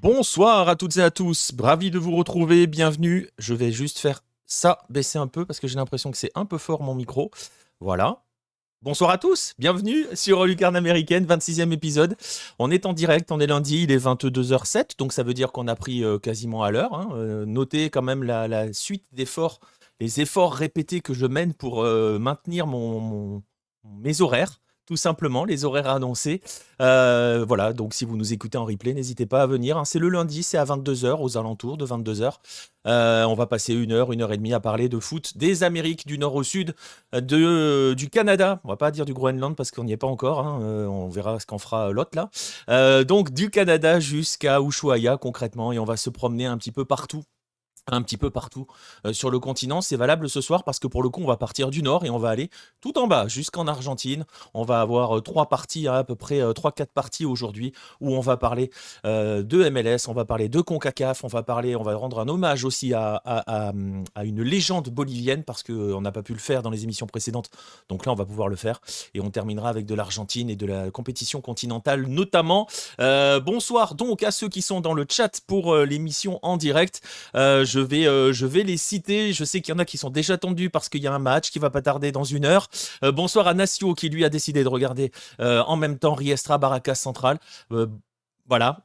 Bonsoir à toutes et à tous, ravi de vous retrouver, bienvenue. Je vais juste faire ça, baisser un peu parce que j'ai l'impression que c'est un peu fort mon micro. Voilà. Bonsoir à tous, bienvenue sur Lucarne Américaine, 26e épisode. On est en direct, on est lundi, il est 22h07, donc ça veut dire qu'on a pris quasiment à l'heure, hein. Notez quand même la suite d'efforts, les efforts répétés que je mène pour maintenir mes horaires. Tout simplement, les horaires annoncés. Voilà, donc si vous nous écoutez en replay, n'hésitez pas à venir, hein. C'est le lundi, c'est à 22h, aux alentours de 22h. On va passer une heure et demie à parler de foot des Amériques du Nord au Sud, du Canada, on va pas dire du Groenland parce qu'on n'y est pas encore, hein, on verra ce qu'en fera l'autre là. Donc du Canada jusqu'à Ushuaia concrètement, et on va se promener un petit peu partout sur le continent. C'est valable ce soir parce que pour le coup, on va partir du nord et on va aller tout en bas jusqu'en Argentine. On va avoir trois parties, à peu près 3-4 parties aujourd'hui où on va parler de MLS, on va parler de CONCACAF, on va rendre un hommage aussi à une légende bolivienne parce qu'on n'a pas pu le faire dans les émissions précédentes. Donc là, on va pouvoir le faire et on terminera avec de l'Argentine et de la compétition continentale notamment. Bonsoir donc à ceux qui sont dans le chat pour l'émission en direct. Je vais les citer. Je sais qu'il y en a qui sont déjà tendus parce qu'il y a un match qui va pas tarder dans une heure. Bonsoir à Nacio qui lui a décidé de regarder en même temps Riestra Barracas Central. Voilà.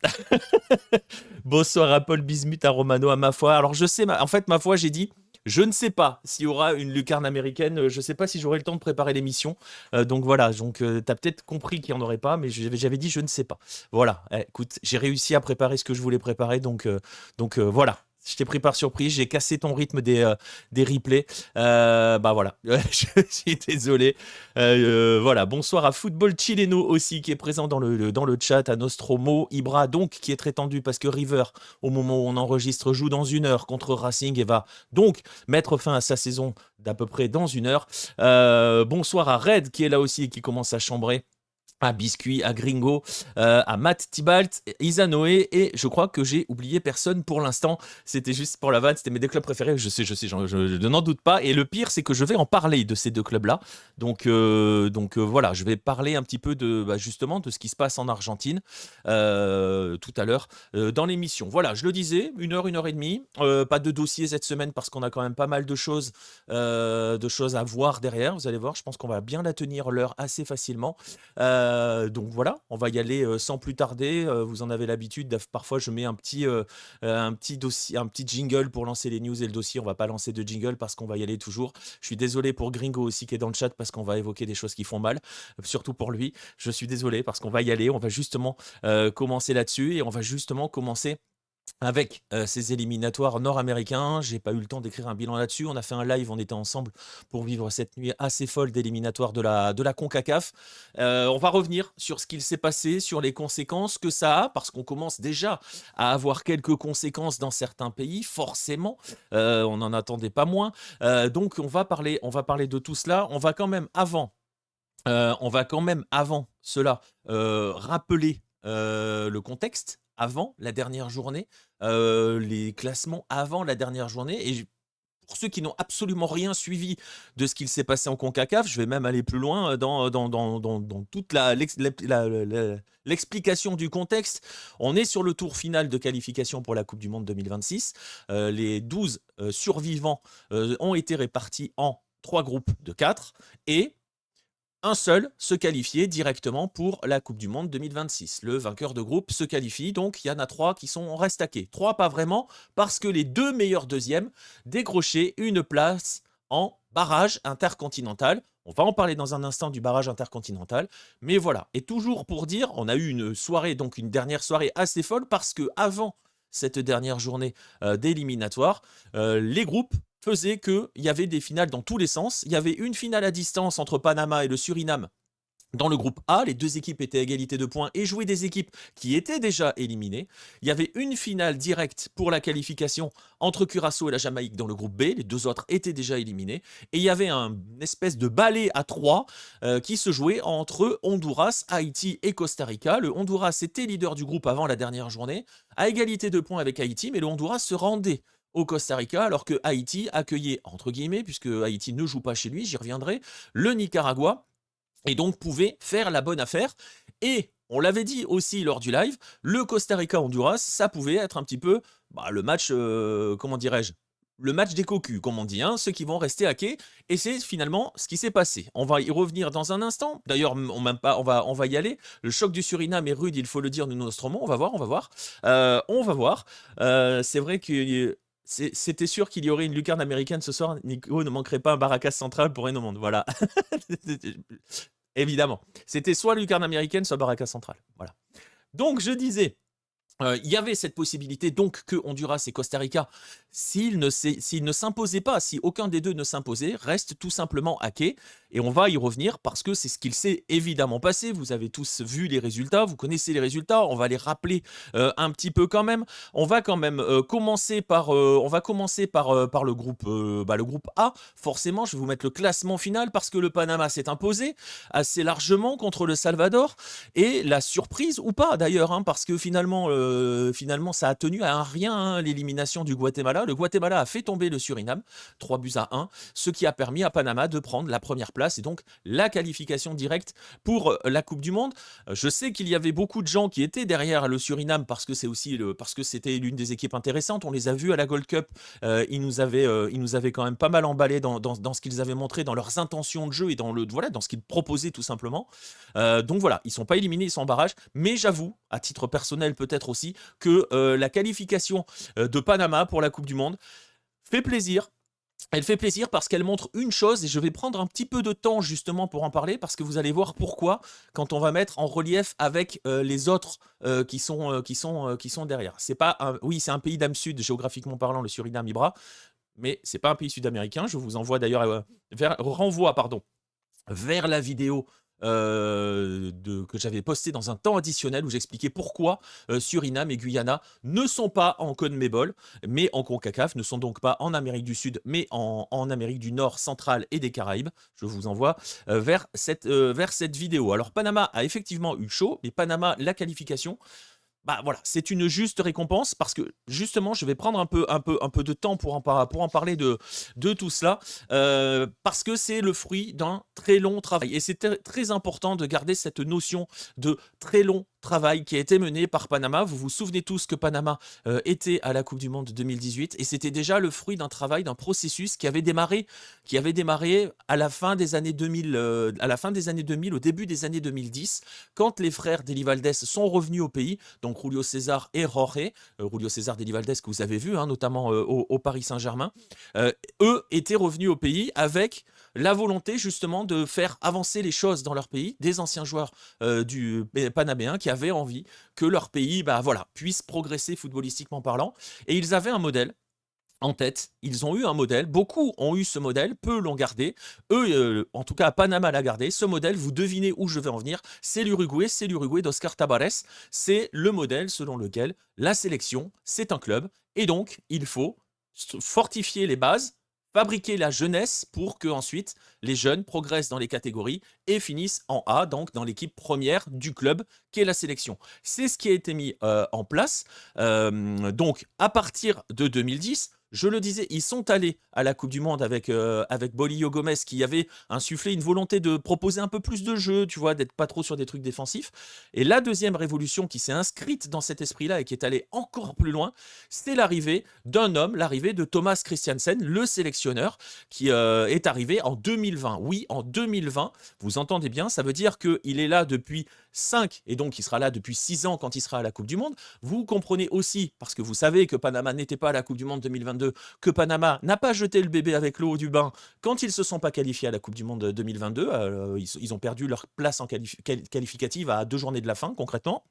Bonsoir à Paul Bismuth, à Romano, à ma foi. Alors je sais, en fait ma foi j'ai dit. Je ne sais pas s'il y aura une lucarne américaine. Je ne sais pas si j'aurai le temps de préparer l'émission. Donc voilà. Donc tu as peut-être compris qu'il n'y en aurait pas, mais j'avais dit je ne sais pas. Voilà. Écoute, j'ai réussi à préparer ce que je voulais préparer. Donc voilà. Je t'ai pris par surprise, j'ai cassé ton rythme des replays. Bah voilà, je suis désolé. Voilà, bonsoir à Football Chileno aussi qui est présent dans le chat, à Nostromo, Ibra donc qui est très tendu parce que River, au moment où on enregistre, joue dans une heure contre Racing et va donc mettre fin à sa saison d'à peu près dans une heure. Bonsoir à Red qui est là aussi et qui commence à chambrer. À Biscuit, à Gringo, à Matt Tibalt, Isanoé, et je crois que j'ai oublié personne pour l'instant. C'était juste pour la vanne, c'était mes deux clubs préférés, je sais, je n'en doute pas. Et le pire, c'est que je vais en parler de ces deux clubs-là. Voilà, je vais parler un petit peu justement de ce qui se passe en Argentine tout à l'heure dans l'émission. Voilà, je le disais, une heure et demie. Pas de dossier cette semaine parce qu'on a quand même pas mal de choses à voir derrière. Vous allez voir, je pense qu'on va bien la tenir l'heure assez facilement. Donc voilà, on va y aller sans plus tarder. Vous en avez l'habitude. Parfois, je mets un petit dossier, un petit jingle pour lancer les news et le dossier. On va pas lancer de jingle parce qu'on va y aller toujours. Je suis désolé pour Gringo aussi qui est dans le chat parce qu'on va évoquer des choses qui font mal, surtout pour lui. Je suis désolé parce qu'on va y aller. On va justement commencer là-dessus et on va justement commencer avec ces éliminatoires nord-américains. J'ai pas eu le temps d'écrire un bilan là-dessus. On a fait un live, on était ensemble pour vivre cette nuit assez folle d'éliminatoires de la CONCACAF. On va revenir sur ce qu'il s'est passé, sur les conséquences que ça a, parce qu'on commence déjà à avoir quelques conséquences dans certains pays, forcément. On n'en attendait pas moins. Donc on va parler de tout cela. On va quand même avant cela rappeler le contexte avant la dernière journée, les classements avant la dernière journée. Et pour ceux qui n'ont absolument rien suivi de ce qu'il s'est passé en CONCACAF, je vais même aller plus loin dans toute l'explication du contexte. On est sur le tour final de qualification pour la Coupe du Monde 2026. Les 12 survivants ont été répartis en 3 groupes de 4 et un seul se qualifiait directement pour la Coupe du Monde 2026. Le vainqueur de groupe se qualifie, donc il y en a 3 qui sont restaqués. 3 pas vraiment, parce que les 2 meilleurs deuxièmes décrochaient une place en barrage intercontinental. On va en parler dans un instant du barrage intercontinental, mais voilà. Et toujours pour dire, on a eu une soirée, donc une dernière soirée assez folle, parce que avant cette dernière journée d'éliminatoire, les groupes faisait qu'il y avait des finales dans tous les sens. Il y avait une finale à distance entre Panama et le Suriname dans le groupe A. Les deux équipes étaient à égalité de points et jouaient des équipes qui étaient déjà éliminées. Il y avait une finale directe pour la qualification entre Curaçao et la Jamaïque dans le groupe B. Les deux autres étaient déjà éliminés. Et il y avait une espèce de balai à 3 qui se jouait entre Honduras, Haïti et Costa Rica. Le Honduras était leader du groupe avant la dernière journée, à égalité de points avec Haïti, mais le Honduras se rendait au Costa Rica, alors que Haïti accueillait, entre guillemets, puisque Haïti ne joue pas chez lui, j'y reviendrai, le Nicaragua, et donc pouvait faire la bonne affaire. Et On l'avait dit aussi lors du live, le Costa Rica-Honduras, ça pouvait être un petit peu le match, comment dirais-je, le match des cocus, comme on dit, hein, ceux qui vont rester à quai. Et c'est finalement ce qui s'est passé. On va y revenir dans un instant. D'ailleurs, on va y aller. Le choc du Suriname est rude, il faut le dire, nous Nostromo. On va voir, on va voir. On va voir. C'est vrai que c'était sûr qu'il y aurait une lucarne américaine ce soir. Nico ne manquerait pas un Barracas central pour Reno Monde. Voilà. Évidemment. C'était soit lucarne américaine, soit Barracas central. Voilà. Donc, je disais. Il y avait cette possibilité donc que Honduras et Costa Rica, s'ils ne s'imposaient pas, si aucun des deux ne s'imposait, restent tout simplement à quai. Et on va y revenir parce que c'est ce qu'il s'est évidemment passé. Vous avez tous vu les résultats, vous connaissez les résultats. On va les rappeler un petit peu quand même. On va quand même commencer par, par le groupe A. Forcément, je vais vous mettre le classement final parce que le Panama s'est imposé assez largement contre le Salvador. Et la surprise, ou pas d'ailleurs, hein, parce que finalement, ça a tenu à rien, hein, l'élimination du Guatemala. Le Guatemala a fait tomber le Suriname, 3-1, ce qui a permis à Panama de prendre la première place et donc la qualification directe pour la Coupe du Monde. Je sais qu'il y avait beaucoup de gens qui étaient derrière le Suriname parce que c'était l'une des équipes intéressantes. On les a vus à la Gold Cup. Ils nous avaient quand même pas mal emballé dans ce qu'ils avaient montré, dans leurs intentions de jeu et dans ce qu'ils proposaient tout simplement. Donc voilà, ils sont pas éliminés, ils sont en barrage. Mais j'avoue, à titre personnel peut-être aussi, que la qualification de Panama pour la Coupe du Monde fait plaisir. Elle fait plaisir parce qu'elle montre une chose, et je vais prendre un petit peu de temps justement pour en parler, parce que vous allez voir pourquoi quand on va mettre en relief avec les autres qui sont derrière. C'est un pays d'âme sud, géographiquement parlant, le Suriname Ibra, mais c'est pas un pays sud-américain. Je vous envoie d'ailleurs vers la vidéo que j'avais postée dans un temps additionnel où j'expliquais pourquoi Suriname et Guyana ne sont pas en CONMEBOL, mais en CONCACAF, ne sont donc pas en Amérique du Sud, mais en Amérique du Nord, centrale et des Caraïbes. Je vous envoie vers cette vidéo. Alors Panama a effectivement eu chaud, mais Panama, la qualification, voilà, c'est une juste récompense parce que justement, je vais prendre un peu de temps pour en parler de tout cela parce que c'est le fruit d'un très long travail et c'est très important de garder cette notion de très long travail qui a été mené par Panama. Vous vous souvenez tous que Panama était à la Coupe du Monde 2018 et c'était déjà le fruit d'un travail, d'un processus qui avait démarré à la fin des années 2000, au début des années 2010, quand les frères Deli Valdés sont revenus au pays, donc Julio César et Jorge, Julio César Deli Valdés que vous avez vu, hein, notamment au Paris Saint-Germain, eux étaient revenus au pays avec la volonté justement de faire avancer les choses dans leur pays, des anciens joueurs du panaméen qui avaient envie que leur pays puisse progresser footballistiquement parlant. Et ils avaient un modèle en tête, ils ont eu un modèle, beaucoup ont eu ce modèle, peu l'ont gardé, en tout cas Panama l'a gardé, ce modèle, vous devinez où je vais en venir, c'est l'Uruguay d'Oscar Tabarez, c'est le modèle selon lequel la sélection, c'est un club, et donc il faut fortifier les bases, fabriquer la jeunesse pour que ensuite les jeunes progressent dans les catégories et finissent en A, donc dans l'équipe première du club qui est la sélection. C'est ce qui a été mis en place. Donc à partir de 2010, je le disais, ils sont allés à la Coupe du Monde avec Bolillo Gomez qui avait insufflé une volonté de proposer un peu plus de jeu, tu vois, d'être pas trop sur des trucs défensifs. Et la deuxième révolution qui s'est inscrite dans cet esprit-là et qui est allée encore plus loin, c'est l'arrivée d'un homme, l'arrivée de Thomas Christiansen, le sélectionneur, qui est arrivé en 2020. Oui, en 2020, vous entendez bien, ça veut dire qu'il est là depuis 5 et donc il sera là depuis 6 ans quand il sera à la Coupe du Monde. Vous comprenez aussi, parce que vous savez que Panama n'était pas à la Coupe du Monde 2022, que Panama n'a pas jeté le bébé avec l'eau du bain quand ils ne se sont pas qualifiés à la Coupe du Monde 2022. Ils ont perdu leur place en qualificative à 2 journées de la fin, concrètement.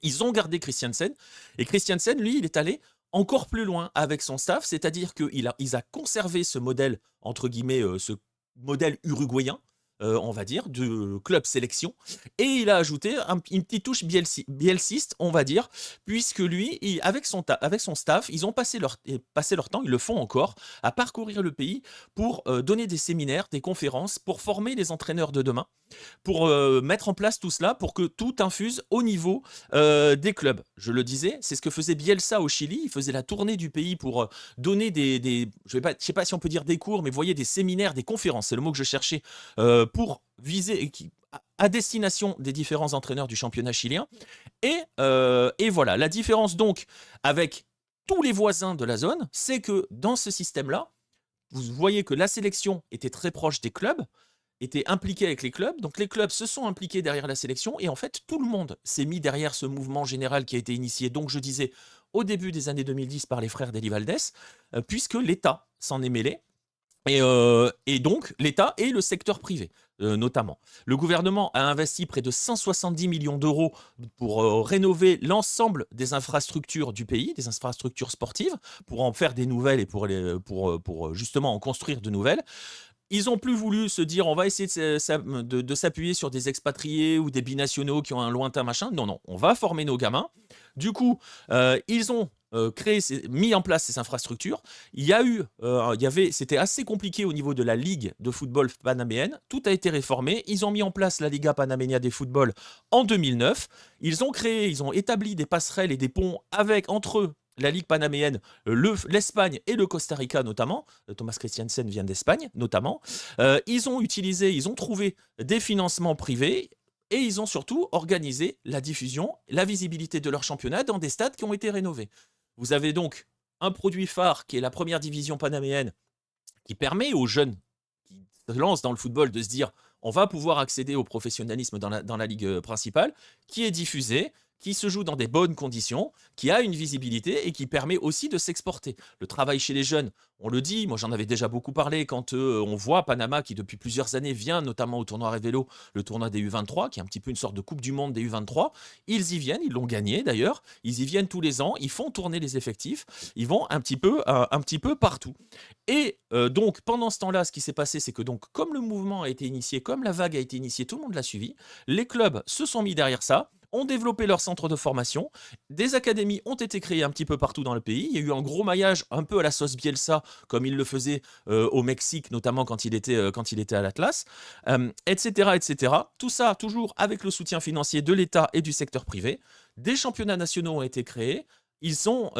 Ils ont gardé Christiansen, et Christiansen, lui, il est allé encore plus loin avec son staff, c'est-à-dire qu'ils a conservé ce modèle, entre guillemets, ce modèle uruguayen, on va dire, de club sélection, et il a ajouté une petite touche bielciste, on va dire, puisque lui, avec son staff, ils ont passé leur temps, ils le font encore, à parcourir le pays pour donner des séminaires, des conférences, pour former les entraîneurs de demain, pour mettre en place tout cela, pour que tout infuse au niveau des clubs. Je le disais, c'est ce que faisait Bielsa au Chili, il faisait la tournée du pays pour donner je sais pas si on peut dire des cours, mais vous voyez, des séminaires, des conférences, c'est le mot que je cherchais, pour viser, à destination des différents entraîneurs du championnat chilien. Et voilà, la différence donc avec tous les voisins de la zone, c'est que dans ce système-là, vous voyez que la sélection était très proche des clubs, était impliquée avec les clubs, donc les clubs se sont impliqués derrière la sélection, et en fait tout le monde s'est mis derrière ce mouvement général qui a été initié, donc je disais, au début des années 2010 par les frères Deli Valdés, puisque l'État s'en est mêlé, et donc l'État et le secteur privé, notamment. Le gouvernement a investi près de 170 millions d'euros pour rénover l'ensemble des infrastructures du pays, des infrastructures sportives, pour en faire des nouvelles et pour justement en construire de nouvelles. Ils n'ont plus voulu se dire on va essayer de s'appuyer sur des expatriés ou des binationaux qui ont un lointain machin. Non, non, on va former nos gamins. Du coup, ils ont mis en place ces infrastructures. C'était assez compliqué au niveau de la Ligue de football panaméenne. Tout a été réformé. Ils ont mis en place la Liga Panameña de Football en 2009. Ils ont établi des passerelles et des ponts entre eux, la Ligue panaméenne, l'Espagne et le Costa Rica notamment. Thomas Christiansen vient d'Espagne notamment. Ils ont trouvé des financements privés et ils ont surtout organisé la diffusion, la visibilité de leur championnat dans des stades qui ont été rénovés. Vous avez donc un produit phare qui est la première division panaméenne qui permet aux jeunes qui se lancent dans le football de se dire on va pouvoir accéder au professionnalisme dans la ligue principale, qui est diffusée, qui se joue dans des bonnes conditions, qui a une visibilité et qui permet aussi de s'exporter. Le travail chez les jeunes, on le dit, moi j'en avais déjà beaucoup parlé quand on voit Panama qui depuis plusieurs années vient notamment au tournoi Révélo, le tournoi des U23, qui est un petit peu une sorte de coupe du monde des U23. Ils y viennent, ils l'ont gagné d'ailleurs, ils y viennent tous les ans, ils font tourner les effectifs, ils vont un petit peu partout. Et donc pendant ce temps-là, ce qui s'est passé, c'est que donc comme le mouvement a été initié, comme la vague a été initiée, tout le monde l'a suivi, les clubs se sont mis derrière ça, ont développé leur centre de formation, des académies ont été créées un petit peu partout dans le pays, il y a eu un gros maillage un peu à la sauce Bielsa, comme il le faisait au Mexique, notamment quand il était à l'Atlas, etc., etc. Tout ça toujours avec le soutien financier de l'État et du secteur privé. Des championnats nationaux ont été créés, ils sont,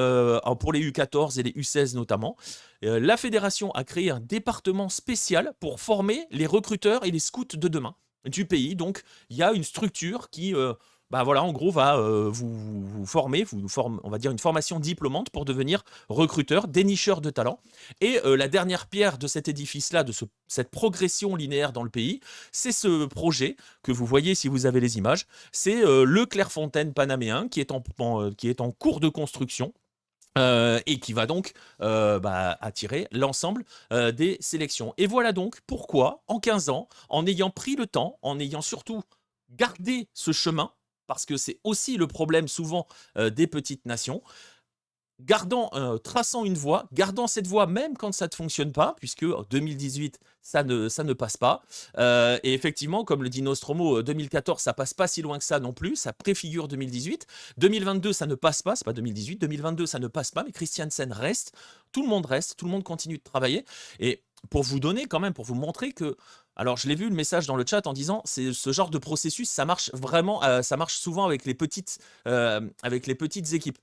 pour les U14 et les U16 notamment, la fédération a créé un département spécial pour former les recruteurs et les scouts de demain du pays. Donc il y a une structure qui en gros, va vous former, on va dire une formation diplômante pour devenir recruteur, dénicheur de talents. Et la dernière pierre de cet édifice-là, de cette progression linéaire dans le pays, c'est ce projet que vous voyez si vous avez les images. C'est le Clairefontaine panaméen qui est en cours de construction. Et qui va donc attirer l'ensemble des sélections. Et voilà donc pourquoi, en 15 ans, en ayant pris le temps, en ayant surtout gardé ce chemin, parce que c'est aussi le problème souvent des petites nations, traçant une voie, gardant cette voie même quand ça ne fonctionne pas, puisque en 2018, ça ne passe pas. Et effectivement, comme le dit Nostromo, 2014, ça passe pas si loin que ça non plus, ça préfigure 2018. 2022, ça ne passe pas, c'est pas 2018. 2022, ça ne passe pas, mais Christiansen reste, tout le monde continue de travailler. Et pour vous donner quand même, pour vous montrer que... Alors, je l'ai vu le message dans le chat en disant, c'est ce genre de processus, ça marche vraiment, ça marche souvent avec les petites équipes.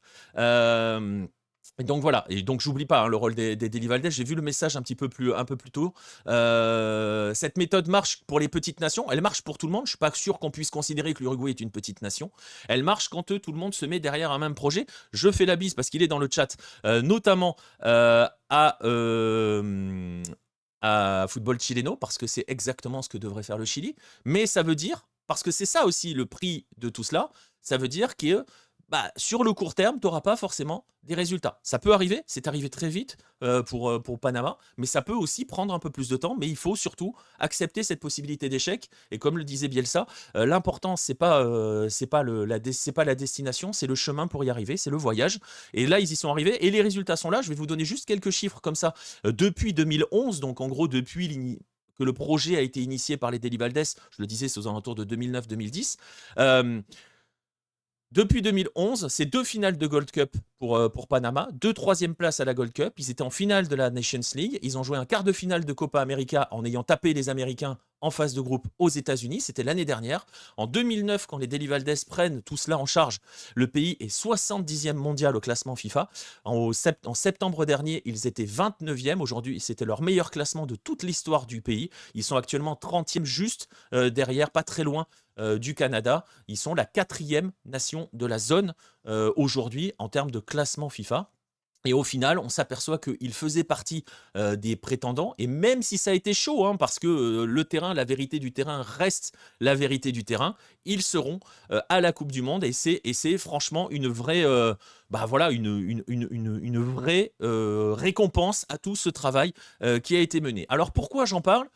Et donc voilà, et donc j'oublie pas le rôle des Deli Valdés. J'ai vu le message un peu plus tôt. Cette méthode marche pour les petites nations, elle marche pour tout le monde. Je suis pas sûr qu'on puisse considérer que l'Uruguay est une petite nation. Elle marche quand tout le monde se met derrière un même projet. Je fais la bise parce qu'il est dans le chat, notamment à Football Chileno, parce que c'est exactement ce que devrait faire le Chili. Mais ça veut dire, parce que c'est ça aussi le prix de tout cela, ça veut dire que sur le court terme, tu n'auras pas forcément des résultats. Ça peut arriver, c'est arrivé très vite pour Panama, mais ça peut aussi prendre un peu plus de temps, mais il faut surtout accepter cette possibilité d'échec. Et comme le disait Bielsa, l'important, c'est pas la destination, c'est le chemin pour y arriver, c'est le voyage. Et là, ils y sont arrivés, et les résultats sont là. Je vais vous donner juste quelques chiffres comme ça. Depuis 2011, donc en gros, depuis que le projet a été initié par les Deli Valdés, je le disais, c'est aux alentours de 2009-2010, Depuis 2011, c'est 2 finales de Gold Cup pour Panama, 2 troisième places à la Gold Cup. Ils étaient en finale de la Nations League. Ils ont joué un quart de finale de Copa América en ayant tapé les Américains en phase de groupe aux États-Unis. C'était l'année dernière. En 2009, quand les Deli Valdez prennent tout cela en charge, le pays est 70e mondial au classement FIFA. En septembre dernier, ils étaient 29e. Aujourd'hui, c'était leur meilleur classement de toute l'histoire du pays. Ils sont actuellement 30e juste derrière, pas très loin du Canada. Ils sont la 4e nation de la zone aujourd'hui en termes de classement FIFA. Et au final, on s'aperçoit qu'il faisait partie des prétendants. Et même si ça a été chaud, hein, parce que le terrain, la vérité du terrain reste la vérité du terrain, ils seront à la Coupe du Monde. Et c'est franchement une vraie, voilà, une vraie récompense à tout ce travail qui a été mené. Alors pourquoi j'en parle?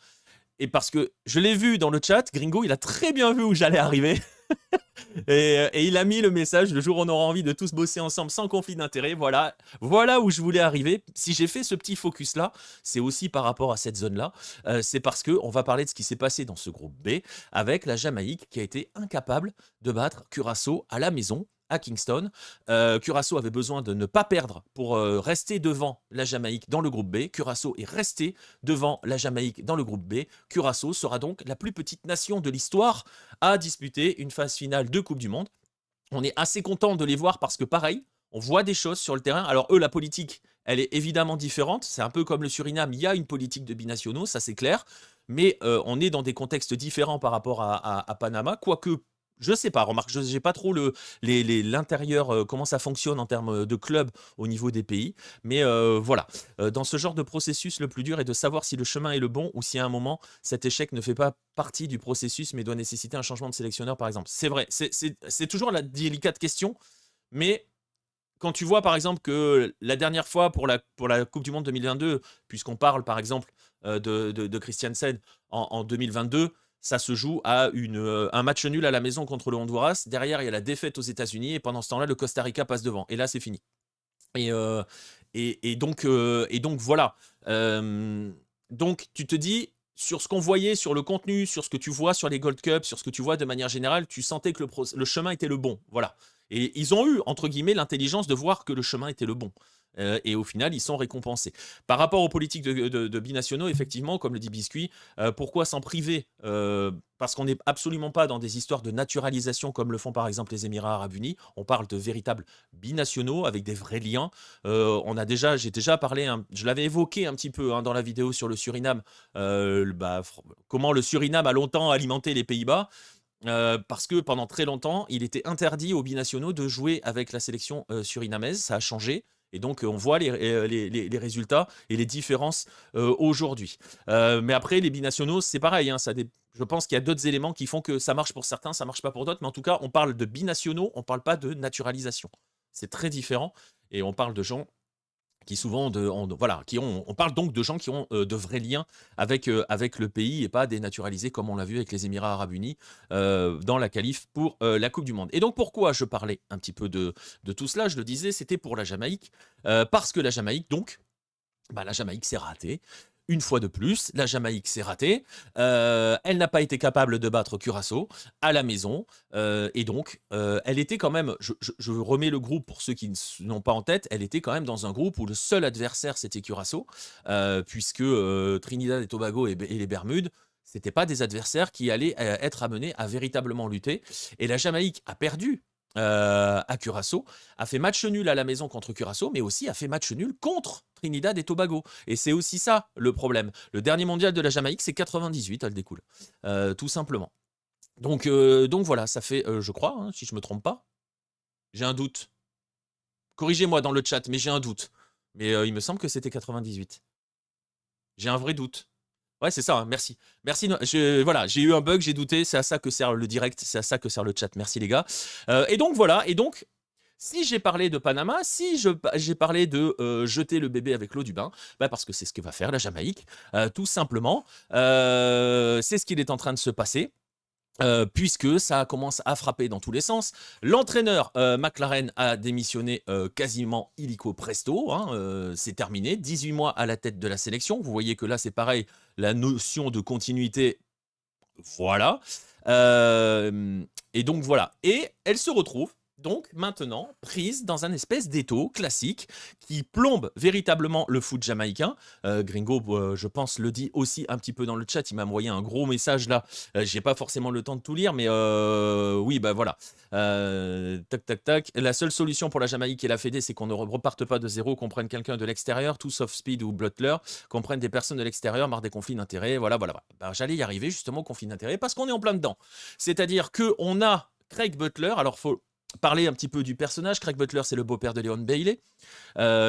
Et parce que je l'ai vu dans le chat, Gringo, il a très bien vu où j'allais arriver. Et il a mis le message, le jour où on aura envie de tous bosser ensemble sans conflit d'intérêt, voilà où je voulais arriver. Si j'ai fait ce petit focus-là, c'est aussi par rapport à cette zone-là. C'est parce qu'on va parler de ce qui s'est passé dans ce groupe B avec la Jamaïque qui a été incapable de battre Curaçao à la maison, à Kingston. Curaçao avait besoin de ne pas perdre pour rester devant la Jamaïque dans le groupe B. Curaçao est resté devant la Jamaïque dans le groupe B. Curaçao sera donc la plus petite nation de l'histoire à disputer une phase finale de Coupe du Monde. On est assez content de les voir parce que pareil, on voit des choses sur le terrain. Alors eux, la politique, elle est évidemment différente. C'est un peu comme le Suriname, il y a une politique de binationaux, ça c'est clair. Mais on est dans des contextes différents par rapport à Panama, quoique je sais pas, remarque, je n'ai pas trop l'intérieur, comment ça fonctionne en termes de club au niveau des pays. Mais voilà, dans ce genre de processus, le plus dur est de savoir si le chemin est le bon ou si à un moment, cet échec ne fait pas partie du processus, mais doit nécessiter un changement de sélectionneur, par exemple. C'est vrai, c'est toujours la délicate question, mais quand tu vois, par exemple, que la dernière fois pour la Coupe du Monde 2022, puisqu'on parle, par exemple, de Christiansen en 2022, ça se joue à un match nul à la maison contre le Honduras. Derrière, il y a la défaite aux États-Unis. Et pendant ce temps-là, le Costa Rica passe devant. Et là, c'est fini. Et, donc, voilà. Donc, tu te dis, sur ce qu'on voyait, sur le contenu, sur ce que tu vois sur les Gold Cup, sur ce que tu vois de manière générale, tu sentais que le chemin était le bon. Voilà. Et ils ont eu, entre guillemets, l'intelligence de voir que le chemin était le bon. Et au final, ils sont récompensés. Par rapport aux politiques de binationaux, effectivement, comme le dit Biscuit, pourquoi s'en priver parce qu'on n'est absolument pas dans des histoires de naturalisation comme le font par exemple les Émirats Arabes Unis. On parle de véritables binationaux avec des vrais liens. J'ai déjà parlé, je l'avais évoqué un petit peu dans la vidéo sur le Suriname, comment le Suriname a longtemps alimenté les Pays-Bas. Parce que pendant très longtemps, il était interdit aux binationaux de jouer avec la sélection surinamaise. Ça a changé. Et donc, on voit les résultats et les différences aujourd'hui. Mais après, les binationaux, c'est pareil. Hein, je pense qu'il y a d'autres éléments qui font que ça marche pour certains, ça marche pas pour d'autres. Mais en tout cas, on parle de binationaux, on parle pas de naturalisation. C'est très différent. Et on parle de gens qui souvent on parle donc de gens qui ont de vrais liens avec le pays et pas dénaturalisés comme on l'a vu avec les Émirats Arabes Unis dans la qualif pour la Coupe du Monde. Et donc pourquoi je parlais un petit peu de tout cela, je le disais, c'était pour la Jamaïque parce que la Jamaïque la Jamaïque s'est ratée. Une fois de plus, la Jamaïque s'est ratée. Elle n'a pas été capable de battre Curaçao à la maison. Et donc, elle était quand même, je remets le groupe pour ceux qui n'ont pas en tête, elle était quand même dans un groupe où le seul adversaire, c'était Curaçao, puisque Trinidad et Tobago et les Bermudes, c'était pas des adversaires qui allaient être amenés à véritablement lutter. Et la Jamaïque a perdu à Curaçao, a fait match nul à la maison contre Curaçao, mais aussi a fait match nul contre Trinidad et Tobago. Et c'est aussi ça le problème. Le dernier mondial de la Jamaïque, c'est 98, elle découle. Tout simplement. Donc voilà, ça fait, je crois, hein, si je me trompe pas, j'ai un doute. Corrigez-moi dans le chat, mais j'ai un doute. Mais il me semble que c'était 98. J'ai un vrai doute. Ouais, c'est ça, hein, merci. Merci, voilà, j'ai eu un bug, j'ai douté, c'est à ça que sert le direct, c'est à ça que sert le chat, merci les gars. Et donc voilà, si j'ai parlé de Panama, si j'ai parlé de jeter le bébé avec l'eau du bain, parce que c'est ce que va faire la Jamaïque, tout simplement, c'est ce qu'il est en train de se passer. Puisque ça commence à frapper dans tous les sens. L'entraîneur McLaren a démissionné quasiment illico presto, hein, c'est terminé, 18 mois à la tête de la sélection. Vous voyez que là c'est pareil, la notion de continuité, voilà. Et donc voilà, et elle se retrouve donc maintenant prise dans un espèce d'étau classique qui plombe véritablement le foot jamaïcain. Gringo, je pense, le dit aussi un petit peu dans le chat. Il m'a envoyé un gros message là. J'ai pas forcément le temps de tout lire, mais oui, bah voilà. Tac, tac, tac. La seule solution pour la Jamaïque et la Fédé, c'est qu'on ne reparte pas de zéro, qu'on prenne quelqu'un de l'extérieur, tout sauf Speed ou Butler, qu'on prenne des personnes de l'extérieur, marre des conflits d'intérêts. Voilà, voilà. Bah, j'allais y arriver justement au conflit d'intérêts parce qu'on est en plein dedans. C'est-à-dire qu'on a Craig Butler. Alors, faut parler un petit peu du personnage. Craig Butler, c'est le beau-père de Leon Bailey.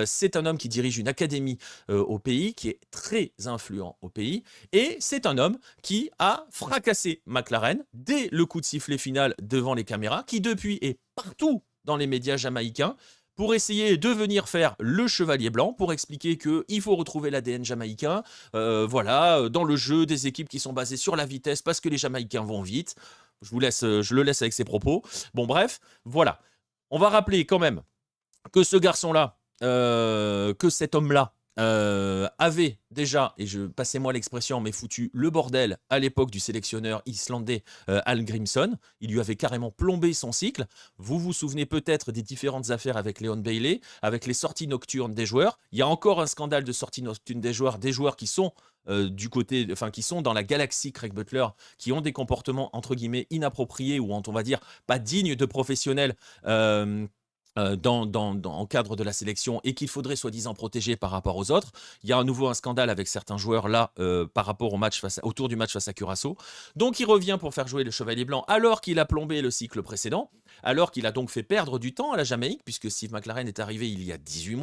C'est un homme qui dirige une académie au pays, qui est très influent au pays. Et c'est un homme qui a fracassé McLaren dès le coup de sifflet final devant les caméras, qui depuis est partout dans les médias jamaïcains pour essayer de venir faire le chevalier blanc, pour expliquer qu'il faut retrouver l'ADN jamaïcain, voilà, dans le jeu des équipes qui sont basées sur la vitesse parce que les Jamaïcains vont vite. Je le laisse avec ses propos. Bon, bref, voilà. On va rappeler quand même que ce garçon-là, que cet homme-là, avait déjà, et passez-moi l'expression, mais foutu le bordel à l'époque du sélectionneur islandais Al Grimson. Il lui avait carrément plombé son cycle. Vous vous souvenez peut-être des différentes affaires avec Leon Bailey, avec les sorties nocturnes des joueurs. Il y a encore un scandale de sorties nocturnes des joueurs qui sont du côté, enfin qui sont dans la galaxie Craig Butler, qui ont des comportements entre guillemets inappropriés ou on va dire pas dignes de professionnels. En cadre de la sélection et qu'il faudrait soi-disant protéger par rapport aux autres. Il y a à nouveau un scandale avec certains joueurs là par rapport autour du match face à Curaçao. Donc il revient pour faire jouer le Chevalier Blanc alors qu'il a plombé le cycle précédent, alors qu'il a donc fait perdre du temps à la Jamaïque puisque Steve McLaren est arrivé il y a 18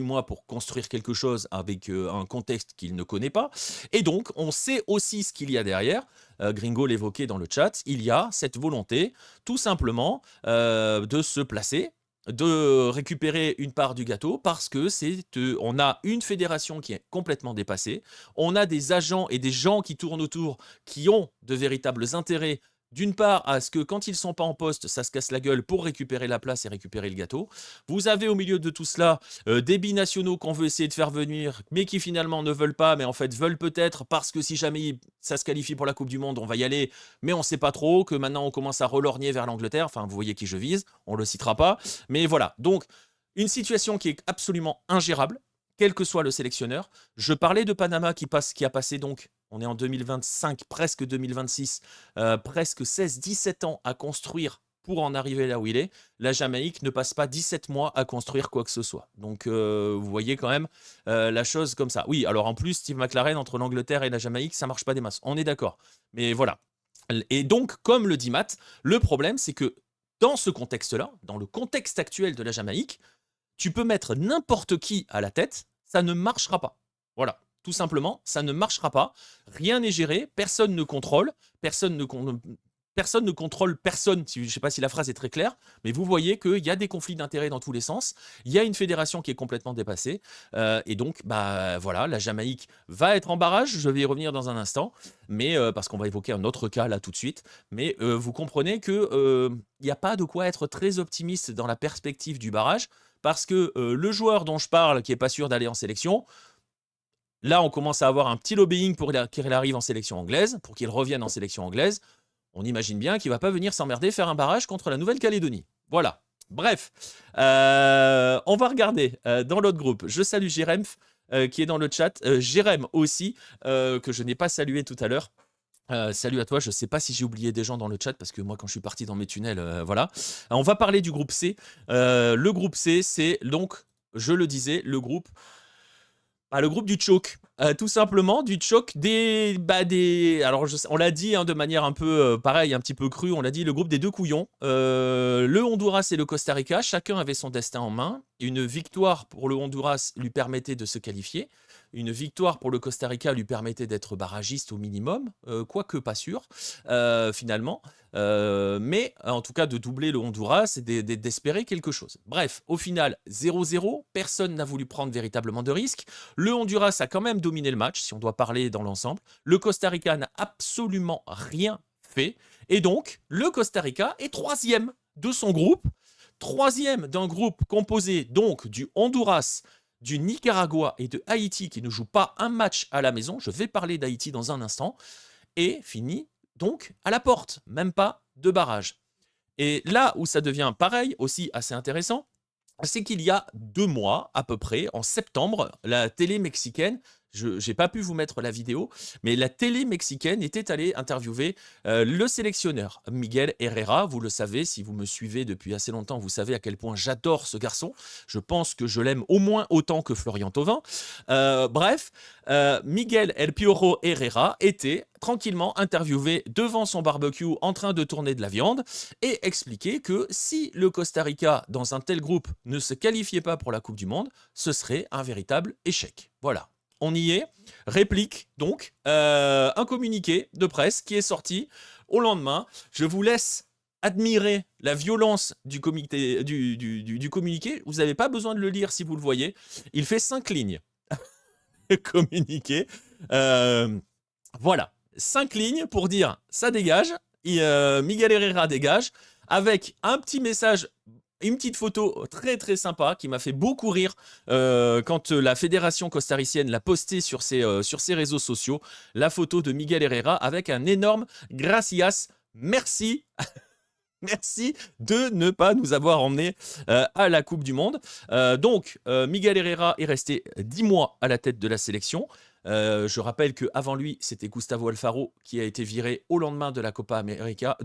mois pour construire quelque chose avec un contexte qu'il ne connaît pas. Et donc on sait aussi ce qu'il y a derrière. Gringo l'évoquait dans le chat, il y a cette volonté tout simplement de se placer, de récupérer une part du gâteau parce que on a une fédération qui est complètement dépassée, on a des agents et des gens qui tournent autour qui ont de véritables intérêts. D'une part, à ce que quand ils ne sont pas en poste, ça se casse la gueule pour récupérer la place et récupérer le gâteau. Vous avez au milieu de tout cela des binationaux qu'on veut essayer de faire venir, mais qui finalement ne veulent pas, mais en fait veulent peut-être parce que si jamais ça se qualifie pour la Coupe du Monde, on va y aller, mais on ne sait pas trop, que maintenant on commence à relorgner vers l'Angleterre. Enfin, vous voyez qui je vise, on ne le citera pas. Mais voilà, donc une situation qui est absolument ingérable, quel que soit le sélectionneur. Je parlais de Panama qui a passé donc, on est en 2025, presque 2026, presque 16-17 ans à construire pour en arriver là où il est. La Jamaïque ne passe pas 17 mois à construire quoi que ce soit. Donc vous voyez quand même la chose comme ça. Oui, alors en plus, Steve McLaren, entre l'Angleterre et la Jamaïque, ça marche pas des masses. On est d'accord. Mais voilà. Et donc, comme le dit Matt, le problème, c'est que dans ce contexte-là, dans le contexte actuel de la Jamaïque, tu peux mettre n'importe qui à la tête, ça ne marchera pas. Voilà, tout simplement, ça ne marchera pas. Rien n'est géré, personne ne contrôle, personne ne contrôle personne. Je ne sais pas si la phrase est très claire, mais vous voyez qu'il y a des conflits d'intérêts dans tous les sens. Il y a une fédération qui est complètement dépassée. Et donc, bah, voilà, la Jamaïque va être en barrage. Je vais y revenir dans un instant, mais parce qu'on va évoquer un autre cas là tout de suite. Mais vous comprenez qu'il n'y a pas de quoi être très optimiste dans la perspective du barrage, parce que le joueur dont je parle, qui n'est pas sûr d'aller en sélection, là, on commence à avoir un petit lobbying pour qu'il arrive en sélection anglaise, pour qu'il revienne en sélection anglaise. On imagine bien qu'il ne va pas venir s'emmerder faire un barrage contre la Nouvelle-Calédonie. Voilà. Bref, on va regarder dans l'autre groupe. Je salue Jérém qui est dans le chat. Jérém aussi, que je n'ai pas salué tout à l'heure. Salut à toi, je ne sais pas si j'ai oublié des gens dans le chat parce que moi quand je suis parti dans mes tunnels, voilà. On va parler du groupe C. Le groupe C, c'est donc, je le disais, le groupe du choke. Tout simplement du choke alors on l'a dit de manière un peu pareil, un petit peu crue, on l'a dit, le groupe des deux couillons. Le Honduras et le Costa Rica, chacun avait son destin en main. Une victoire pour le Honduras lui permettait de se qualifier. Une victoire pour le Costa Rica lui permettait d'être barragiste au minimum, quoique pas sûr, finalement. Mais en tout cas de doubler le Honduras et d'espérer quelque chose. Bref, au final, 0-0, personne n'a voulu prendre véritablement de risques. Le Honduras a quand même dominé le match, si on doit parler dans l'ensemble. Le Costa Rica n'a absolument rien fait. Et donc, le Costa Rica est troisième de son groupe. Troisième d'un groupe composé donc du Honduras, du Nicaragua et de Haïti qui ne jouent pas un match à la maison. Je vais parler d'Haïti dans un instant. Et finit donc à la porte, même pas de barrage. Et là où ça devient pareil, aussi assez intéressant, c'est qu'il y a 2 mois à peu près, en septembre, la télé mexicaine, je n'ai pas pu vous mettre la vidéo, mais la télé mexicaine était allée interviewer le sélectionneur Miguel Herrera. Vous le savez, si vous me suivez depuis assez longtemps, vous savez à quel point j'adore ce garçon. Je pense que je l'aime au moins autant que Florian Thauvin. Bref, Miguel El Piojo Herrera était tranquillement interviewé devant son barbecue en train de tourner de la viande et expliquer que si le Costa Rica, dans un tel groupe, ne se qualifiait pas pour la Coupe du Monde, ce serait un véritable échec. Voilà, on y est. Réplique, donc, un communiqué de presse qui est sorti au lendemain. Je vous laisse admirer la violence du communiqué. Vous n'avez pas besoin de le lire si vous le voyez. Il fait 5 lignes. Communiqué. Voilà, 5 lignes pour dire ça dégage. Miguel Herrera dégage, avec un petit message, une petite photo très très sympa qui m'a fait beaucoup rire quand la fédération costaricienne l'a posté sur ses réseaux sociaux, la photo de Miguel Herrera avec un énorme gracias, merci. Merci de ne pas nous avoir emmenés à la Coupe du Monde. Donc, Miguel Herrera est resté 10 mois à la tête de la sélection. Je rappelle qu'avant lui, c'était Gustavo Alfaro qui a été viré au lendemain de la Copa América,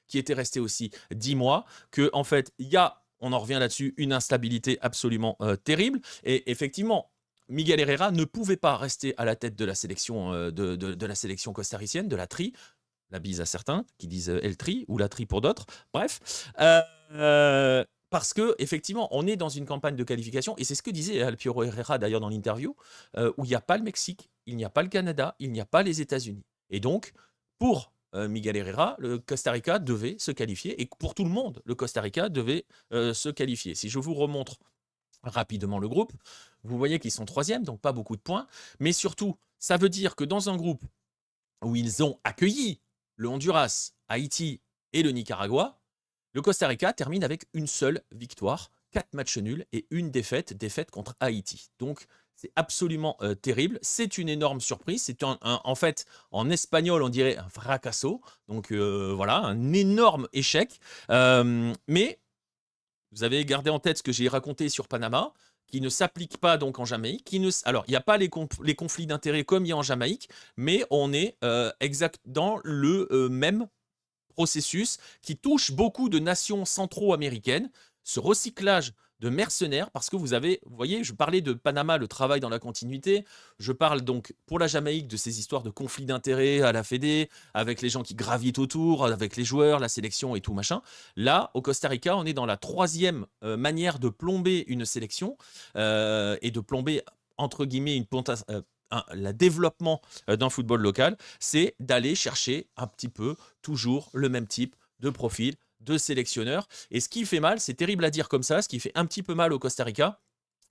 qui était resté aussi 10 mois. Que, en fait, il y a, on en revient là-dessus, une instabilité absolument terrible. Et effectivement, Miguel Herrera ne pouvait pas rester à la tête de la sélection, de la sélection costaricienne, de la Tri. La bise à certains qui disent El Tri ou la Tri pour d'autres. Bref. Parce que effectivement, on est dans une campagne de qualification, et c'est ce que disait El Piojo Herrera d'ailleurs dans l'interview, où il n'y a pas le Mexique, il n'y a pas le Canada, il n'y a pas les États-Unis. Et donc, pour Miguel Herrera, le Costa Rica devait se qualifier, et pour tout le monde, le Costa Rica devait se qualifier. Si je vous remontre rapidement le groupe, vous voyez qu'ils sont 3e, donc pas beaucoup de points, mais surtout, ça veut dire que dans un groupe où ils ont accueilli le Honduras, Haïti et le Nicaragua, le Costa Rica termine avec une seule victoire, 4 matchs nuls et une défaite contre Haïti. Donc, c'est absolument terrible. C'est une énorme surprise. C'est en fait, en espagnol, on dirait un fracasso. Donc, voilà, un énorme échec. Mais vous avez gardé en tête ce que j'ai raconté sur Panama, qui ne s'applique pas donc en Jamaïque. Alors, il n'y a pas les conflits d'intérêts comme il y a en Jamaïque, mais on est exact dans le même processus qui touche beaucoup de nations centro-américaines, ce recyclage de mercenaires, parce que vous voyez, je parlais de Panama, le travail dans la continuité, je parle donc pour la Jamaïque de ces histoires de conflits d'intérêts à la Fédé, avec les gens qui gravitent autour, avec les joueurs, la sélection et tout machin. Là, au Costa Rica, on est dans la 3e manière de plomber une sélection et de plomber, entre guillemets, le développement d'un football local, c'est d'aller chercher un petit peu toujours le même type de profil de sélectionneur. Et ce qui fait mal, c'est terrible à dire comme ça, ce qui fait un petit peu mal au Costa Rica,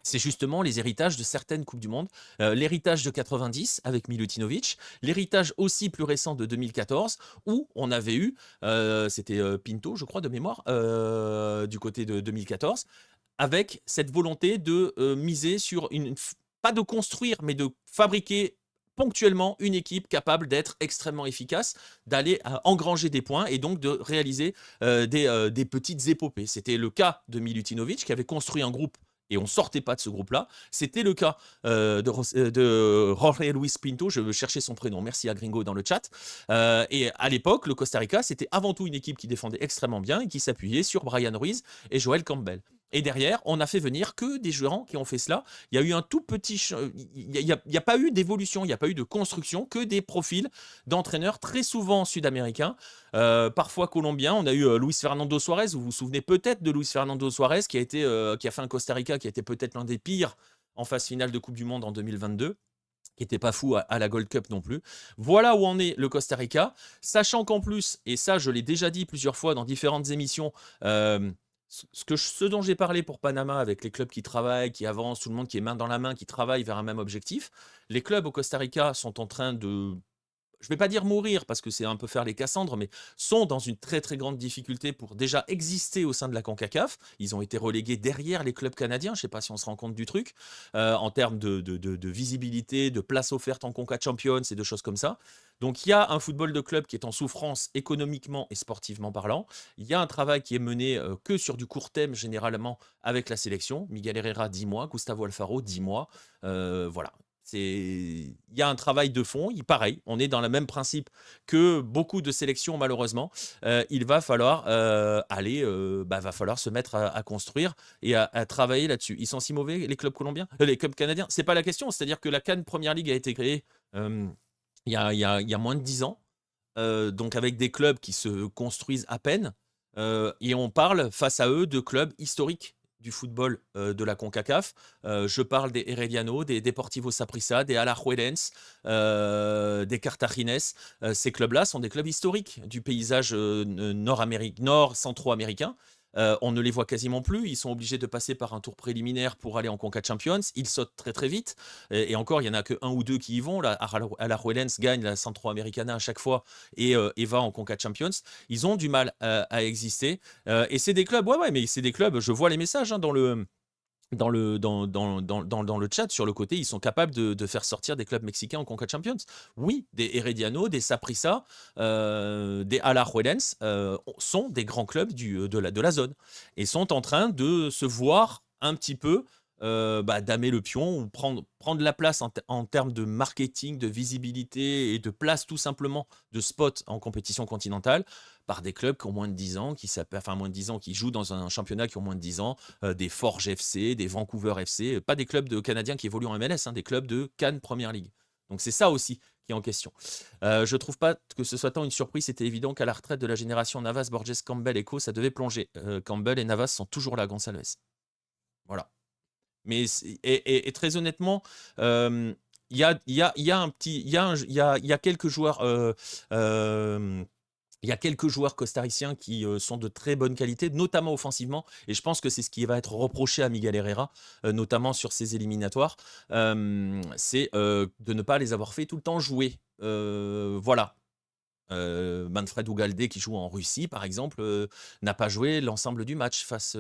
c'est justement les héritages de certaines Coupes du Monde. L'héritage de 90 avec Milutinovic, l'héritage aussi plus récent de 2014, où on avait eu, c'était Pinto, je crois, de mémoire, du côté de 2014, avec cette volonté de miser sur pas de construire, mais de fabriquer ponctuellement une équipe capable d'être extrêmement efficace, d'aller engranger des points et donc de réaliser des petites épopées. C'était le cas de Milutinovic qui avait construit un groupe et on ne sortait pas de ce groupe-là. C'était le cas de Jorge Luis Pinto, je cherchais son prénom, merci à Gringo dans le chat. Et à l'époque, le Costa Rica, c'était avant tout une équipe qui défendait extrêmement bien et qui s'appuyait sur Brian Ruiz et Joel Campbell. Et derrière, on a fait venir que des joueurs qui ont fait cela. Il y a eu un tout petit... Il n'y a pas eu d'évolution, il n'y a pas eu de construction, que des profils d'entraîneurs très souvent sud-américains, parfois colombiens. On a eu Luis Fernando Suarez, vous vous souvenez peut-être de Luis Fernando Suarez, qui a fait un Costa Rica qui était peut-être l'un des pires en phase finale de Coupe du Monde en 2022. Qui n'était pas fou à la Gold Cup non plus. Voilà où en est le Costa Rica, sachant qu'en plus, et ça je l'ai déjà dit plusieurs fois dans différentes émissions, ce dont j'ai parlé pour Panama avec les clubs qui travaillent, qui avancent, tout le monde qui est main dans la main, qui travaille vers un même objectif, les clubs au Costa Rica sont en train de je vais pas dire mourir parce que c'est un peu faire les Cassandres, mais sont dans une très très grande difficulté pour déjà exister au sein de la CONCACAF. Ils ont été relégués derrière les clubs canadiens, je sais pas si on se rend compte du truc, en termes de visibilité, de place offerte en CONCACAF Champions et de choses comme ça. Donc il y a un football de club qui est en souffrance économiquement et sportivement parlant. Il y a un travail qui est mené que sur du court terme généralement avec la sélection. Miguel Herrera, 10 mois. Gustavo Alfaro, 10 mois. Voilà. Il y a un travail de fond, pareil, on est dans le même principe que beaucoup de sélections malheureusement. Il va falloir va falloir se mettre à construire et à travailler là-dessus. Ils sont si mauvais les clubs colombiens, les clubs canadiens. C'est pas la question, c'est-à-dire que la CAN Première Ligue a été créée il y a moins de 10 ans, donc avec des clubs qui se construisent à peine, et on parle face à eux de clubs historiques du football de la CONCACAF. Je parle des Herediano, des Deportivo Saprissa, des Alajuelense, des Cartagines. Ces clubs-là sont des clubs historiques du paysage nord-centro-américain. On ne les voit quasiment plus. Ils sont obligés de passer par un tour préliminaire pour aller en CONCACAF Champions. Ils sautent très très vite. Et encore, il n'y en a que un ou deux qui y vont. Alajuelense gagne la Centro-Americana à chaque fois et va en CONCACAF Champions. Ils ont du mal à exister. Et c'est des clubs, ouais, mais c'est des clubs, je vois les messages dans le chat sur le côté, ils sont capables de faire sortir des clubs mexicains en CONCACAF Champions. Oui, des Herediano, des Saprissa, des Alajuelense sont des grands clubs de la zone et sont en train de se voir un petit peu damer le pion ou prendre la place en termes de marketing, de visibilité et de place tout simplement de spot en compétition continentale par des clubs qui ont moins de 10 ans, qui jouent dans un championnat qui ont moins de 10 ans, des Forges FC, des Vancouver FC, pas des clubs de Canadiens qui évoluent en MLS, des clubs de Cannes Première Ligue. Donc c'est ça aussi qui est en question. Je trouve pas que ce soit tant une surprise, c'était évident qu'à la retraite de la génération Navas, Borges, Campbell, Echo, ça devait plonger. Campbell et Navas sont toujours là, Gonçalves. Voilà. Mais très honnêtement, il y a quelques joueurs. Il y a quelques joueurs costariciens qui sont de très bonne qualité, notamment offensivement, et je pense que c'est ce qui va être reproché à Miguel Herrera, notamment sur ses éliminatoires, c'est de ne pas les avoir fait tout le temps jouer. Voilà. Manfred Ugalde qui joue en Russie, par exemple, n'a pas joué l'ensemble du match face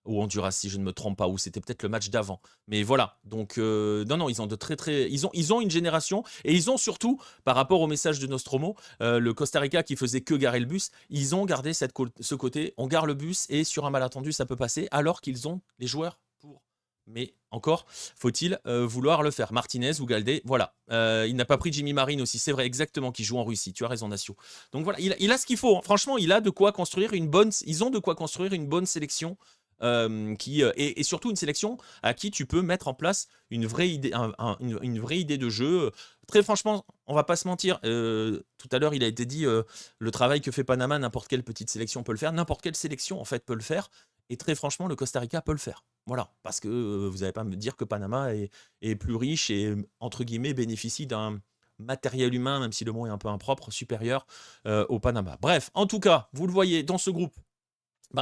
au Honduras, si je ne me trompe pas, ou c'était peut-être le match d'avant. Mais voilà, donc non, ils ont ils ont une génération, et ils ont surtout, par rapport au message de Nostromo, le Costa Rica qui faisait que garer le bus, ils ont gardé ce côté, on gare le bus et sur un malentendu ça peut passer, alors qu'ils ont les joueurs pour. Mais encore, faut-il vouloir le faire. Martinez ou Galdé, voilà. Il n'a pas pris Jimmy Marine aussi, c'est vrai, exactement, qui joue en Russie. Tu as raison, Nacio. Donc voilà, il a ce qu'il faut. Hein. Franchement, ils ont de quoi construire une bonne sélection. Et surtout une sélection à qui tu peux mettre en place une vraie idée, une vraie idée de jeu. Très franchement, on va pas se mentir. Tout à l'heure, il a été dit le travail que fait Panama, n'importe quelle petite sélection peut le faire. N'importe quelle sélection, en fait, peut le faire. Et très franchement, le Costa Rica peut le faire. Voilà. Parce que vous n'allez pas me dire que Panama est plus riche et, entre guillemets, bénéficie d'un matériel humain, même si le mot est un peu impropre, supérieur au Panama. Bref, en tout cas, vous le voyez, dans ce groupe,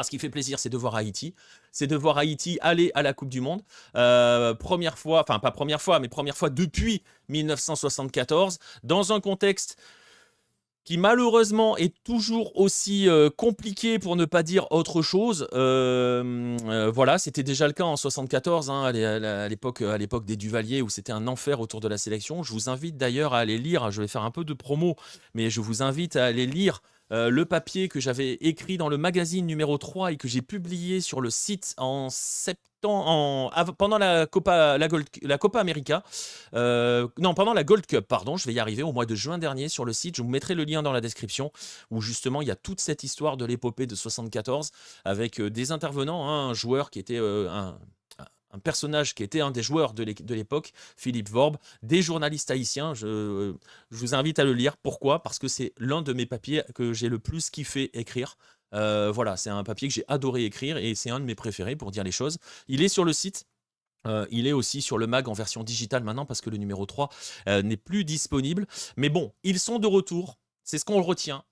ce qui fait plaisir, c'est de voir Haïti. C'est de voir Haïti aller à la Coupe du Monde. Première fois, enfin pas première fois, mais première fois depuis 1974, dans un contexte qui malheureusement est toujours aussi compliqué, pour ne pas dire autre chose. Voilà, c'était déjà le cas en 74, hein, à l'époque des Duvalier, où c'était un enfer autour de la sélection. Je vous invite d'ailleurs à aller lire, je vais faire un peu de promo, mais je vous invite à aller lire le papier que j'avais écrit dans le magazine numéro 3 et que j'ai publié sur le site en septembre, pendant la Copa América. Non, pendant la Gold Cup, pardon, je vais y arriver, au mois de juin dernier sur le site. Je vous mettrai le lien dans la description où justement il y a toute cette histoire de l'épopée de 74 avec des intervenants, hein, un joueur qui était un personnage qui était un des joueurs de l'époque, Philippe Vorbe, des journalistes haïtiens. Je vous invite à le lire. Pourquoi ? Parce que c'est l'un de mes papiers que j'ai le plus kiffé écrire. Voilà, c'est un papier que j'ai adoré écrire et c'est un de mes préférés, pour dire les choses. Il est sur le site. Il est aussi sur le mag en version digitale maintenant parce que le numéro 3 n'est plus disponible. Mais bon, ils sont de retour. C'est ce qu'on retient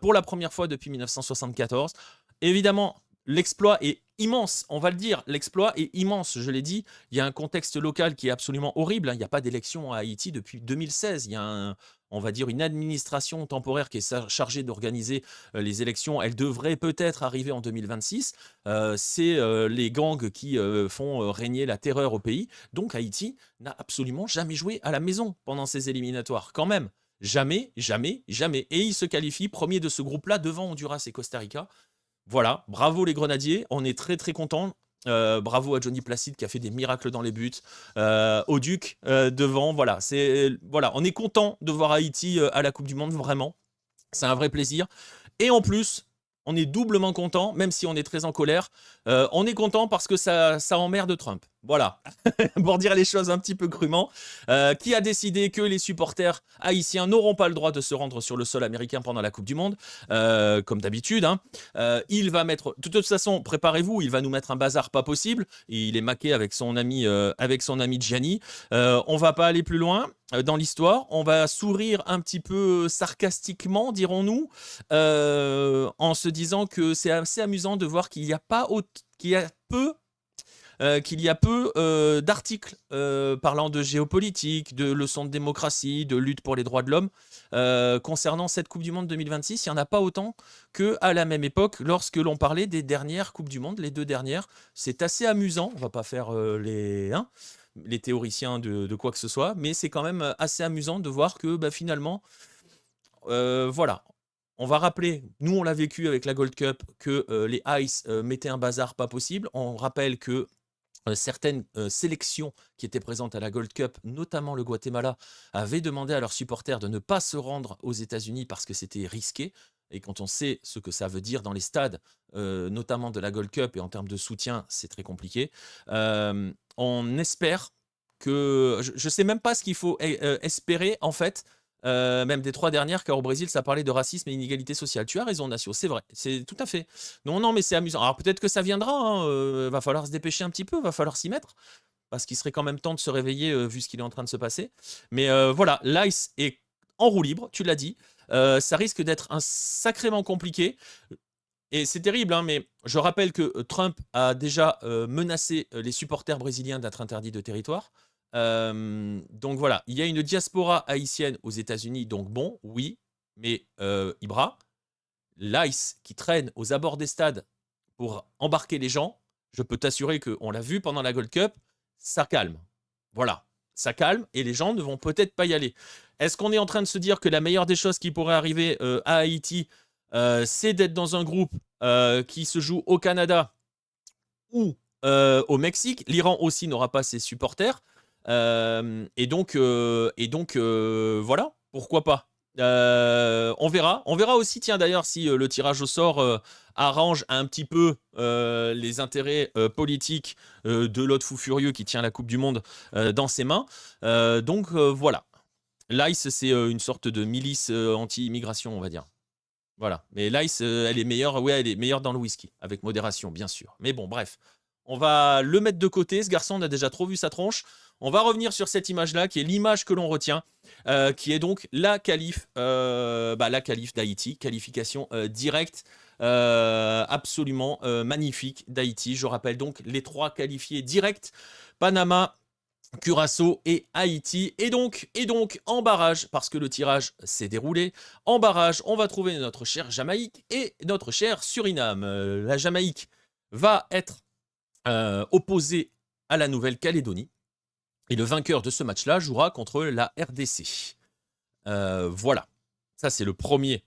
pour la première fois depuis 1974. Évidemment, l'exploit est immense, on va le dire, l'exploit est immense, je l'ai dit. Il y a un contexte local qui est absolument horrible, hein. Il n'y a pas d'élection à Haïti depuis 2016. Il y a on va dire une administration temporaire qui est chargée d'organiser les élections. Elle devrait peut-être arriver en 2026. C'est les gangs qui font régner la terreur au pays. Donc Haïti n'a absolument jamais joué à la maison pendant ces éliminatoires, quand même. Jamais, jamais, jamais. Et il se qualifie premier de ce groupe-là devant Honduras et Costa Rica. Voilà, bravo les Grenadiers, on est très très contents. Bravo à Johnny Placide qui a fait des miracles dans les buts. Au Duc devant, voilà, voilà, on est content de voir Haïti à la Coupe du Monde, vraiment. C'est un vrai plaisir. Et en plus, on est doublement content, même si on est très en colère. On est content parce que ça emmerde Trump. Voilà, pour dire les choses un petit peu crûment, qui a décidé que les supporters haïtiens n'auront pas le droit de se rendre sur le sol américain pendant la Coupe du Monde, comme d'habitude. Hein. Il va mettre, de toute façon, préparez-vous, il va nous mettre un bazar pas possible. Il est maqué avec son ami Gianni. On va pas aller plus loin dans l'histoire. On va sourire un petit peu sarcastiquement, dirons-nous, en se disant que c'est assez amusant de voir qu'il y a peu d'articles parlant de géopolitique, de leçons de démocratie, de lutte pour les droits de l'homme concernant cette Coupe du Monde 2026. Il n'y en a pas autant qu'à la même époque lorsque l'on parlait des dernières Coupes du Monde, les 2 dernières. C'est assez amusant, on ne va pas faire les théoriciens de quoi que ce soit, mais c'est quand même assez amusant de voir que finalement, voilà. On va rappeler, nous on l'a vécu avec la Gold Cup, que les Ice mettaient un bazar pas possible. On rappelle que certaines sélections qui étaient présentes à la Gold Cup, notamment le Guatemala, avaient demandé à leurs supporters de ne pas se rendre aux États-Unis parce que c'était risqué. Et quand on sait ce que ça veut dire dans les stades, notamment de la Gold Cup, et en termes de soutien, c'est très compliqué. On espère que... Je ne sais même pas ce qu'il faut espérer, en fait, même des 3 dernières, car au Brésil, ça parlait de racisme et inégalité sociale. Tu as raison, Nacio, c'est vrai, c'est tout à fait. Non, mais c'est amusant. Alors peut-être que ça viendra, hein, va falloir se dépêcher un petit peu, va falloir s'y mettre, parce qu'il serait quand même temps de se réveiller vu ce qu'il est en train de se passer. Mais voilà, l'Ice est en roue libre, tu l'as dit. Ça risque d'être sacrément compliqué. Et c'est terrible, hein, mais je rappelle que Trump a déjà menacé les supporters brésiliens d'être interdits de territoire. Donc voilà, il y a une diaspora haïtienne aux États-Unis, donc bon, oui, mais Ibra, l'ICE qui traîne aux abords des stades pour embarquer les gens, je peux t'assurer qu'on l'a vu pendant la Gold Cup, ça calme. Voilà, ça calme et les gens ne vont peut-être pas y aller. Est-ce qu'on est en train de se dire que la meilleure des choses qui pourrait arriver à Haïti, c'est d'être dans un groupe qui se joue au Canada ou au Mexique? L'Iran aussi n'aura pas ses supporters. Et donc voilà, pourquoi pas. On verra. On verra aussi, tiens d'ailleurs, si le tirage au sort arrange un petit peu les intérêts politiques de l'autre fou furieux qui tient la Coupe du Monde dans ses mains. Donc voilà. L'ICE, c'est une sorte de milice anti-immigration, on va dire. Voilà. Mais l'ICE, elle est meilleure, ouais, elle est meilleure dans le whisky, avec modération, bien sûr. Mais bon, bref. On va le mettre de côté. Ce garçon, on a déjà trop vu sa tronche. On va revenir sur cette image-là, qui est l'image que l'on retient, qui est donc la qualif d'Haïti, qualification directe, absolument magnifique d'Haïti. Je rappelle donc les 3 qualifiés directs, Panama, Curaçao et Haïti. Et donc, en barrage, parce que le tirage s'est déroulé, en barrage, on va trouver notre chère Jamaïque et notre chère Suriname. La Jamaïque va être opposée à la Nouvelle-Calédonie. Et le vainqueur de ce match-là jouera contre la RDC. Voilà. Ça, c'est le premier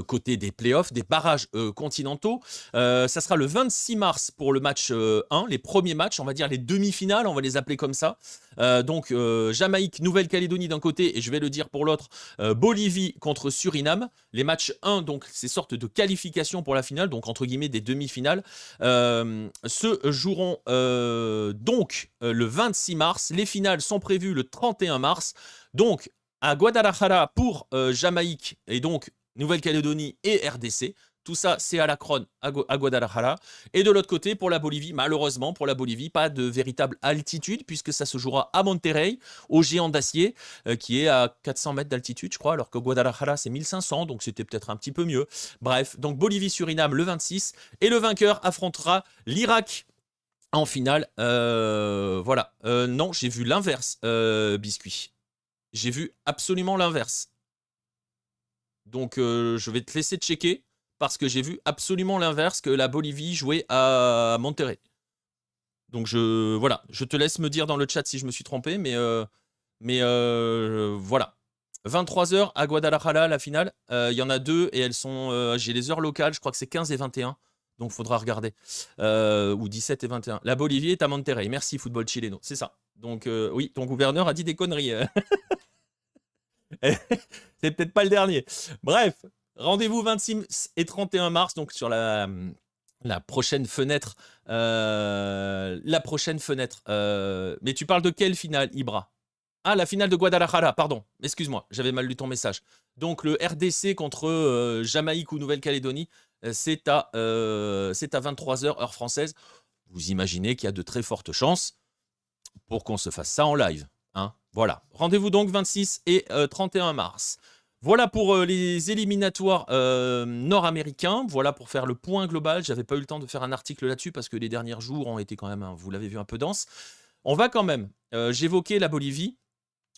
côté des playoffs, des barrages continentaux. Ça sera le 26 mars pour le match 1, les premiers matchs, on va dire les demi-finales, on va les appeler comme ça. Donc Jamaïque, Nouvelle-Calédonie d'un côté, et je vais le dire pour l'autre, Bolivie contre Suriname. Les matchs 1, donc ces sortes de qualifications pour la finale, donc entre guillemets des demi-finales, se joueront donc le 26 mars. Les finales sont prévues le 31 mars. Donc à Guadalajara pour Jamaïque et donc Nouvelle-Calédonie et RDC. Tout ça, c'est à l'Akron, à Guadalajara. Et de l'autre côté, pour la Bolivie, malheureusement, pour la Bolivie, pas de véritable altitude, puisque ça se jouera à Monterrey, au Géant d'Acier, qui est à 400 mètres d'altitude, je crois, alors que Guadalajara, c'est 1500, donc c'était peut-être un petit peu mieux. Bref, donc Bolivie-Suriname le 26, et le vainqueur affrontera l'Irak en finale. Voilà. Non, j'ai vu l'inverse, Biscuit. J'ai vu absolument l'inverse. Donc, je vais te laisser checker, parce que j'ai vu absolument l'inverse, que la Bolivie jouait à Monterrey. Donc, voilà. Je te laisse me dire dans le chat si je me suis trompé, mais voilà. 23h à Guadalajara, la finale. Il y en a deux et elles sont. J'ai les heures locales, je crois que c'est 15 et 21. Donc, il faudra regarder. Ou 17 et 21. La Bolivie est à Monterrey. Merci, football chileno. C'est ça. Donc, oui, ton gouverneur a dit des conneries. C'est peut-être pas le dernier. Bref, rendez-vous 26 et 31 mars, donc sur la prochaine fenêtre. La prochaine fenêtre. Mais tu parles de quelle finale, Ibra? Ah, la finale de Guadalajara, pardon. Excuse-moi, j'avais mal lu ton message. Donc le RDC contre Jamaïque ou Nouvelle-Calédonie, c'est à 23h, heure française. Vous imaginez qu'il y a de très fortes chances pour qu'on se fasse ça en live. Hein, voilà. Rendez-vous donc 26 et 31 mars. Voilà pour les éliminatoires nord-américains. Voilà pour faire le point global. J'avais pas eu le temps de faire un article là-dessus parce que les derniers jours ont été quand même, vous l'avez vu, un peu denses. On va quand même, j'évoquais la Bolivie.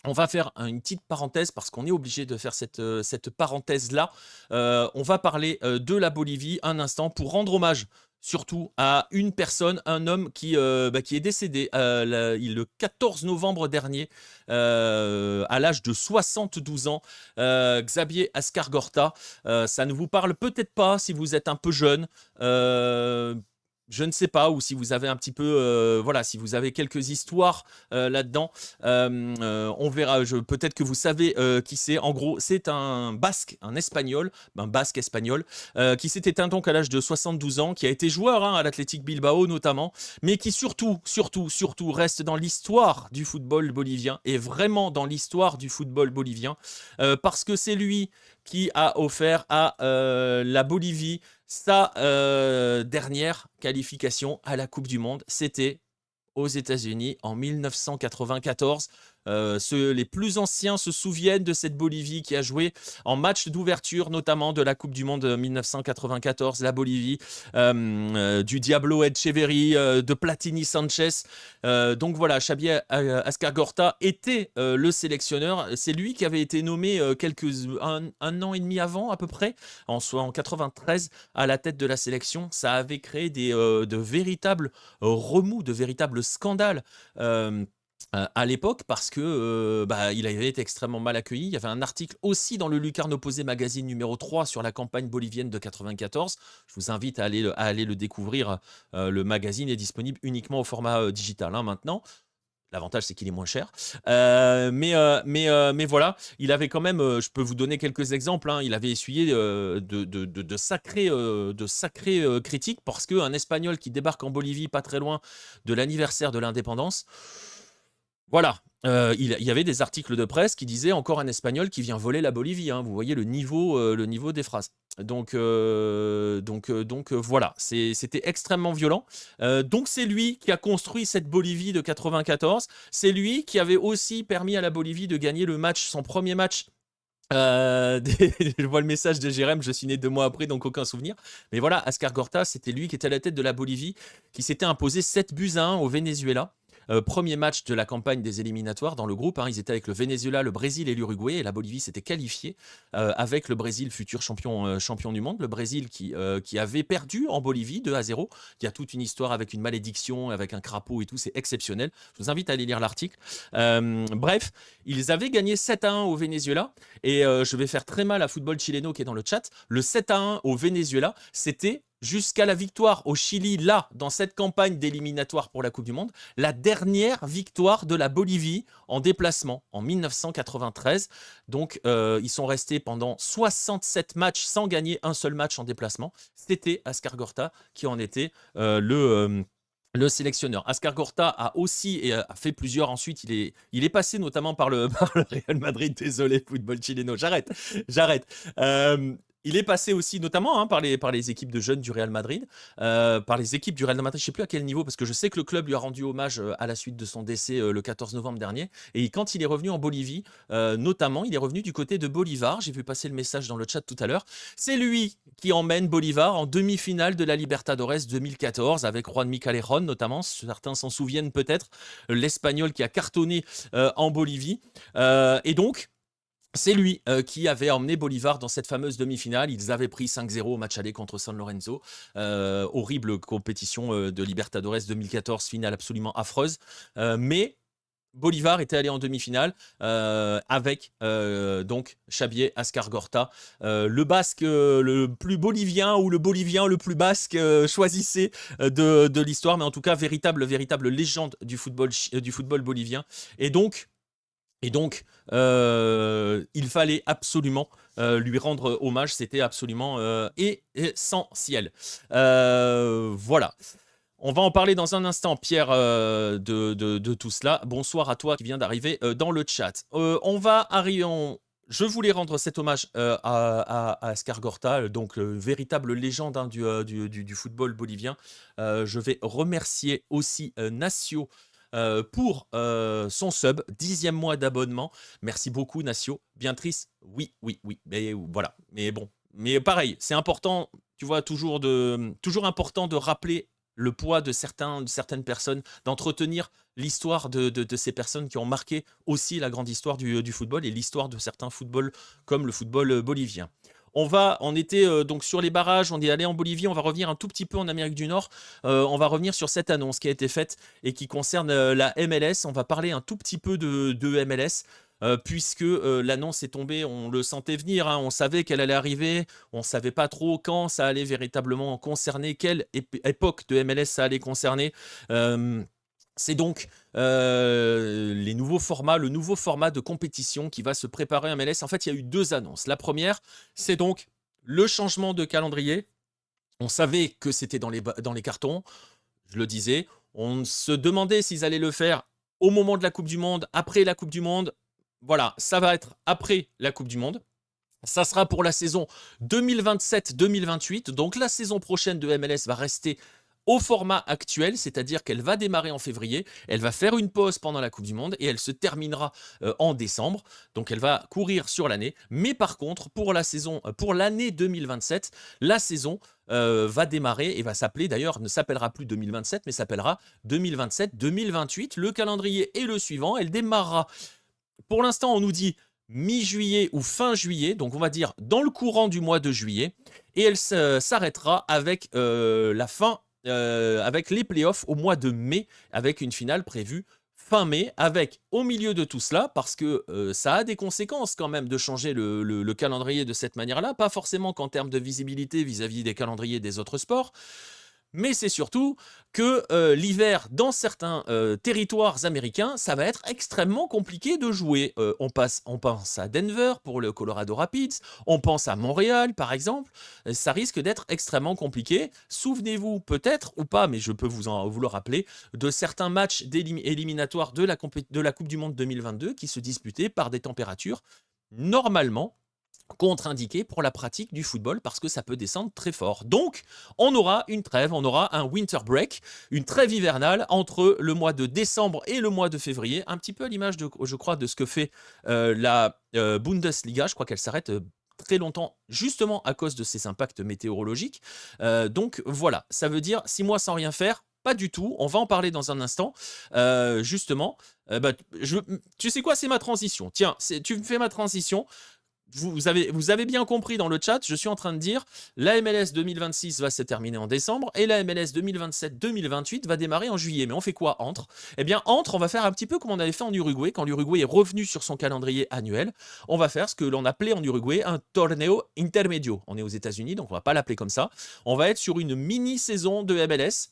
On va faire une petite parenthèse parce qu'on est obligé de faire cette parenthèse-là. On va parler de la Bolivie un instant pour rendre hommage surtout à une personne, un homme qui est décédé le 14 novembre dernier à l'âge de 72 ans, Xavier Ascargorta. Ça ne vous parle peut-être pas si vous êtes un peu jeune. Je ne sais pas, ou si vous avez un petit peu, voilà, si vous avez quelques histoires là-dedans, on verra. Peut-être que vous savez qui c'est. En gros, c'est un basque, un basque espagnol, qui s'est éteint donc à l'âge de 72 ans, qui a été joueur à l'Athletic Bilbao notamment, mais qui surtout reste dans l'histoire du football bolivien, et vraiment dans l'histoire du football bolivien, parce que c'est lui qui a offert à la Bolivie sa dernière qualification à la Coupe du Monde. C'était aux États-Unis en 1994. Les plus anciens se souviennent de cette Bolivie qui a joué en match d'ouverture, notamment de la Coupe du Monde 1994, la Bolivie, du Diablo Etcheverry, de Platini Sanchez. Donc voilà, Xavier Ascargorta était le sélectionneur. C'est lui qui avait été nommé un an et demi avant, à peu près, en 93, à la tête de la sélection. Ça avait créé de véritables remous, de véritables scandales. À l'époque, parce que il avait été extrêmement mal accueilli. Il y avait un article aussi dans le Lucarne Opposé magazine numéro 3 sur la campagne bolivienne de 94. Je vous invite à aller le découvrir. Le magazine est disponible uniquement au format digital maintenant. L'avantage, c'est qu'il est moins cher. Mais voilà, il avait quand même, je peux vous donner quelques exemples, il avait essuyé de sacrées critiques, parce qu'un Espagnol qui débarque en Bolivie pas très loin de l'anniversaire de l'indépendance, voilà, il y avait des articles de presse qui disaient encore un Espagnol qui vient voler la Bolivie. Vous voyez le niveau des phrases. Donc voilà, c'était extrêmement violent. Donc c'est lui qui a construit cette Bolivie de 94. C'est lui qui avait aussi permis à la Bolivie de gagner son premier match. Je vois le message de Jérém, je suis né 2 mois après, donc aucun souvenir. Mais voilà, Ascargorta, c'était lui qui était à la tête de la Bolivie, qui s'était imposé 7-1 au Venezuela. Premier match de la campagne des éliminatoires dans le groupe. Ils étaient avec le Venezuela, le Brésil et l'Uruguay. Et la Bolivie s'était qualifiée avec le Brésil, futur champion du monde. Le Brésil qui avait perdu en Bolivie 2-0. Il y a toute une histoire avec une malédiction, avec un crapaud et tout. C'est exceptionnel. Je vous invite à aller lire l'article. Bref, ils avaient gagné 7-1 au Venezuela. Et je vais faire très mal à Football Chileno qui est dans le chat. Le 7-1 au Venezuela, c'était jusqu'à la victoire au Chili, là, dans cette campagne d'éliminatoire pour la Coupe du Monde, la dernière victoire de la Bolivie en déplacement, en 1993. Donc, ils sont restés pendant 67 matchs sans gagner un seul match en déplacement. C'était Ascargorta qui en était le sélectionneur. Ascargorta a aussi a fait plusieurs ensuite. Il est passé notamment par le Real Madrid. Désolé, Football Chileno. J'arrête. Il est passé aussi notamment par les équipes de jeunes du Real Madrid, par les équipes du Real Madrid, je ne sais plus à quel niveau, parce que je sais que le club lui a rendu hommage à la suite de son décès le 14 novembre dernier. Et quand il est revenu en Bolivie, notamment, il est revenu du côté de Bolivar. J'ai vu passer le message dans le chat tout à l'heure. C'est lui qui emmène Bolivar en demi-finale de la Libertadores 2014 avec Juan Micalejón notamment. Certains s'en souviennent peut-être, l'Espagnol qui a cartonné en Bolivie. Et donc, c'est lui qui avait emmené Bolivar dans cette fameuse demi-finale. Ils avaient pris 5-0 au match aller contre San Lorenzo. Horrible compétition de Libertadores 2014, finale absolument affreuse. Mais Bolivar était allé en demi-finale avec donc Xavier Ascargorta, le basque le plus bolivien ou le bolivien le plus basque, choisissez de l'histoire, mais en tout cas véritable légende du football bolivien. Et donc, il fallait absolument lui rendre hommage, c'était absolument essentiel. Voilà. On va en parler dans un instant, Pierre, de tout cela. Bonsoir à toi qui viens d'arriver dans le chat. Je voulais rendre cet hommage à Ascargorta, donc véritable légende du football bolivien. Je vais remercier aussi Nacio pour son sub, 10e mois d'abonnement. Merci beaucoup, Nacio. Bien triste, oui, mais voilà. Mais bon, mais pareil, c'est important, tu vois, toujours important de rappeler le poids de certaines personnes, d'entretenir l'histoire de ces personnes qui ont marqué aussi la grande histoire du football et l'histoire de certains footballs comme le football bolivien. On était donc sur les barrages, on est allé en Bolivie, on va revenir un tout petit peu en Amérique du Nord. On va revenir sur cette annonce qui a été faite et qui concerne la MLS. On va parler un tout petit peu de MLS. Puisque l'annonce est tombée, on le sentait venir, on savait qu'elle allait arriver, on ne savait pas trop quand ça allait véritablement concerner, quelle époque de MLS ça allait concerner. C'est donc le nouveau format de compétition qui va se préparer à MLS. En fait, il y a eu 2 annonces. La première, c'est donc le changement de calendrier. On savait que c'était dans les cartons, je le disais. On se demandait s'ils allaient le faire au moment de la Coupe du Monde, après la Coupe du Monde. Voilà, ça va être après la Coupe du Monde. Ça sera pour la saison 2027-2028. Donc la saison prochaine de MLS va rester au format actuel, c'est-à-dire qu'elle va démarrer en février, elle va faire une pause pendant la Coupe du Monde et elle se terminera en décembre. Donc elle va courir sur l'année. Mais par contre, pour l'année 2027, la saison va démarrer et va s'appeler, d'ailleurs, ne s'appellera plus 2027, mais s'appellera 2027-2028. Le calendrier est le suivant. Elle démarrera. Pour l'instant, on nous dit mi-juillet ou fin juillet, donc on va dire dans le courant du mois de juillet, et elle s'arrêtera avec la fin, avec les playoffs au mois de mai, avec une finale prévue fin mai, avec au milieu de tout cela, parce que ça a des conséquences quand même de changer le calendrier de cette manière-là, pas forcément qu'en termes de visibilité vis-à-vis des calendriers des autres sports, mais c'est surtout que l'hiver, dans certains territoires américains, ça va être extrêmement compliqué de jouer. On pense à Denver pour le Colorado Rapids, on pense à Montréal par exemple. Ça risque d'être extrêmement compliqué. Souvenez-vous peut-être ou pas, mais je peux vous le rappeler, de certains matchs éliminatoires de la Coupe du Monde 2022 qui se disputaient par des températures normalement contre-indiqué pour la pratique du football parce que ça peut descendre très fort. Donc, on aura une trêve, on aura un winter break, une trêve hivernale entre le mois de décembre et le mois de février, un petit peu à l'image, je crois, de ce que fait la Bundesliga. Je crois qu'elle s'arrête très longtemps justement à cause de ces impacts météorologiques. Donc, voilà, ça veut dire 6 mois sans rien faire. Pas du tout, on va en parler dans un instant. Justement, tu sais quoi, c'est ma transition. Tiens, tu me fais ma transition. Vous avez bien compris dans le chat, je suis en train de dire la MLS 2026 va se terminer en décembre et la MLS 2027-2028 va démarrer en juillet. Mais on fait quoi entre? Eh bien, on va faire un petit peu comme on avait fait en Uruguay. Quand l'Uruguay est revenu sur son calendrier annuel, on va faire ce que l'on appelait en Uruguay un torneo intermedio. On est aux États-Unis, donc on va pas l'appeler comme ça. On va être sur une mini-saison de MLS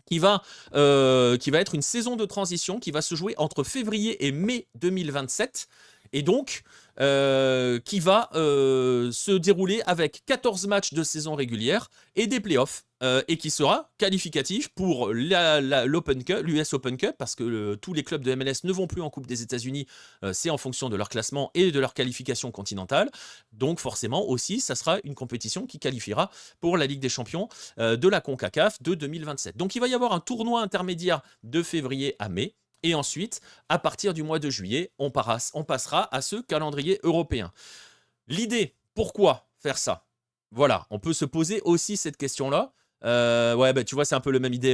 qui va être une saison de transition qui va se jouer entre février et mai 2027. et donc qui va se dérouler avec 14 matchs de saison régulière et des playoffs, et qui sera qualificatif pour l'Open Cup, l'US Open Cup, parce que tous les clubs de MLS ne vont plus en Coupe des États-Unis, c'est en fonction de leur classement et de leur qualification continentale. Donc forcément aussi, ça sera une compétition qui qualifiera pour la Ligue des Champions de la CONCACAF de 2027. Donc il va y avoir un tournoi intermédiaire de février à mai. Et ensuite, à partir du mois de juillet, on passera à ce calendrier européen. L'idée, pourquoi faire ça? Voilà, on peut se poser aussi cette question-là. Ouais, bah, tu vois, c'est un peu la même idée,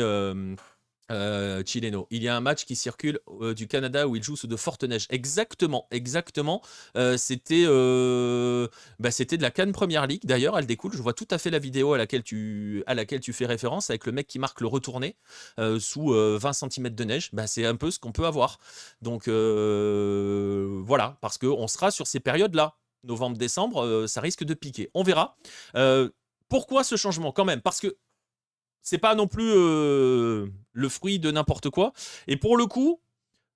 Chileno. Il y a un match qui circule du Canada où il joue sous de fortes neiges. Exactement, exactement. C'était de la Cannes Première League, d'ailleurs, elle découle. Je vois tout à fait la vidéo à laquelle tu fais référence, avec le mec qui marque le retourné sous 20 cm de neige. Bah, c'est un peu ce qu'on peut avoir. Donc voilà, parce qu'on sera sur ces périodes-là. Novembre-décembre, ça risque de piquer. On verra. Pourquoi ce changement quand même? Parce que c'est pas non plus le fruit de n'importe quoi. Et pour le coup,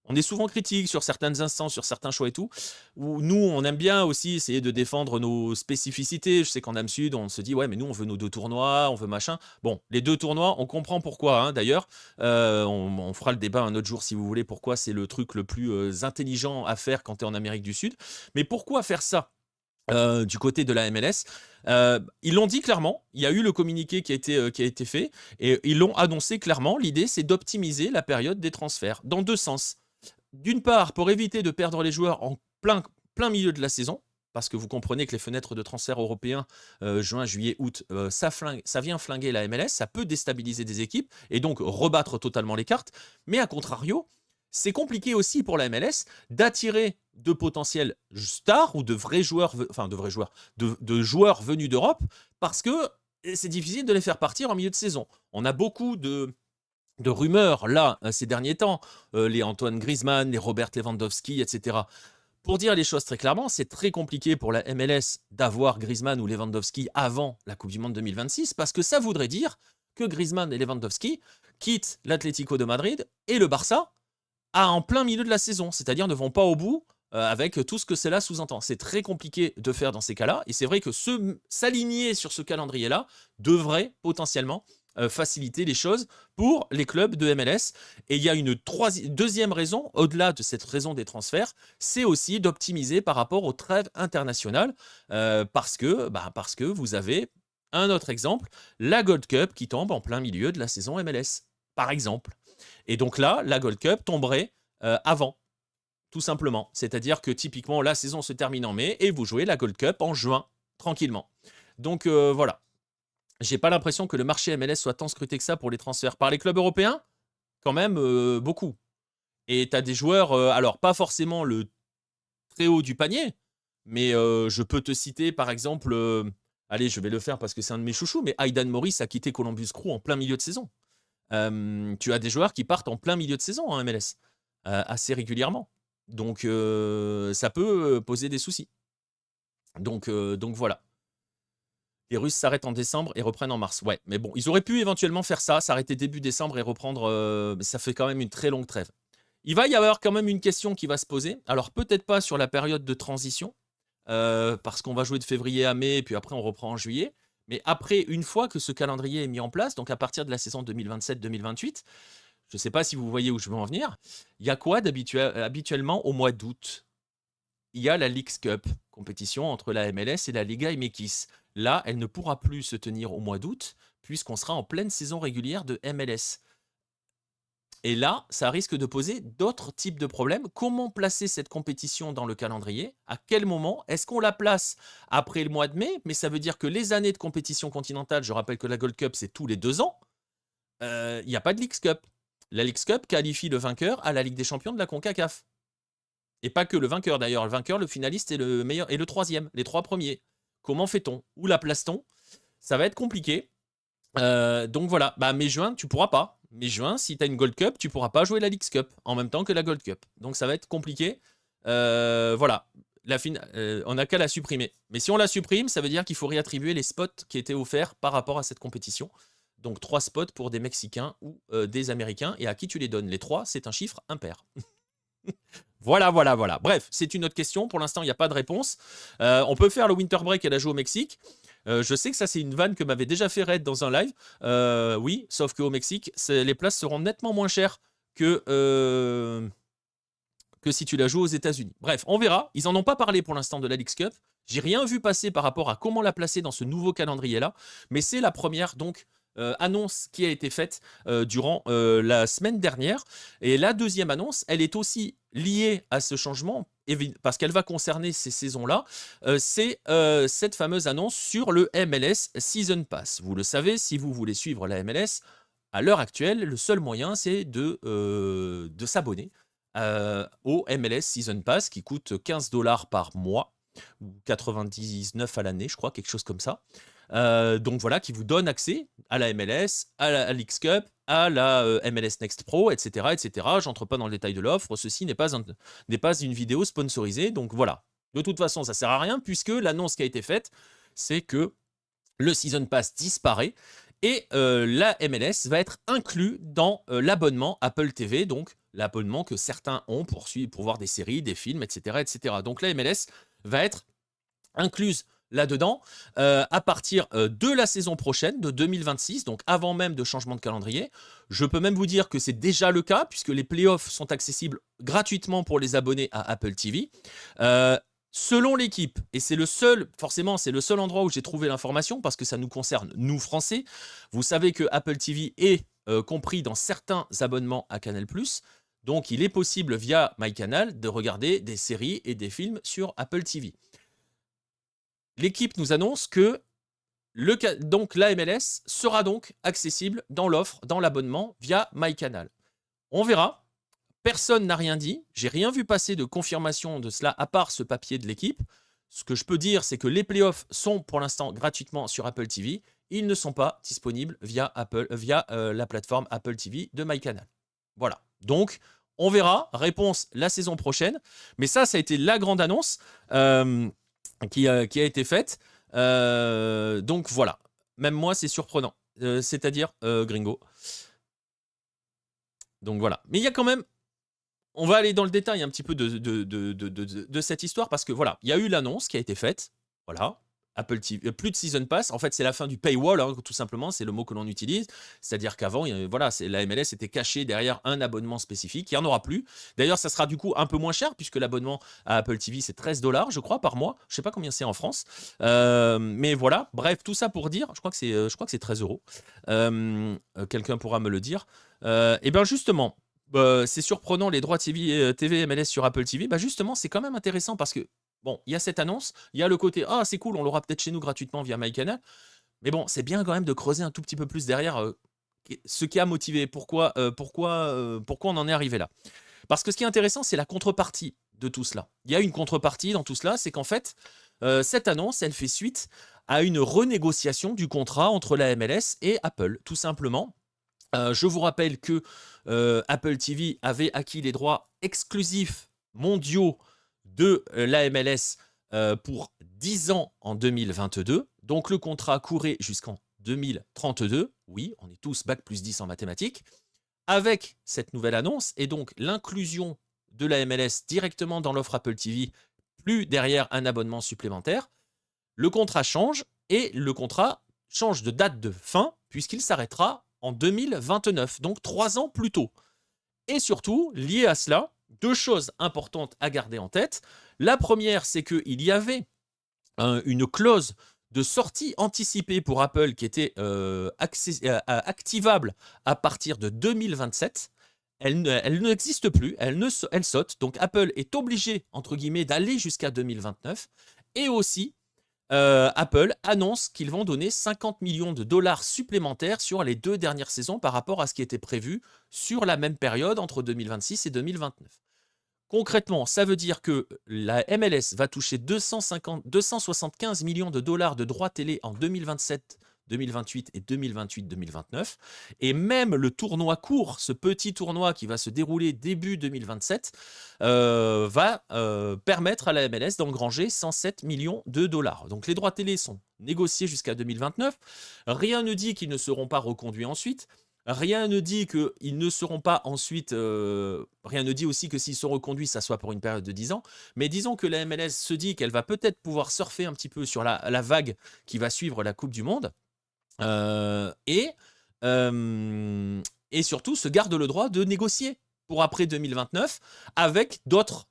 on est souvent critique sur certaines instances, sur certains choix et tout, où nous, on aime bien aussi essayer de défendre nos spécificités. Je sais qu'en Am Sud, on se dit, ouais, mais nous, on veut nos 2 tournois, on veut machin. Bon, les 2 tournois, on comprend pourquoi, hein, d'ailleurs. On fera le débat un autre jour, si vous voulez, pourquoi c'est le truc le plus intelligent à faire quand tu es en Amérique du Sud. Mais pourquoi faire ça du côté de la MLS? Ils l'ont dit clairement, il y a eu le communiqué qui a été fait, et ils l'ont annoncé clairement. L'idée, c'est d'optimiser la période des transferts dans 2 sens. D'une part, pour éviter de perdre les joueurs en plein milieu de la saison, parce que vous comprenez que les fenêtres de transfert européens, juin, juillet, août, ça vient flinguer la MLS, ça peut déstabiliser des équipes et donc rebattre totalement les cartes. Mais à contrario, c'est compliqué aussi pour la MLS d'attirer de potentiels stars ou de vrais joueurs, de joueurs venus d'Europe, parce que c'est difficile de les faire partir en milieu de saison. On a beaucoup de rumeurs là ces derniers temps, les Antoine Griezmann, les Robert Lewandowski, etc. Pour dire les choses très clairement, c'est très compliqué pour la MLS d'avoir Griezmann ou Lewandowski avant la Coupe du Monde 2026, parce que ça voudrait dire que Griezmann et Lewandowski quittent l'Atlético de Madrid et le Barça en plein milieu de la saison, c'est-à-dire ne vont pas au bout avec tout ce que cela sous-entend. C'est très compliqué de faire dans ces cas-là, et c'est vrai que s'aligner sur ce calendrier-là devrait potentiellement faciliter les choses pour les clubs de MLS. Et il y a une deuxième raison, au-delà de cette raison des transferts, c'est aussi d'optimiser par rapport aux trêves internationales, parce que vous avez un autre exemple, la Gold Cup qui tombe en plein milieu de la saison MLS, par exemple. Et donc là, la Gold Cup tomberait avant, tout simplement. C'est-à-dire que typiquement, la saison se termine en mai et vous jouez la Gold Cup en juin, tranquillement. Donc voilà. J'ai pas l'impression que le marché MLS soit tant scruté que ça pour les transferts. Par les clubs européens, quand même, beaucoup. Et tu as des joueurs, alors pas forcément le très haut du panier, mais je peux te citer par exemple, allez, je vais le faire parce que c'est un de mes chouchous, mais Aidan Morris a quitté Columbus Crew en plein milieu de saison. Tu as des joueurs qui partent en plein milieu de saison en MLS, assez régulièrement. Donc ça peut poser des soucis. Donc voilà. Les Russes s'arrêtent en décembre et reprennent en mars. Ouais, mais bon, ils auraient pu éventuellement faire ça, s'arrêter début décembre et reprendre. Ça fait quand même une très longue trêve. Il va y avoir quand même une question qui va se poser. Alors peut-être pas sur la période de transition, parce qu'on va jouer de février à mai, et puis après on reprend en juillet. Mais après, une fois que ce calendrier est mis en place, donc à partir de la saison 2027-2028, je ne sais pas si vous voyez où je veux en venir, il y a quoi habituellement au mois d'août? Il y a la Leagues Cup, compétition entre la MLS et la Liga MX. Là, elle ne pourra plus se tenir au mois d'août, puisqu'on sera en pleine saison régulière de MLS. Et là, ça risque de poser d'autres types de problèmes. Comment placer cette compétition dans le calendrier? À quel moment? Est-ce qu'on la place après le mois de mai? Mais ça veut dire que les années de compétition continentale, je rappelle que la Gold Cup, c'est tous les 2 ans, il n'y a pas de Leagues Cup. La Leagues Cup qualifie le vainqueur à la Ligue des Champions de la CONCACAF. Et pas que le vainqueur d'ailleurs. Le vainqueur, le finaliste et le meilleur et le troisième, les 3 premiers. Comment fait-on? Où la place-t-on? Ça va être compliqué. Donc voilà, mai-juin, tu pourras pas. Mai-juin, si tu as une Gold Cup, tu pourras pas jouer la Leagues Cup en même temps que la Gold Cup. Donc ça va être compliqué. Voilà, on n'a qu'à la supprimer. Mais si on la supprime, ça veut dire qu'il faut réattribuer les spots qui étaient offerts par rapport à cette compétition. Donc 3 spots pour des Mexicains ou des Américains. Et à qui tu les donnes? Les 3, c'est un chiffre impair. Voilà, voilà, voilà. Bref, c'est une autre question. Pour l'instant, il n'y a pas de réponse. On peut faire le winter break et la jouer au Mexique. Je sais que ça, c'est une vanne que m'avait déjà fait Red dans un live. Oui, sauf qu'au Mexique, les places seront nettement moins chères que si tu la joues aux États-Unis. Bref, on verra. Ils n'en ont pas parlé pour l'instant de la Leagues Cup. J'ai rien vu passer par rapport à comment la placer dans ce nouveau calendrier-là. Mais c'est la première donc annonce qui a été faite durant la semaine dernière. Et la deuxième annonce, elle est aussi liée à ce changement parce qu'elle va concerner ces saisons-là. C'est cette fameuse annonce sur le MLS Season Pass. Vous le savez, si vous voulez suivre la MLS, à l'heure actuelle, le seul moyen, c'est de s'abonner au MLS Season Pass qui coûte 15 $ par mois ou 99 à l'année, je crois, quelque chose comme ça. Donc voilà, qui vous donne accès à la MLS, à la Leagues Cup, à la MLS Next Pro, etc. etc. J'entre pas dans le détail de l'offre, ceci n'est pas une vidéo sponsorisée, donc voilà. De toute façon, ça sert à rien puisque l'annonce qui a été faite, c'est que le Season Pass disparaît et la MLS va être inclus dans l'abonnement Apple TV, donc l'abonnement que certains ont pour voir des séries, des films, etc. etc. Donc la MLS va être incluse là-dedans à partir de la saison prochaine, de 2026, donc avant même de changement de calendrier. Je peux même vous dire que c'est déjà le cas, puisque les playoffs sont accessibles gratuitement pour les abonnés à Apple TV. Selon l'équipe, et c'est le seul, forcément, c'est le seul endroit où j'ai trouvé l'information, parce que ça nous concerne, nous, Français. Vous savez que Apple TV est compris dans certains abonnements à Canal+. Donc, il est possible, via MyCanal, de regarder des séries et des films sur Apple TV. L'équipe nous annonce que donc la MLS sera donc accessible dans l'offre, dans l'abonnement, via MyCanal. On verra. Personne n'a rien dit. J'ai rien vu passer de confirmation de cela, à part ce papier de l'équipe. Ce que je peux dire, c'est que les playoffs sont pour l'instant gratuitement sur Apple TV. Ils ne sont pas disponibles via la plateforme Apple TV de MyCanal. Voilà. Donc, on verra. Réponse la saison prochaine. Mais ça a été la grande annonce qui a été faite. Donc voilà. Même moi, c'est surprenant. C'est-à-dire Gringo. Donc voilà. Mais il y a quand même... On va aller dans le détail un petit peu de cette histoire parce que voilà, il y a eu l'annonce qui a été faite. Voilà. Apple TV, plus de Season Pass. En fait, c'est la fin du paywall, hein, tout simplement. C'est le mot que l'on utilise. C'est-à-dire qu'avant, voilà, la MLS était cachée derrière un abonnement spécifique. Il n'y en aura plus. D'ailleurs, ça sera du coup un peu moins cher puisque l'abonnement à Apple TV, c'est 13 $, je crois, par mois. Je ne sais pas combien c'est en France. Mais voilà. Bref, tout ça pour dire, je crois que c'est 13 €. Quelqu'un pourra me le dire. Et bien justement, c'est surprenant les droits TV MLS sur Apple TV. Bah justement, c'est quand même intéressant parce que bon, il y a cette annonce, il y a le côté ah c'est cool, on l'aura peut-être chez nous gratuitement via MyCanal. Mais bon, c'est bien quand même de creuser un tout petit peu plus derrière ce qui a motivé, pourquoi on en est arrivé là. Parce que ce qui est intéressant, c'est la contrepartie de tout cela. Il y a une contrepartie dans tout cela, c'est qu'en fait, cette annonce, elle fait suite à une renégociation du contrat entre la MLS et Apple, tout simplement. Je vous rappelle que Apple TV avait acquis les droits exclusifs mondiaux de la MLS pour 10 ans en 2022. Donc le contrat courait jusqu'en 2032. Oui, on est tous bac plus 10 en mathématiques. Avec cette nouvelle annonce et donc l'inclusion de la MLS directement dans l'offre Apple TV, plus derrière un abonnement supplémentaire, le contrat change et le contrat change de date de fin puisqu'il s'arrêtera en 2029, donc 3 ans plus tôt. Et surtout, lié à cela, deux choses importantes à garder en tête. La première, c'est qu'il y avait une clause de sortie anticipée pour Apple qui était activable à partir de 2027. Elle n'existe plus, elle saute. Donc Apple est obligé, entre guillemets, d'aller jusqu'à 2029. Et aussi, Apple annonce qu'ils vont donner 50 millions de $ supplémentaires sur les 2 dernières saisons par rapport à ce qui était prévu sur la même période entre 2026 et 2029. Concrètement, ça veut dire que la MLS va toucher 275 millions de $ de droits télé en 2027, 2028 et 2028-2029. Et même le tournoi court, ce petit tournoi qui va se dérouler début 2027, va permettre à la MLS d'engranger 107 millions de $. Donc les droits télé sont négociés jusqu'à 2029. Rien ne dit qu'ils ne seront pas reconduits ensuite. Rien ne dit qu'ils ne seront pas ensuite. Rien ne dit aussi que s'ils sont reconduits, ça soit pour une période de 10 ans. Mais disons que la MLS se dit qu'elle va peut-être pouvoir surfer un petit peu sur la vague qui va suivre la Coupe du Monde. Euh, et, euh, et surtout se garde le droit de négocier pour après 2029 avec d'autres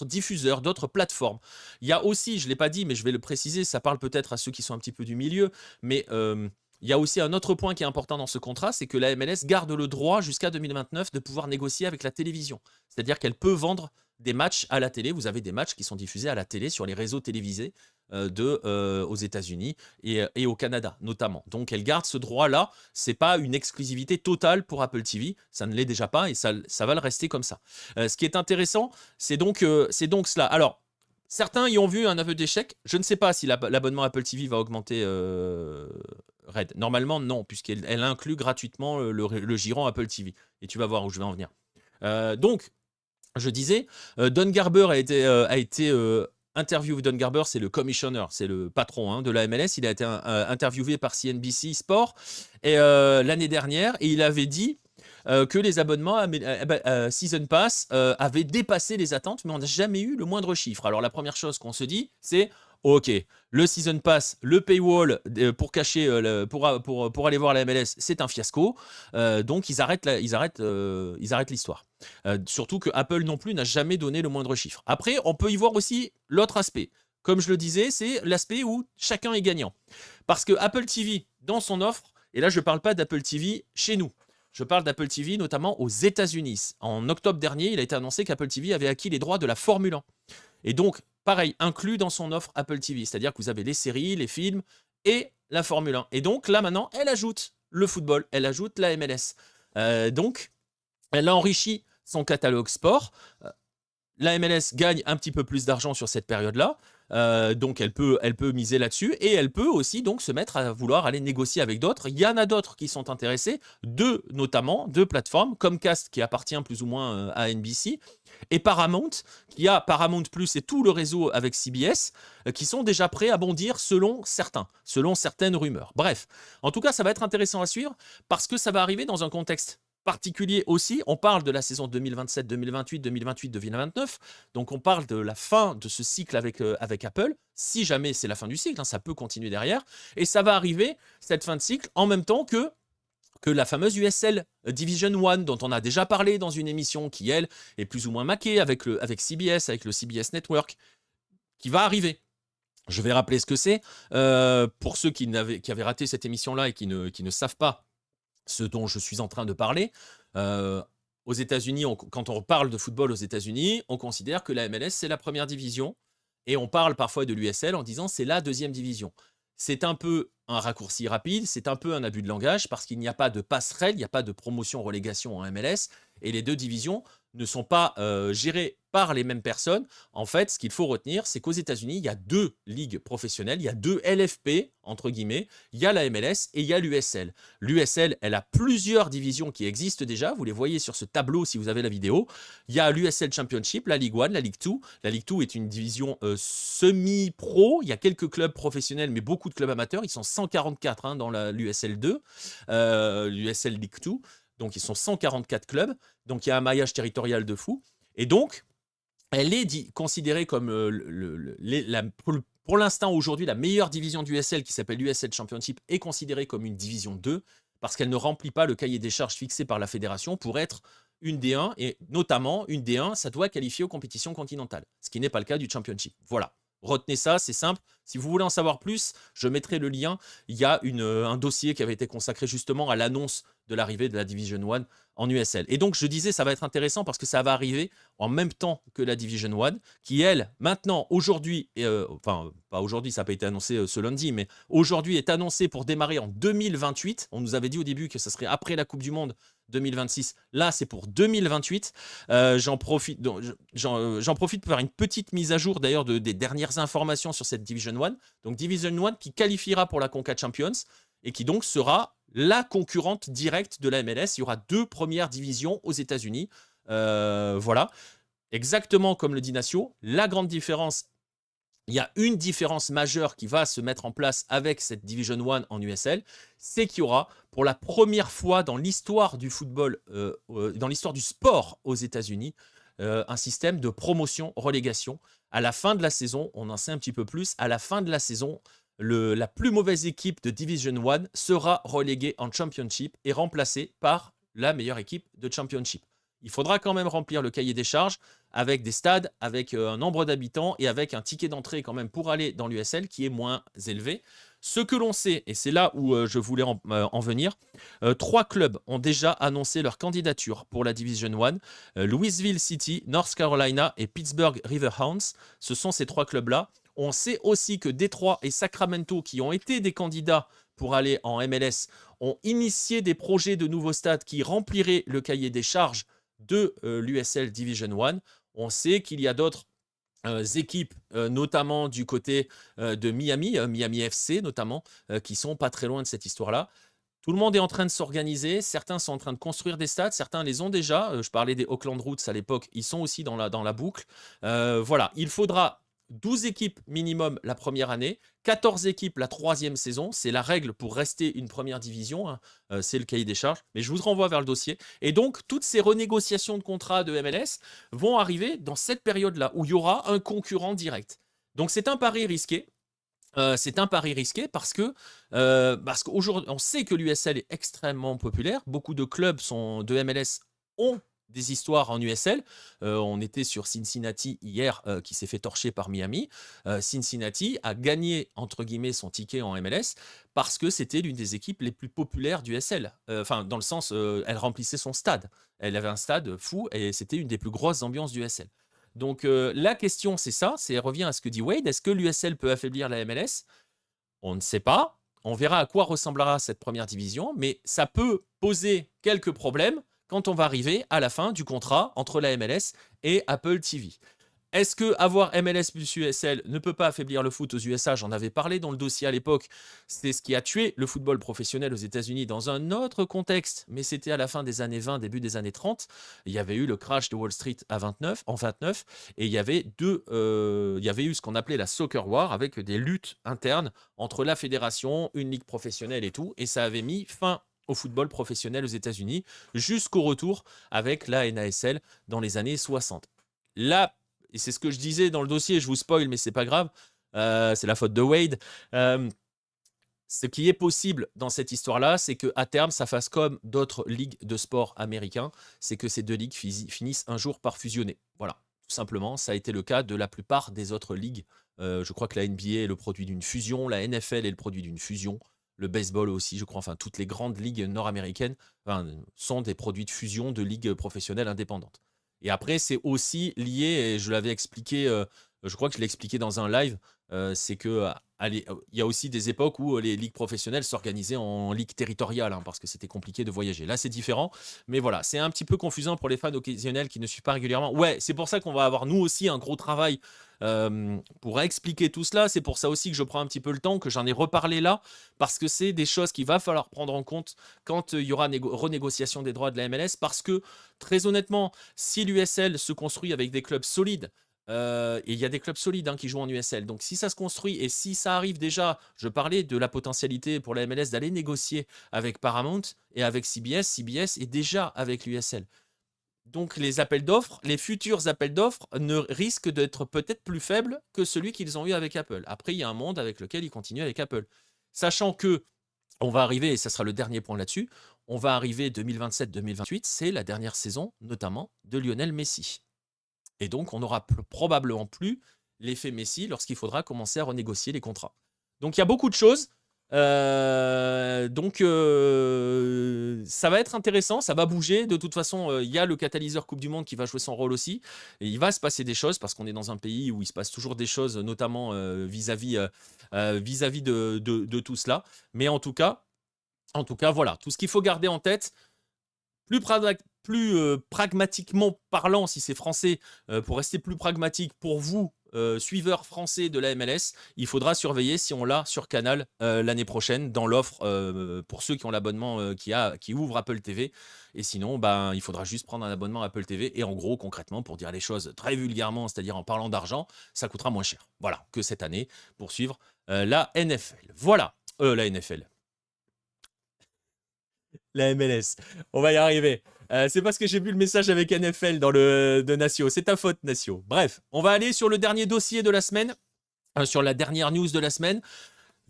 diffuseurs, d'autres plateformes. Il y a aussi, je ne l'ai pas dit, mais je vais le préciser, ça parle peut-être à ceux qui sont un petit peu du milieu, mais il y a aussi un autre point qui est important dans ce contrat, c'est que la MLS garde le droit jusqu'à 2029 de pouvoir négocier avec la télévision. C'est-à-dire qu'elle peut vendre des matchs à la télé. Vous avez des matchs qui sont diffusés à la télé sur les réseaux télévisés aux États-Unis et au Canada notamment. Donc elle garde ce droit-là. C'est pas une exclusivité totale pour Apple TV. Ça ne l'est déjà pas et ça va le rester comme ça. Ce qui est intéressant, c'est donc cela. Alors, certains y ont vu un aveu d'échec. Je ne sais pas si l'abonnement Apple TV va augmenter. Red. Normalement, non, puisqu'elle inclut gratuitement le giron Apple TV. Et tu vas voir où je vais en venir. Donc, je disais, Don Garber a été interviewé. Don Garber, c'est le commissioner, c'est le patron de la MLS. Il a été interviewé par CNBC Sport l'année dernière et il avait dit que les abonnements Season Pass avaient dépassé les attentes, mais on n'a jamais eu le moindre chiffre. Alors la première chose qu'on se dit, c'est ok, le Season Pass, le paywall pour cacher, pour aller voir la MLS, c'est un fiasco. Donc ils arrêtent l'histoire. Surtout que Apple non plus n'a jamais donné le moindre chiffre. Après, on peut y voir aussi l'autre aspect. Comme je le disais, c'est l'aspect où chacun est gagnant. Parce que Apple TV, dans son offre, et là je ne parle pas d'Apple TV chez nous, je parle d'Apple TV notamment aux États-Unis. En octobre dernier, il a été annoncé qu'Apple TV avait acquis les droits de la Formule 1. Et donc, pareil, inclus dans son offre Apple TV. C'est-à-dire que vous avez les séries, les films et la Formule 1. Et donc là maintenant, elle ajoute le football, elle ajoute la MLS. Donc, elle a enrichi son catalogue sport. La MLS gagne un petit peu plus d'argent sur cette période-là. Donc elle peut miser là-dessus et elle peut aussi donc se mettre à vouloir aller négocier avec d'autres. Il y en a d'autres qui sont intéressés, notamment deux plateformes, Comcast qui appartient plus ou moins à NBC et Paramount qui a Paramount Plus et tout le réseau avec CBS qui sont déjà prêts à bondir selon certaines rumeurs. Bref, en tout cas ça va être intéressant à suivre parce que ça va arriver dans un contexte particulier aussi. On parle de la saison 2027, 2028, 2028, 2029. Donc on parle de la fin de ce cycle avec Apple. Si jamais c'est la fin du cycle, ça peut continuer derrière. Et ça va arriver, cette fin de cycle, en même temps que la fameuse USL Division 1 dont on a déjà parlé dans une émission qui, elle, est plus ou moins maquée avec CBS, avec le CBS Network, qui va arriver. Je vais rappeler ce que c'est. Pour ceux qui avaient raté cette émission-là et qui ne savent pas ce dont je suis en train de parler, aux États-Unis, quand on parle de football aux États-Unis, on considère que la MLS c'est la première division et on parle parfois de l'USL en disant c'est la deuxième division. C'est un peu un raccourci rapide, c'est un peu un abus de langage parce qu'il n'y a pas de passerelle, il n'y a pas de promotion-relégation en MLS et les deux divisions ne sont pas gérées par les mêmes personnes. En fait, ce qu'il faut retenir, c'est qu'aux États-Unis, il y a deux ligues professionnelles, il y a deux LFP, entre guillemets, il y a la MLS et il y a l'USL. L'USL, elle a plusieurs divisions qui existent déjà, vous les voyez sur ce tableau si vous avez la vidéo. Il y a l'USL Championship, la Ligue 1, la Ligue 2. La Ligue 2 est une division semi-pro, il y a quelques clubs professionnels, mais beaucoup de clubs amateurs, ils sont 144 dans l'USL 2, l'USL Ligue 2. Donc, ils sont 144 clubs. Donc, il y a un maillage territorial de fou. Et donc, elle est considérée comme, pour l'instant, aujourd'hui, la meilleure division du USL, qui s'appelle l'USL Championship, est considérée comme une division 2, parce qu'elle ne remplit pas le cahier des charges fixé par la fédération pour être une D1, et notamment, une D1, ça doit qualifier aux compétitions continentales, ce qui n'est pas le cas du Championship. Voilà. Retenez ça, c'est simple. Si vous voulez en savoir plus, je mettrai le lien. Il y a un dossier qui avait été consacré justement à l'annonce de l'arrivée de la Division 1 en USL. Et donc, je disais, ça va être intéressant parce que ça va arriver en même temps que la Division 1, qui, elle, maintenant, aujourd'hui, enfin, pas aujourd'hui, ça n'a pas été annoncé ce lundi, mais aujourd'hui est annoncé pour démarrer en 2028. On nous avait dit au début que ça serait après la Coupe du Monde 2026. Là, c'est pour 2028. J'en profite pour faire une petite mise à jour d'ailleurs des dernières informations sur cette Division 1. Donc Division 1 qui qualifiera pour la Conca Champions et qui donc sera la concurrente directe de la MLS. Il y aura deux premières divisions aux États-Unis. Voilà. Exactement comme le dit Nacio. La grande différence Il y a une différence majeure qui va se mettre en place avec cette Division 1 en USL, c'est qu'il y aura pour la première fois dans l'histoire du football, dans l'histoire du sport aux États-Unis, un système de promotion-relégation. À la fin de la saison, on en sait un petit peu plus, à la fin de la saison, la plus mauvaise équipe de Division 1 sera reléguée en Championship et remplacée par la meilleure équipe de Championship. Il faudra quand même remplir le cahier des charges avec des stades, avec un nombre d'habitants et avec un ticket d'entrée quand même pour aller dans l'USL qui est moins élevé. Ce que l'on sait, et c'est là où je voulais en venir, 3 clubs ont déjà annoncé leur candidature pour la Division 1. Louisville City, North Carolina et Pittsburgh Riverhounds. Ce sont ces 3 clubs-là. On sait aussi que Détroit et Sacramento, qui ont été des candidats pour aller en MLS, ont initié des projets de nouveaux stades qui rempliraient le cahier des charges de l'USL Division 1. On sait qu'il y a d'autres équipes, notamment du côté de Miami, Miami FC notamment, qui sont pas très loin de cette histoire-là. Tout le monde est en train de s'organiser. Certains sont en train de construire des stades. Certains les ont déjà. Je parlais des Auckland Roots à l'époque. Ils sont aussi dans la boucle. Voilà, il faudra 12 équipes minimum la première année, 14 équipes la troisième saison. C'est la règle pour rester une première division. Hein. C'est le cahier des charges. Mais je vous renvoie vers le dossier. Et donc, toutes ces renégociations de contrats de MLS vont arriver dans cette période-là où il y aura un concurrent direct. Donc, c'est un pari risqué. Parce qu'aujourd'hui, on sait que l'USL est extrêmement populaire. Beaucoup de clubs de MLS ont des histoires en USL. On était sur Cincinnati hier, qui s'est fait torcher par Miami. Cincinnati a gagné, entre guillemets, son ticket en MLS parce que c'était l'une des équipes les plus populaires du USL. Enfin, dans le sens, elle remplissait son stade. Elle avait un stade fou et c'était une des plus grosses ambiances du USL. Donc la question, c'est ça, c'est revient à ce que dit Wade. Est-ce que l'USL peut affaiblir la MLS? On ne sait pas. On verra à quoi ressemblera cette première division, mais ça peut poser quelques problèmes quand on va arriver à la fin du contrat entre la MLS et Apple TV. Est-ce que avoir MLS plus USL ne peut pas affaiblir le foot aux USA? J'en avais parlé dans le dossier à l'époque. C'est ce qui a tué le football professionnel aux États-Unis dans un autre contexte, mais c'était à la fin des années 20, début des années 30. Il y avait eu le crash de Wall Street en 29, et il y avait eu ce qu'on appelait la Soccer War avec des luttes internes entre la fédération, une ligue professionnelle et tout, et ça avait mis fin au football professionnel aux États-Unis jusqu'au retour avec la NASL dans les années 60. Là, et c'est ce que je disais dans le dossier, je vous spoil, mais c'est pas grave, c'est la faute de Wade. Ce qui est possible dans cette histoire-là, c'est qu'à terme, ça fasse comme d'autres ligues de sport américains, c'est que ces deux ligues finissent un jour par fusionner. Voilà, tout simplement, ça a été le cas de la plupart des autres ligues. Je crois que la NBA est le produit d'une fusion, la NFL est le produit d'une fusion, le baseball aussi, je crois, enfin toutes les grandes ligues nord-américaines sont des produits de fusion de ligues professionnelles indépendantes. Et après, c'est aussi lié, et je l'avais expliqué, je crois que je l'ai expliqué dans un live, c'est que il y a aussi des époques où les ligues professionnelles s'organisaient en ligue territoriale, parce que c'était compliqué de voyager. Là, c'est différent, mais voilà, c'est un petit peu confusant pour les fans occasionnels qui ne suivent pas régulièrement. Ouais, c'est pour ça qu'on va avoir, nous aussi, un gros travail pour expliquer tout cela. C'est pour ça aussi que je prends un petit peu le temps, que j'en ai reparlé là, parce que c'est des choses qu'il va falloir prendre en compte quand il y aura renégociation des droits de la MLS, parce que, très honnêtement, si l'USL se construit avec des clubs solides, et il y a des clubs solides qui jouent en USL. Donc si ça se construit et si ça arrive déjà, je parlais de la potentialité pour la MLS d'aller négocier avec Paramount et avec CBS. CBS est déjà avec l'USL. Donc les appels d'offres, les futurs appels d'offres ne risquent d'être peut-être plus faibles que celui qu'ils ont eu avec Apple. Après, il y a un monde avec lequel ils continuent avec Apple. Sachant que on va arriver, et ça sera le dernier point là-dessus, on va arriver 2027-2028, c'est la dernière saison notamment de Lionel Messi. Et donc, on n'aura probablement plus l'effet Messi lorsqu'il faudra commencer à renégocier les contrats. Donc, il y a beaucoup de choses. Ça va être intéressant, ça va bouger. De toute façon, il y a le catalyseur Coupe du Monde qui va jouer son rôle aussi. Et il va se passer des choses parce qu'on est dans un pays où il se passe toujours des choses, notamment vis-à-vis de tout cela. Mais en tout cas, voilà, tout ce qu'il faut garder en tête, plus pragmatiquement parlant, si c'est français, pour rester plus pragmatique pour vous, suiveur français de la MLS, il faudra surveiller si on l'a sur Canal l'année prochaine dans l'offre pour ceux qui ont l'abonnement qui ouvre Apple TV. Et sinon, ben, il faudra juste prendre un abonnement Apple TV. Et en gros, concrètement, pour dire les choses très vulgairement, c'est-à-dire en parlant d'argent, ça coûtera moins cher. Voilà, que cette année pour suivre la NFL. Voilà, la NFL. La MLS. On va y arriver. C'est parce que j'ai vu le message avec NFL de Natio. C'est ta faute, Natio. Bref, on va aller sur le dernier dossier de la semaine, sur la dernière news de la semaine.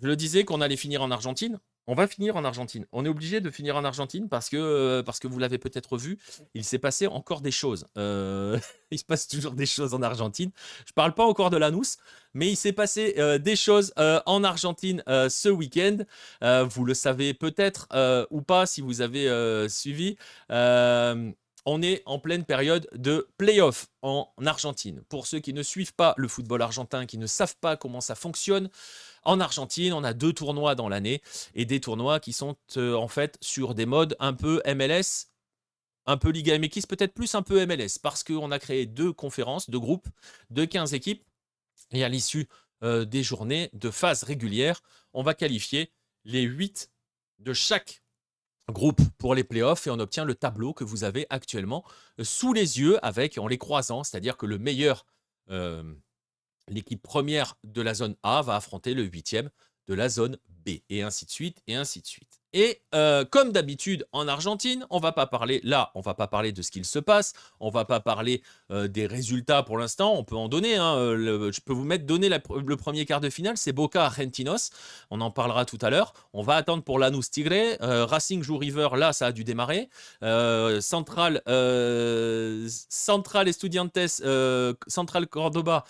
Je le disais qu'on allait finir en Argentine. On va finir en Argentine. On est obligé de finir en Argentine parce que vous l'avez peut-être vu, il s'est passé encore des choses. Il se passe toujours des choses en Argentine. Je ne parle pas encore de l'anous, mais il s'est passé des choses en Argentine ce week-end. Vous le savez peut-être ou pas si vous avez suivi. On est en pleine période de play-off en Argentine. Pour ceux qui ne suivent pas le football argentin, qui ne savent pas comment ça fonctionne, en Argentine, on a 2 tournois dans l'année et des tournois qui sont en fait sur des modes un peu MLS, un peu Liga MX, peut-être plus un peu MLS, parce qu'on a créé 2 conférences, 2 groupes de 15 équipes et à l'issue des journées de phase régulière, on va qualifier les 8 de chaque groupe pour les playoffs et on obtient le tableau que vous avez actuellement sous les yeux en les croisant, c'est-à-dire que le meilleur... l'équipe première de la zone A va affronter le 8e de la zone B, et ainsi de suite, et ainsi de suite. Et comme d'habitude en Argentine, on va pas parler de ce qu'il se passe, on va pas parler des résultats pour l'instant, on peut en donner, je peux vous donner le premier quart de finale, c'est Boca Argentinos, on en parlera tout à l'heure, on va attendre pour Lanús Tigre, Racing joue River, là ça a dû démarrer, Central Estudiantes, Central Cordoba,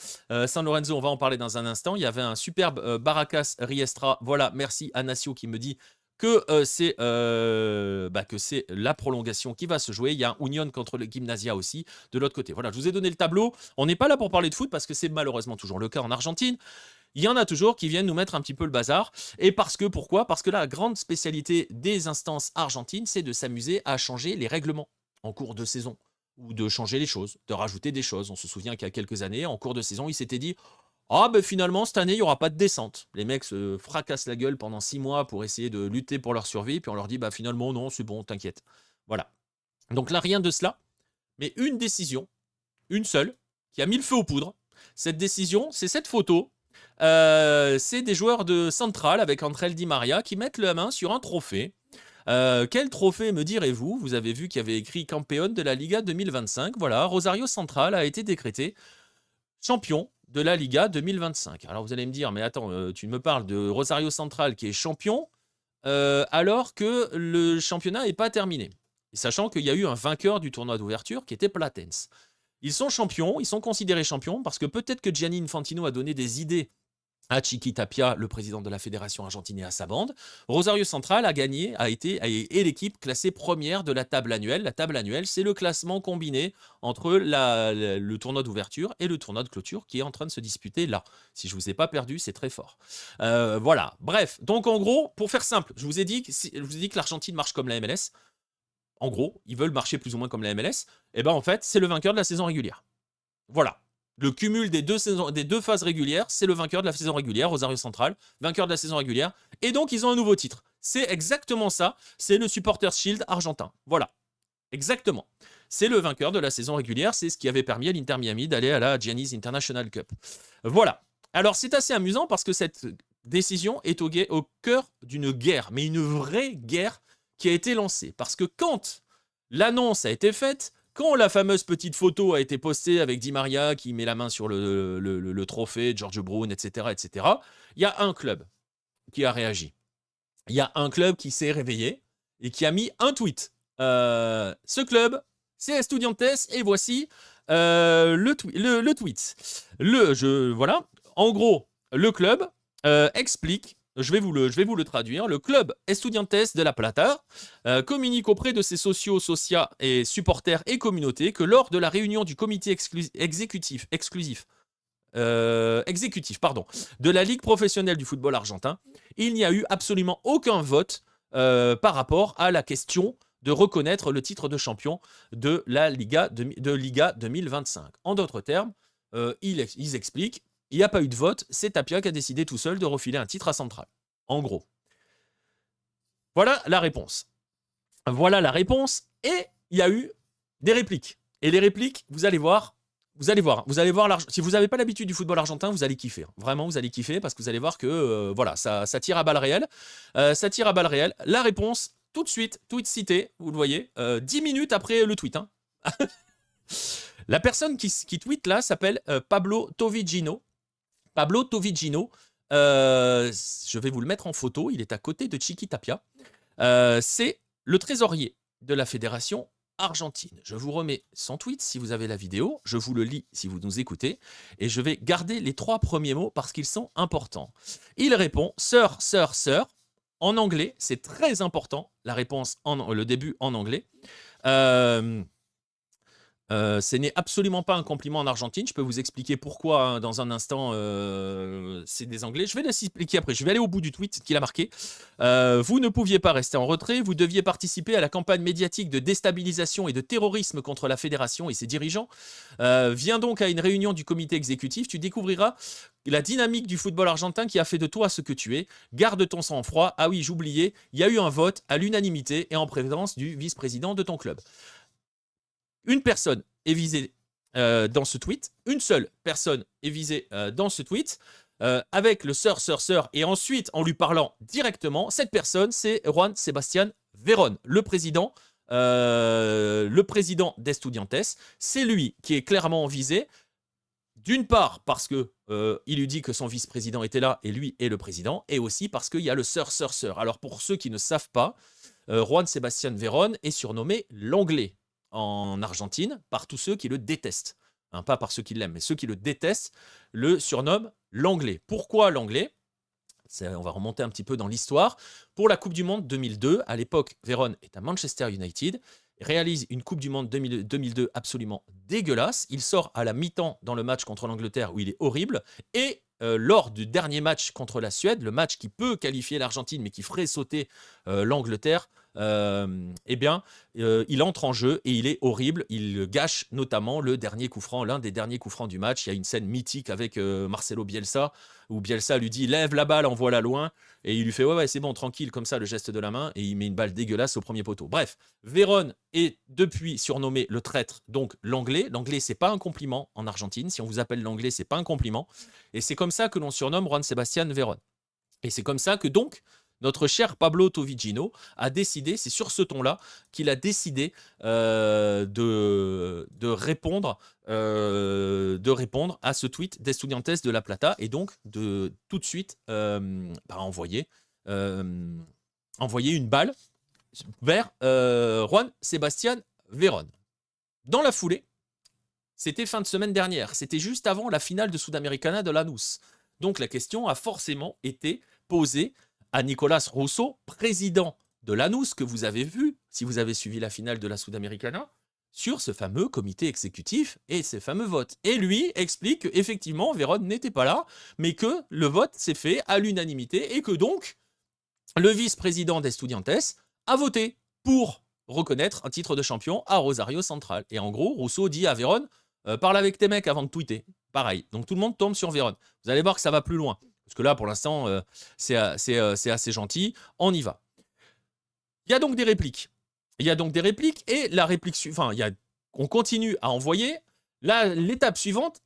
San Lorenzo, on va en parler dans un instant, il y avait un superbe Barracas Riestra, voilà, merci à Nacio qui me dit que c'est la prolongation qui va se jouer. Il y a un Union contre le Gimnasia aussi de l'autre côté. Voilà, je vous ai donné le tableau. On n'est pas là pour parler de foot parce que c'est malheureusement toujours le cas en Argentine. Il y en a toujours qui viennent nous mettre un petit peu le bazar. Et pourquoi ? Parce que la grande spécialité des instances argentines, c'est de s'amuser à changer les règlements en cours de saison ou de changer les choses, de rajouter des choses. On se souvient qu'il y a quelques années, en cours de saison, ils s'étaient dit... Ah ben finalement cette année il n'y aura pas de descente. Les mecs se fracassent la gueule pendant 6 mois pour essayer de lutter pour leur survie, puis on leur dit bah finalement non c'est bon, t'inquiète. Voilà. Donc là rien de cela, mais une décision, une seule, qui a mis le feu aux poudres. Cette décision, c'est cette photo. C'est des joueurs de Central avec André Di Maria qui mettent la main sur un trophée. Quel trophée me direz-vous? Vous avez vu qu'il y avait écrit Campeón de la Liga 2025. Voilà, Rosario Central a été décrété champion de la Liga 2025. Alors vous allez me dire, mais attends, tu me parles de Rosario Central qui est champion alors que le championnat n'est pas terminé. Et sachant qu'il y a eu un vainqueur du tournoi d'ouverture qui était Platense. Ils sont champions, ils sont considérés champions parce que peut-être que Gianni Infantino a donné des idées à Chiqui Tapia, le président de la Fédération argentine, et à sa bande. Rosario Central est l'équipe classée première de la table annuelle. La table annuelle, c'est le classement combiné entre le tournoi d'ouverture et le tournoi de clôture qui est en train de se disputer là. Si je ne vous ai pas perdu, c'est très fort. Voilà, bref. Donc en gros, pour faire simple, je vous ai dit que l'Argentine marche comme la MLS. En gros, ils veulent marcher plus ou moins comme la MLS. Et bien en fait, c'est le vainqueur de la saison régulière. Voilà. Le cumul des 2 phases régulières, c'est le vainqueur de la saison régulière, Rosario Central, vainqueur de la saison régulière. Et donc, ils ont un nouveau titre. C'est exactement ça. C'est le Supporters Shield argentin. Voilà. Exactement. C'est le vainqueur de la saison régulière. C'est ce qui avait permis à l'Inter Miami d'aller à la Giannis International Cup. Voilà. Alors, c'est assez amusant parce que cette décision est au cœur d'une guerre, mais une vraie guerre qui a été lancée. Parce que quand l'annonce a été faite, quand la fameuse petite photo a été postée avec Di Maria qui met la main sur le trophée, George Brown, etc., il y a un club qui a réagi. Il y a un club qui s'est réveillé et qui a mis un tweet. Ce club, c'est Estudiantes, et voici le tweet. Voilà. En gros, le club explique. Je vais vous le traduire. Le club Estudiantes de La Plata communique auprès de ses sociaux, socia et supporters et communautés que lors de la réunion du comité exécutif de la Ligue professionnelle du football argentin, il n'y a eu absolument aucun vote par rapport à la question de reconnaître le titre de champion de la Liga 2025. En d'autres termes, ils expliquent, il n'y a pas eu de vote, c'est Tapia qui a décidé tout seul de refiler un titre à Central. En gros. Voilà la réponse. Voilà la réponse. Et il y a eu des répliques. Et les répliques, vous allez voir, si vous n'avez pas l'habitude du football argentin, vous allez kiffer. Vraiment, vous allez kiffer parce que vous allez voir que voilà, ça tire à balles réelles. Ça tire à balles réelles. La réponse, tout de suite, tweet cité, vous le voyez, 10 minutes après le tweet. Hein. La personne qui tweet là s'appelle Pablo Tovigino. Pablo Tovigino, je vais vous le mettre en photo, il est à côté de Chiqui Tapia. C'est le trésorier de la fédération argentine. Je vous remets son tweet si vous avez la vidéo, je vous le lis si vous nous écoutez, et je vais garder les 3 premiers mots parce qu'ils sont importants. Il répond « Sir, sir, sir ». En anglais, c'est très important, la réponse, le début en anglais. Ce n'est absolument pas un compliment en Argentine. Je peux vous expliquer pourquoi hein, dans un instant. C'est des Anglais. Je vais l'expliquer après. Je vais aller au bout du tweet qu'il a marqué. Vous ne pouviez pas rester en retrait. Vous deviez participer à la campagne médiatique de déstabilisation et de terrorisme contre la fédération et ses dirigeants. Viens donc à une réunion du comité exécutif. Tu découvriras la dynamique du football argentin qui a fait de toi ce que tu es. Garde ton sang-froid. Ah oui, j'oubliais. Il y a eu un vote à l'unanimité et en présence du vice-président de ton club. Une personne est visée dans ce tweet, une seule personne est visée dans ce tweet, avec le sir, et ensuite en lui parlant directement, cette personne c'est Juan Sebastián Verón, le président d'Estudiantes. C'est lui qui est clairement visé, d'une part parce que il lui dit que son vice-président était là et lui est le président, et aussi parce qu'il y a le sir. Alors pour ceux qui ne savent pas, Juan Sebastián Verón est surnommé l'Anglais en Argentine par tous ceux qui le détestent. Hein, pas par ceux qui l'aiment, mais ceux qui le détestent le surnomment l'Anglais. Pourquoi l'Anglais ? On va remonter un petit peu dans l'histoire. Pour la Coupe du Monde 2002, à l'époque, Verón est à Manchester United, réalise une Coupe du Monde 2002 absolument dégueulasse. Il sort à la mi-temps dans le match contre l'Angleterre où il est horrible. Et lors du dernier match contre la Suède, le match qui peut qualifier l'Argentine mais qui ferait sauter l'Angleterre, il entre en jeu et il est horrible. Il gâche notamment le dernier coup franc, l'un des derniers coups francs du match. Il y a une scène mythique avec Marcelo Bielsa où Bielsa lui dit « Lève la balle, envoie-la loin ». Et il lui fait « Ouais, c'est bon, tranquille », comme ça, le geste de la main. Et il met une balle dégueulasse au premier poteau. Bref, Verón est depuis surnommé le traître, donc l'Anglais. L'Anglais, c'est pas un compliment en Argentine. Si on vous appelle l'Anglais, c'est pas un compliment. Et c'est comme ça que l'on surnomme Juan Sebastián Verón. Et c'est comme ça que donc notre cher Pablo Tovigino a décidé, c'est sur ce ton-là qu'il a décidé de répondre à ce tweet d'Estudiantes de La Plata et donc de tout de suite envoyer une balle vers Juan Sebastián Verón. Dans la foulée, c'était fin de semaine dernière, c'était juste avant la finale de Sudamericana de Lanús. Donc la question a forcément été posée à Nicolás Russo, président de Lanús, que vous avez vu, si vous avez suivi la finale de la Sudamericana, sur ce fameux comité exécutif et ces fameux votes. Et lui explique qu'effectivement, Verón n'était pas là, mais que le vote s'est fait à l'unanimité et que donc, le vice-président d'Estudiantes a voté pour reconnaître un titre de champion à Rosario Central. Et en gros, Russo dit à Verón, parle avec tes mecs avant de tweeter. Pareil. Donc tout le monde tombe sur Verón. Vous allez voir que ça va plus loin. Parce que là, pour l'instant, c'est assez gentil. On y va. Il y a donc des répliques. Et la réplique suivante, on continue à envoyer. L'étape suivante,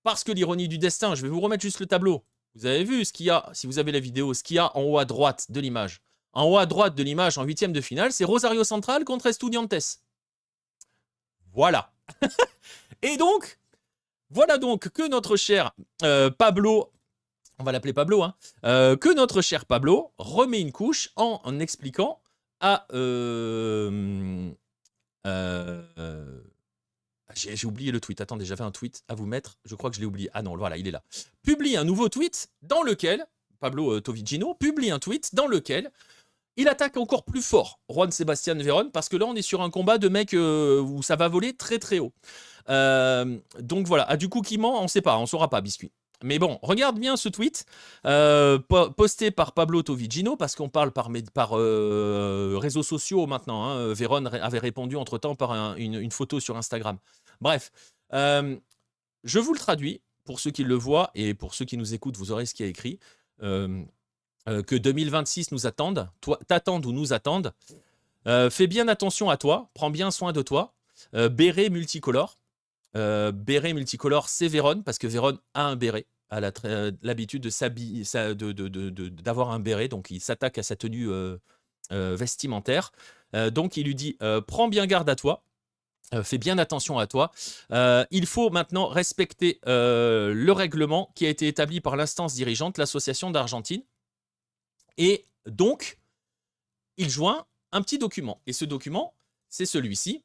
parce que l'ironie du destin, je vais vous remettre juste le tableau. Vous avez vu ce qu'il y a, si vous avez la vidéo, ce qu'il y a en haut à droite de l'image. En haut à droite de l'image, en 8e de finale, c'est Rosario Central contre Estudiantes. Voilà. Et donc, voilà donc que notre cher Pablo... On va l'appeler Pablo, hein. Que notre cher Pablo remet une couche en expliquant à... j'ai oublié le tweet. Attendez, j'avais un tweet à vous mettre. Je crois que je l'ai oublié. Ah non, voilà, il est là. Publie un nouveau tweet dans lequel, Pablo Tovigino, publie un tweet dans lequel il attaque encore plus fort Juan Sebastián Verón, parce que là, on est sur un combat de mecs où ça va voler très très haut. Donc voilà, du coup, qui ment, on ne sait pas, on ne saura pas, Biscuit. Mais bon, regarde bien ce tweet posté par Pablo Tovigino, parce qu'on parle par réseaux sociaux maintenant. Hein. Verón avait répondu entre-temps par une photo sur Instagram. Bref, je vous le traduis, pour ceux qui le voient et pour ceux qui nous écoutent, vous aurez ce qui est écrit. Que 2026 nous attendent, t'attendent ou nous attendent. Fais bien attention à toi, prends bien soin de toi. Béret multicolore. Béret multicolore, c'est Véron, parce que Véron a un béret, a l'habitude de s'habiller, d'avoir un béret, donc il s'attaque à sa tenue vestimentaire. Donc il lui dit prends bien garde à toi. Fais bien attention à toi. Il faut maintenant respecter le règlement qui a été établi par l'instance dirigeante, l'association d'Argentine. Et donc, il joint un petit document. Et ce document, c'est celui-ci.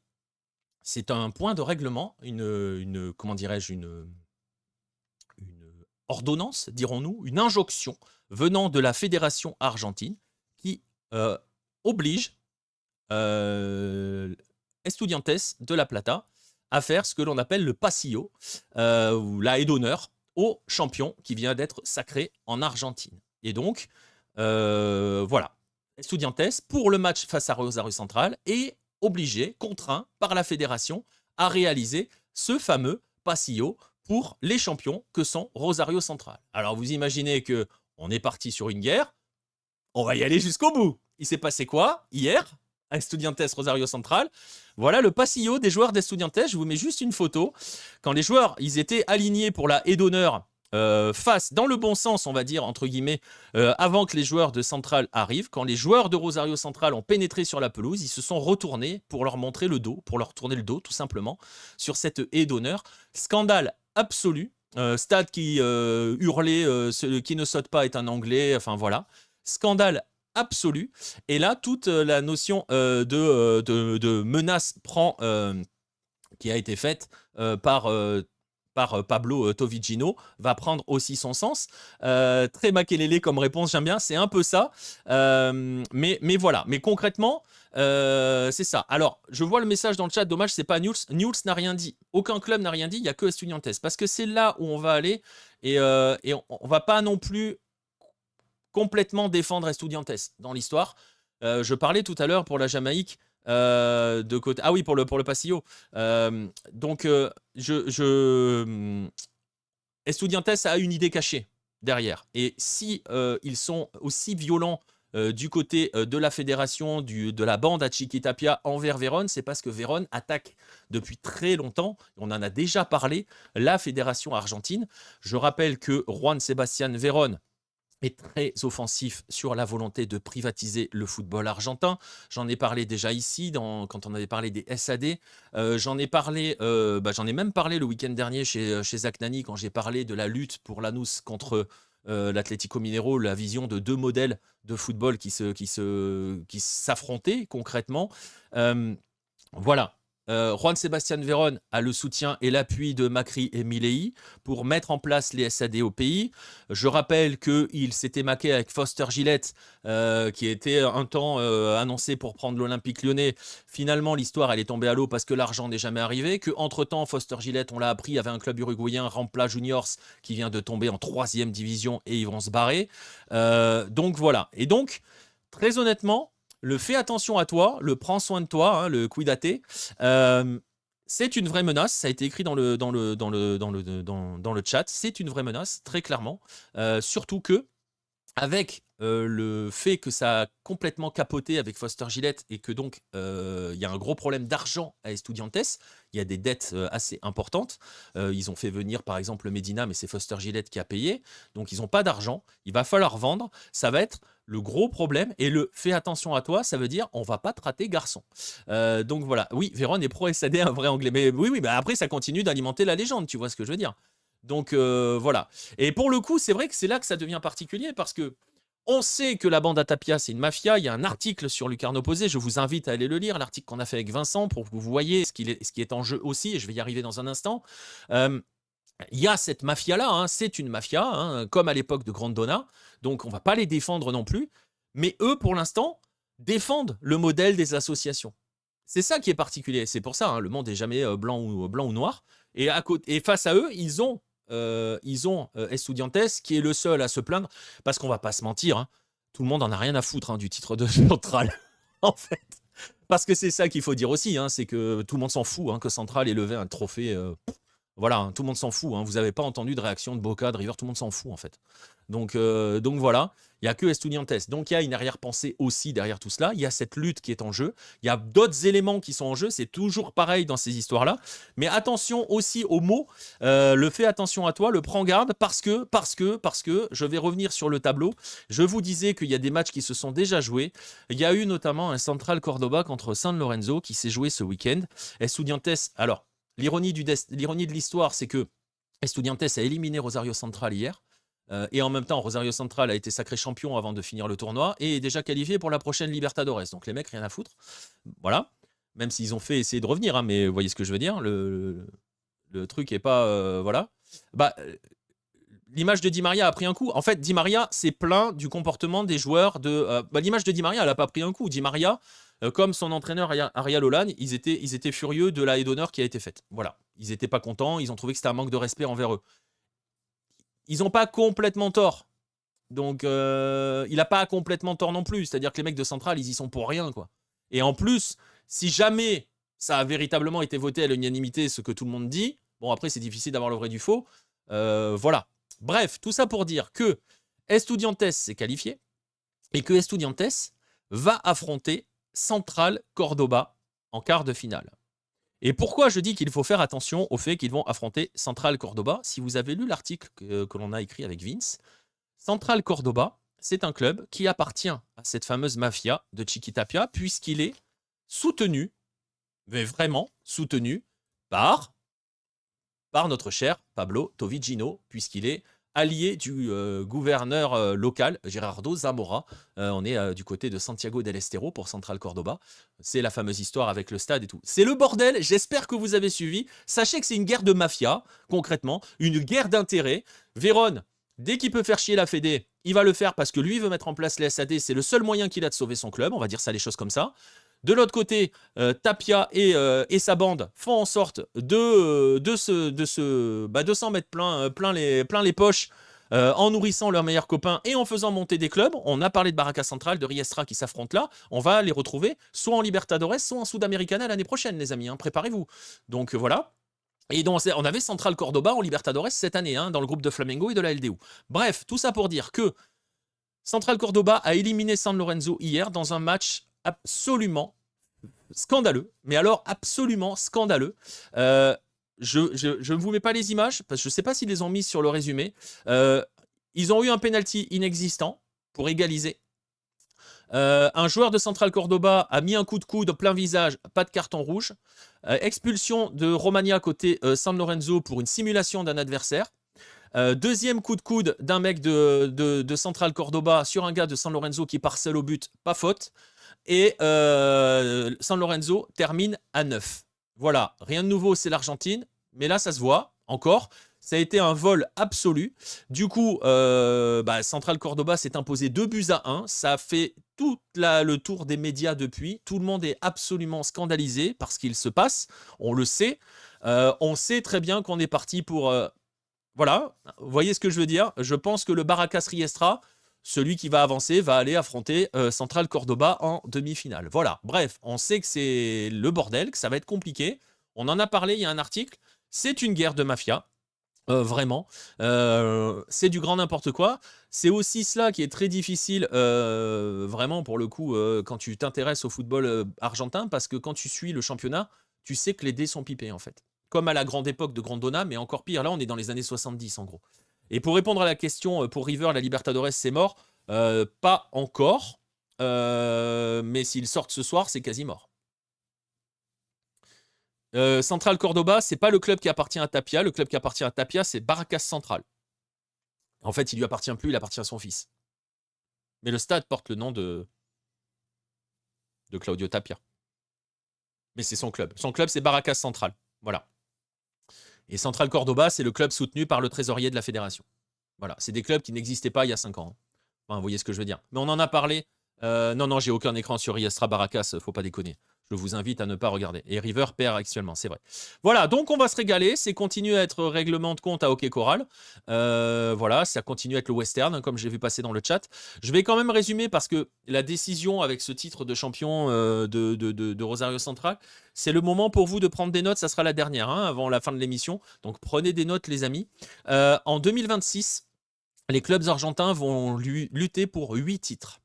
C'est un point de règlement, comment dirais-je, une ordonnance, dirons-nous, une injonction venant de la Fédération argentine qui oblige Estudiantes de La Plata à faire ce que l'on appelle le pasillo, ou la haie d'honneur, au champion qui vient d'être sacré en Argentine. Et donc, voilà, Estudiantes, pour le match face à Rosario Central, est obligé, contraint par la fédération à réaliser ce fameux pasillo pour les champions que sont Rosario Central. Alors vous imaginez que on est parti sur une guerre, on va y aller jusqu'au bout. Il s'est passé quoi hier à Estudiantes Rosario Central? Voilà le pasillo des joueurs d'Estudiantes. Je vous mets juste une photo. Quand les joueurs ils étaient alignés pour la haie d'honneur, face dans le bon sens, on va dire, entre guillemets, avant que les joueurs de Central arrivent, quand les joueurs de Rosario Central ont pénétré sur la pelouse, ils se sont retournés pour leur montrer le dos, pour leur tourner le dos, tout simplement, sur cette haie d'honneur. Scandale absolu. Stade qui hurlait celui qui ne saute pas est un Anglais, enfin voilà. Scandale absolu. Et là, toute la notion de menace qui a été faite par Pablo Tovigino va prendre aussi son sens. Très Makelele comme réponse, j'aime bien, c'est un peu ça. Mais voilà, mais concrètement, c'est ça. Alors, je vois le message dans le chat, dommage, c'est pas Newell's. Newell's n'a rien dit. Aucun club n'a rien dit, il n'y a que Estudiantes. Parce que c'est là où on va aller et on va pas non plus complètement défendre Estudiantes dans l'histoire. Je parlais tout à l'heure pour la Jamaïque, de côté. Ah oui, pour le pasillo. Donc, Estudiantes a une idée cachée derrière. Et si ils sont aussi violents du côté de la fédération, de la bande à Chiquitapia envers Vérone, c'est parce que Vérone attaque depuis très longtemps, on en a déjà parlé, la fédération argentine. Je rappelle que Juan Sebastián Vérone est très offensif sur la volonté de privatiser le football argentin. J'en ai parlé déjà ici, quand on avait parlé des SAD. J'en ai même parlé le week-end dernier chez Zach Nani, quand j'ai parlé de la lutte pour Lanús contre l'Atlético Mineiro, la vision de deux modèles de football qui s'affrontaient concrètement. Voilà. Juan Sebastián Vérone a le soutien et l'appui de Macri et Milei pour mettre en place les SAD au pays. Je rappelle qu'il s'était maqué avec Foster Gillett, qui était un temps annoncé pour prendre l'Olympique Lyonnais. Finalement, l'histoire elle est tombée à l'eau parce que l'argent n'est jamais arrivé. Qu'entre-temps, Foster Gillett, on l'a appris, avait un club uruguayen, Rampla Juniors, qui vient de tomber en 3e division et ils vont se barrer. Donc voilà. Et donc, très honnêtement, le fais attention à toi, le prends soin de toi, hein, le cuidate, c'est une vraie menace. Ça a été écrit dans le chat. C'est une vraie menace, très clairement. Surtout que, avec le fait que ça a complètement capoté avec Foster Gillett et que donc il y a un gros problème d'argent à Estudiantes, il y a des dettes assez importantes. Ils ont fait venir par exemple le Medina, mais c'est Foster Gillett qui a payé. Donc ils n'ont pas d'argent. Il va falloir vendre. Ça va être le gros problème. Et le fais attention à toi, ça veut dire on va pas te rater, garçon. Donc voilà. Oui, Vérone est pro SAD, un vrai anglais. Mais oui, bah après ça continue d'alimenter la légende. Tu vois ce que je veux dire. Donc voilà. Et pour le coup, c'est vrai que c'est là que ça devient particulier parce que on sait que la bande à Tapia, c'est une mafia. Il y a un article sur Lucarno Posé. Je vous invite à aller le lire, l'article qu'on a fait avec Vincent, pour que vous voyez ce qui est en jeu aussi. Et je vais y arriver dans un instant. Il y a cette mafia-là. Hein, c'est une mafia, hein, comme à l'époque de Grandona. Donc, on ne va pas les défendre non plus. Mais eux, pour l'instant, défendent le modèle des associations. C'est ça qui est particulier. C'est pour ça, hein, le monde n'est jamais blanc ou noir. Et face à eux, ils ont Estudiantes qui est le seul à se plaindre parce qu'on va pas se mentir, hein, tout le monde en a rien à foutre, hein, du titre de Central en fait, parce que c'est ça qu'il faut dire aussi, hein, c'est que tout le monde s'en fout, hein, que Central ait levé un trophée Voilà, hein, tout le monde s'en fout. Hein. Vous n'avez pas entendu de réaction de Boca, de River, tout le monde s'en fout en fait. Donc voilà, il n'y a que Estudiantes. Donc il y a une arrière-pensée aussi derrière tout cela. Il y a cette lutte qui est en jeu. Il y a d'autres éléments qui sont en jeu. C'est toujours pareil dans ces histoires-là. Mais attention aussi aux mots. Le fais attention à toi, le prends garde parce que, je vais revenir sur le tableau. Je vous disais qu'il y a des matchs qui se sont déjà joués. Il y a eu notamment un Central Cordoba contre San Lorenzo qui s'est joué ce week-end. Estudiantes, alors, l'ironie de l'histoire, c'est que Estudiantes a éliminé Rosario Central hier. Et en même temps, Rosario Central a été sacré champion avant de finir le tournoi et est déjà qualifié pour la prochaine Libertadores. Donc les mecs, rien à foutre. Voilà. Même s'ils ont fait essayer de revenir, hein, mais vous voyez ce que je veux dire. Le truc est pas... voilà. Bah, l'image de Di Maria a pris un coup. En fait, Di Maria s'est plaint du comportement des joueurs de... l'image de Di Maria, elle n'a pas pris un coup. Di Maria, comme son entraîneur Ariel Holan, ils étaient furieux de la haie d'honneur qui a été faite. Voilà. Ils n'étaient pas contents, ils ont trouvé que c'était un manque de respect envers eux. Ils n'ont pas complètement tort. Donc, il n'a pas complètement tort non plus. C'est-à-dire que les mecs de Central, ils y sont pour rien, quoi. Et en plus, si jamais ça a véritablement été voté à l'unanimité, ce que tout le monde dit, bon, après, c'est difficile d'avoir le vrai du faux. Voilà. Bref, tout ça pour dire que Estudiantes s'est qualifié et que Estudiantes va affronter Central Cordoba en quart de finale. Et pourquoi je dis qu'il faut faire attention au fait qu'ils vont affronter Central Cordoba? Si vous avez lu l'article que l'on a écrit avec Vince, Central Cordoba, c'est un club qui appartient à cette fameuse mafia de Chiquitapia, puisqu'il est soutenu, mais vraiment soutenu, par notre cher Pablo Tovigino, puisqu'il est allié du gouverneur local, Gerardo Zamora. On est du côté de Santiago del Estero pour Central Cordoba. C'est la fameuse histoire avec le stade et tout. C'est le bordel, j'espère que vous avez suivi. Sachez que c'est une guerre de mafia, concrètement, une guerre d'intérêts. Vérone, dès qu'il peut faire chier la Fédé, il va le faire parce que lui veut mettre en place les SAD. C'est le seul moyen qu'il a de sauver son club, on va dire ça les choses comme ça. De l'autre côté, Tapia et sa bande font en sorte de s'en mettre plein les poches en nourrissant leurs meilleurs copains et en faisant monter des clubs. On a parlé de Barracas Central, de Riestra qui s'affrontent là. On va les retrouver soit en Libertadores, soit en Sudamericana l'année prochaine, les amis. Hein, préparez-vous. Donc voilà. Et donc, on avait Central Cordoba en Libertadores cette année, hein, dans le groupe de Flamengo et de la LDU. Bref, tout ça pour dire que Central Cordoba a éliminé San Lorenzo hier dans un match absolument scandaleux, mais alors absolument scandaleux. Je ne vous mets pas les images, parce que je ne sais pas s'ils les ont mises sur le résumé. Ils ont eu un penalty inexistant pour égaliser. Un joueur de Central Cordoba a mis un coup de coude plein visage, pas de carton rouge. Expulsion de Romagna côté San Lorenzo pour une simulation d'un adversaire. Deuxième coup de coude d'un mec de Central Cordoba sur un gars de San Lorenzo qui parcelle au but, pas faute. Et San Lorenzo termine à 9. Voilà, rien de nouveau, c'est l'Argentine. Mais là, ça se voit, encore. Ça a été un vol absolu. Du coup, Central Cordoba s'est imposé 2-1. Ça a fait tout le tour des médias depuis. Tout le monde est absolument scandalisé par ce qu'il se passe. On le sait. On sait très bien qu'on est parti pour... voilà, vous voyez ce que je veux dire? Je pense que le Barracas Riestra, celui qui va avancer, va aller affronter Central Cordoba en demi-finale. Voilà, bref, on sait que c'est le bordel, que ça va être compliqué. On en a parlé, il y a un article. C'est une guerre de mafia. Vraiment, c'est du grand n'importe quoi. C'est aussi cela qui est très difficile, vraiment pour le coup, quand tu t'intéresses au football argentin, parce que quand tu suis le championnat, tu sais que les dés sont pipés en fait. Comme à la grande époque de Grondona, mais encore pire. Là, on est dans les années 70 en gros. Et pour répondre à la question, pour River, la Libertadores, c'est mort. Pas encore, mais s'ils sortent ce soir, c'est quasi mort. Central Cordoba, c'est pas le club qui appartient à Tapia. Le club qui appartient à Tapia, c'est Barracas Central. En fait, il lui appartient plus, il appartient à son fils. Mais le stade porte le nom de Claudio Tapia. Mais c'est son club. Son club, c'est Barracas Central. Voilà. Et Central Cordoba, c'est le club soutenu par le trésorier de la fédération. Voilà. C'est des clubs qui n'existaient pas il y a 5 ans. Enfin, vous voyez ce que je veux dire. Mais on en a parlé. Non, j'ai aucun écran sur Riestra Barracas, faut pas déconner. Je vous invite à ne pas regarder. Et River perd actuellement, c'est vrai. Voilà, donc on va se régaler. C'est continuer à être règlement de compte à Hockey Choral. Voilà, ça continue à être le western, hein, comme j'ai vu passer dans le chat. Je vais quand même résumer parce que la décision avec ce titre de champion de Rosario Central, c'est le moment pour vous de prendre des notes. Ça sera la dernière, hein, avant la fin de l'émission. Donc prenez des notes, les amis. En 2026, les clubs argentins vont lutter pour 8 titres.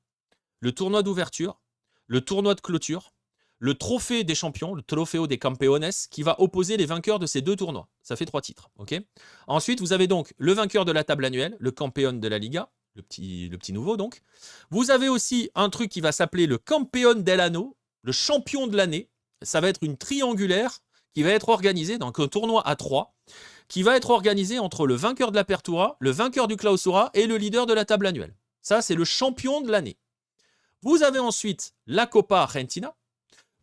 Le tournoi d'ouverture, le tournoi de clôture, le trophée des champions, le Trofeo de Campeones, qui va opposer les vainqueurs de ces 2 tournois. Ça fait 3 titres. Okay. Ensuite, vous avez donc le vainqueur de la table annuelle, le Campeón de la Liga, le petit nouveau donc. Vous avez aussi un truc qui va s'appeler le Campeón del Ano, le champion de l'année. Ça va être une triangulaire qui va être organisée, donc un tournoi à 3, qui va être organisé entre le vainqueur de l'Apertura, le vainqueur du Clausura et le leader de la table annuelle. Ça, c'est le champion de l'année. Vous avez ensuite la Copa Argentina.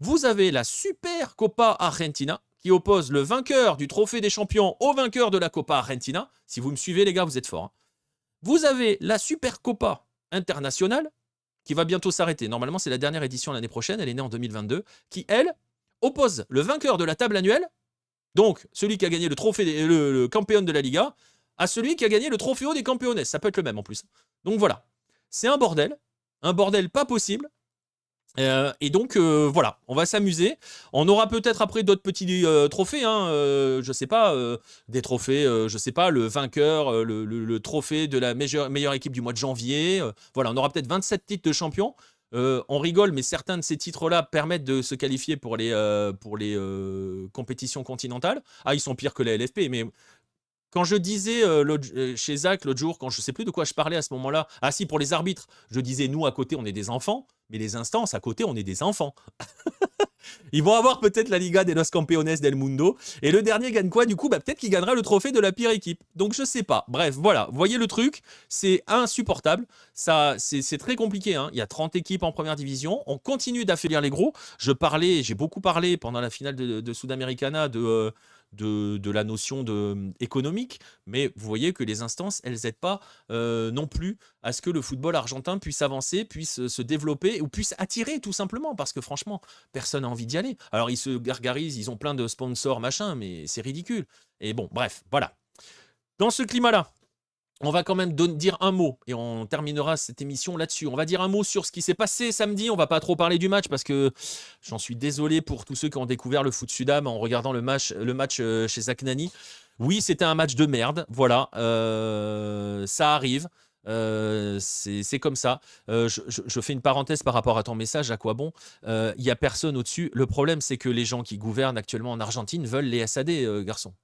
Vous avez la Super Copa Argentina qui oppose le vainqueur du Trophée des Champions au vainqueur de la Copa Argentina. Si vous me suivez, les gars, vous êtes forts. Hein. Vous avez la Super Copa Internationale qui va bientôt s'arrêter. Normalement, c'est la dernière édition l'année prochaine. Elle est née en 2022. Qui, elle, oppose le vainqueur de la table annuelle, donc celui qui a gagné le trophée, le Campeón de la Liga, à celui qui a gagné le Trofeo des Campeones. Ça peut être le même en plus. Donc voilà. C'est un bordel pas possible. Et donc voilà, on va s'amuser. On aura peut-être après d'autres petits trophées, hein, je sais pas, des trophées, je sais pas, le vainqueur, le trophée de la meilleure équipe du mois de janvier. Voilà, on aura peut-être 27 titres de champion. On rigole, mais certains de ces titres-là permettent de se qualifier pour les compétitions continentales. Ah, ils sont pires que la LFP, mais quand je disais chez Zach l'autre jour, quand je ne sais plus de quoi je parlais à ce moment-là, ah si, pour les arbitres, je disais nous à côté on est des enfants, mais les instances à côté on est des enfants. Ils vont avoir peut-être la Liga de los Campeones del Mundo, et le dernier gagne quoi du coup? Peut-être qu'il gagnera le trophée de la pire équipe. Donc je sais pas. Bref, voilà, vous voyez le truc, c'est insupportable. Ça, c'est très compliqué. Hein. Il y a 30 équipes en première division. On continue d'affaiblir les gros. J'ai beaucoup parlé pendant la finale de Sudamericana de la notion économique, mais vous voyez que les instances, elles n'aident pas non plus à ce que le football argentin puisse avancer, puisse se développer ou puisse attirer tout simplement, parce que franchement, personne n'a envie d'y aller. Alors ils se gargarisent, ils ont plein de sponsors, machin, mais c'est ridicule. Et bon, bref, voilà. Dans ce climat-là, on va quand même dire un mot, et on terminera cette émission là-dessus. On va dire un mot sur ce qui s'est passé samedi. On va pas trop parler du match, parce que j'en suis désolé pour tous ceux qui ont découvert le foot Sudam en regardant le match chez Zach Nani. Oui, c'était un match de merde, voilà. Ça arrive. C'est comme ça. Je fais une parenthèse par rapport à ton message, à quoi bon. Il n'y a personne au-dessus. Le problème, c'est que les gens qui gouvernent actuellement en Argentine veulent les SAD, garçons.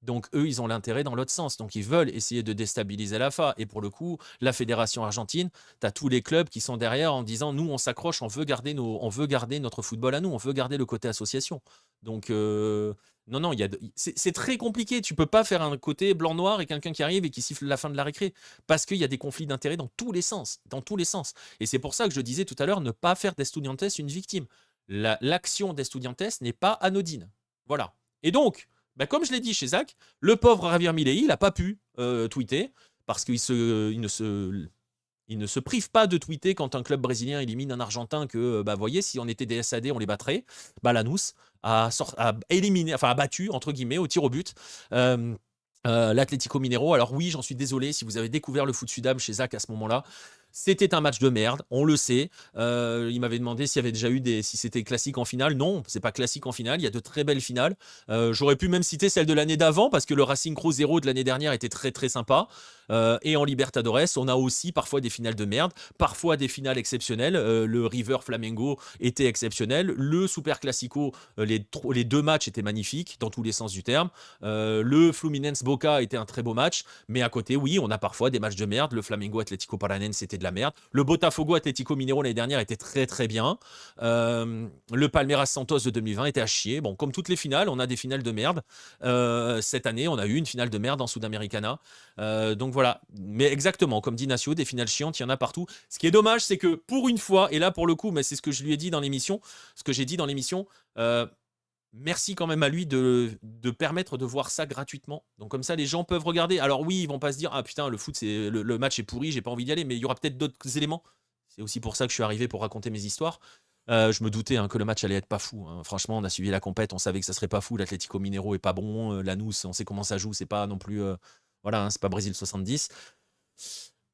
Donc eux, ils ont l'intérêt dans l'autre sens. Donc ils veulent essayer de déstabiliser la FA. Et pour le coup, la fédération argentine, tu as tous les clubs qui sont derrière en disant nous, on s'accroche, on veut garder notre football à nous, on veut garder le côté association. Donc non, c'est très compliqué. Tu peux pas faire un côté blanc-noir et quelqu'un qui arrive et qui siffle la fin de la récré. Parce qu'il y a des conflits d'intérêts dans tous les sens. Dans tous les sens. Et c'est pour ça que je disais tout à l'heure, ne pas faire d'Estudiantes une victime. L'action d'Estudiantes n'est pas anodine. Voilà. Et donc, comme je l'ai dit chez Zach, le pauvre Javier Milei, il n'a pas pu tweeter parce qu'il ne se prive pas de tweeter quand un club brésilien élimine un Argentin que, voyez, si on était des SAD, on les battrait. Lanús a battu, entre guillemets, au tir au but. L'Atlético Mineiro. Alors oui, j'en suis désolé si vous avez découvert le foot Sudam chez Zach à ce moment-là. C'était un match de merde, on le sait. Il m'avait demandé s'il y avait déjà eu si c'était classique en finale. Non, c'est pas classique en finale. Il y a de très belles finales. J'aurais pu même citer celle de l'année d'avant parce que le Racing Pro 0 de l'année dernière était très très sympa. Et en Libertadores, on a aussi parfois des finales de merde, parfois des finales exceptionnelles. Le River Flamengo était exceptionnel. Le Super Classico, les 2 matchs étaient magnifiques dans tous les sens du terme. Le Fluminense Boca était un très beau match. Mais à côté, oui, on a parfois des matchs de merde. Le Flamengo Atlético Paranense, c'était de la merde. Le Botafogo Atlético Mineiro l'année dernière était très très bien. Le Palmeiras Santos de 2020 était à chier. Bon, comme toutes les finales, on a des finales de merde. Cette année, on a eu une finale de merde en Sudamericana. Donc voilà. Mais exactement, comme dit Nacio, des finales chiantes, il y en a partout. Ce qui est dommage, c'est que pour une fois, et là pour le coup, mais c'est ce que je lui ai dit dans l'émission, merci quand même à lui de permettre de voir ça gratuitement. Donc comme ça, les gens peuvent regarder. Alors oui, ils vont pas se dire « Ah putain, le foot, le match est pourri, j'ai pas envie d'y aller », mais il y aura peut-être d'autres éléments. C'est aussi pour ça que je suis arrivé pour raconter mes histoires. Je me doutais que le match allait être pas fou, hein. Franchement, on a suivi la compète, on savait que ça serait pas fou. L'Atlético Mineiro est pas bon. Lanús, on sait comment ça joue, c'est pas non plus. Voilà, c'est pas Brésil 70.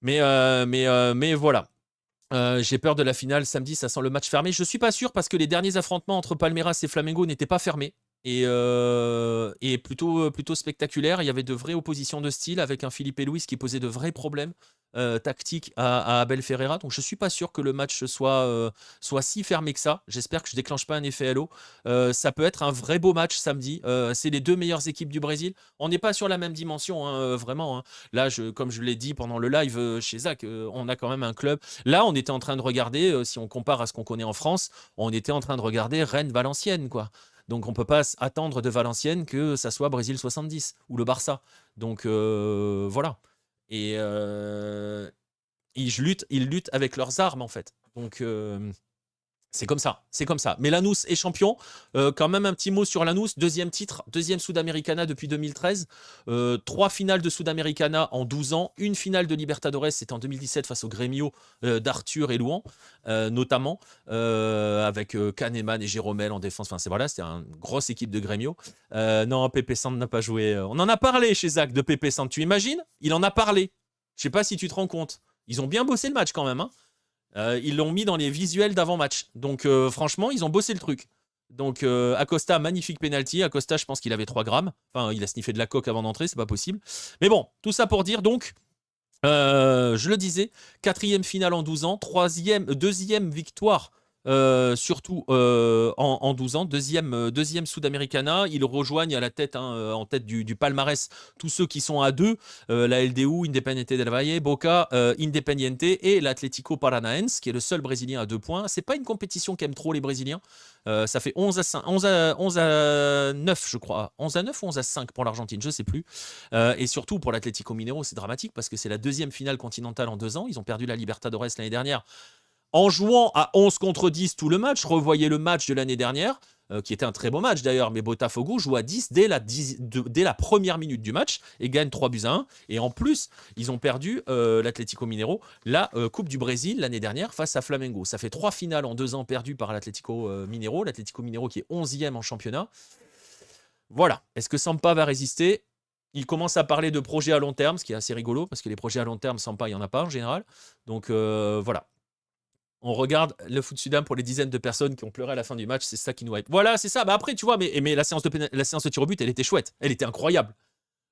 Mais voilà. J'ai peur de la finale samedi, ça sent le match fermé. Je suis pas sûr parce que les derniers affrontements entre Palmeiras et Flamengo n'étaient pas fermés et plutôt spectaculaires. Il y avait de vraies oppositions de style avec un Felipe Luis qui posait de vrais problèmes tactiques à Abel Ferreira. Donc je suis pas sûr que le match soit si fermé que ça. J'espère que je déclenche pas un effet halo. Ça peut être un vrai beau match samedi. C'est les deux meilleures équipes du Brésil. On n'est pas sur la même dimension, vraiment, hein. Là, comme je l'ai dit pendant le live chez Zach, on a quand même un club. Là, on était en train de regarder, si on compare à ce qu'on connaît en France, on était en train de regarder Rennes-Valenciennes, quoi. Donc on ne peut pas attendre de Valenciennes que ça soit Brésil 70 ou le Barça. Donc voilà. Et ils luttent avec leurs armes, en fait. Donc c'est comme ça, c'est comme ça. Mais Lanús est champion. Quand même un petit mot sur Lanús. Deuxième titre, deuxième Sudamericana depuis 2013. 3 finales de Sudamericana en 12 ans. Une finale de Libertadores, c'était en 2017 face au Grêmio d'Arthur et Luan, notamment, avec Kahneman et Jéromel en défense. Enfin, c'était une grosse équipe de Grêmio. Non, Pepe Sand n'a pas joué. On en a parlé chez Zach de Pepe Sand. Tu imagines? Il en a parlé. Je sais pas si tu te rends compte. Ils ont bien bossé le match quand même, hein. Ils l'ont mis dans les visuels d'avant-match. Donc franchement, ils ont bossé le truc. Donc Acosta, magnifique penalty. Acosta, je pense qu'il avait 3 grammes. Enfin, il a sniffé de la coke avant d'entrer, c'est pas possible. Mais bon, tout ça pour dire donc, je le disais, 4e finale en 12 ans, deuxième victoire. Surtout en 12 ans, deuxième Sudamericana. Ils rejoignent à la tête, en tête du palmarès, tous ceux qui sont à 2, la LDU, Independiente del Valle, Boca, Independiente et l'Atlético Paranaense, qui est le seul Brésilien à 2 points. C'est pas une compétition qu'aiment trop les Brésiliens. Ça fait 11 à 9, je crois. 11 à 9 ou 11 à 5 pour l'Argentine, je sais plus. Et surtout pour l'Atlético Mineiro, c'est dramatique parce que c'est la deuxième finale continentale en 2 ans. Ils ont perdu la Libertadores l'année dernière en jouant à 11 contre 10 tout le match. Revoyez le match de l'année dernière, qui était un très beau match d'ailleurs, mais Botafogo joue à 10 dès la première minute du match et gagne 3 buts à 1. Et en plus, ils ont perdu l'Atlético Mineiro, la Coupe du Brésil l'année dernière face à Flamengo. Ça fait 3 finales en 2 ans perdues par l'Atlético Mineiro. L'Atlético Mineiro qui est 11e en championnat. Voilà. Est-ce que Sampa va résister? Il commence à parler de projets à long terme, ce qui est assez rigolo, parce que les projets à long terme, Sampa, il n'y en a pas en général. Donc voilà. On regarde le foot Sudam pour les dizaines de personnes qui ont pleuré à la fin du match, c'est ça qui nous hype. Voilà, c'est ça. Bah après, tu vois, mais la séance de tir au but, elle était chouette, elle était incroyable.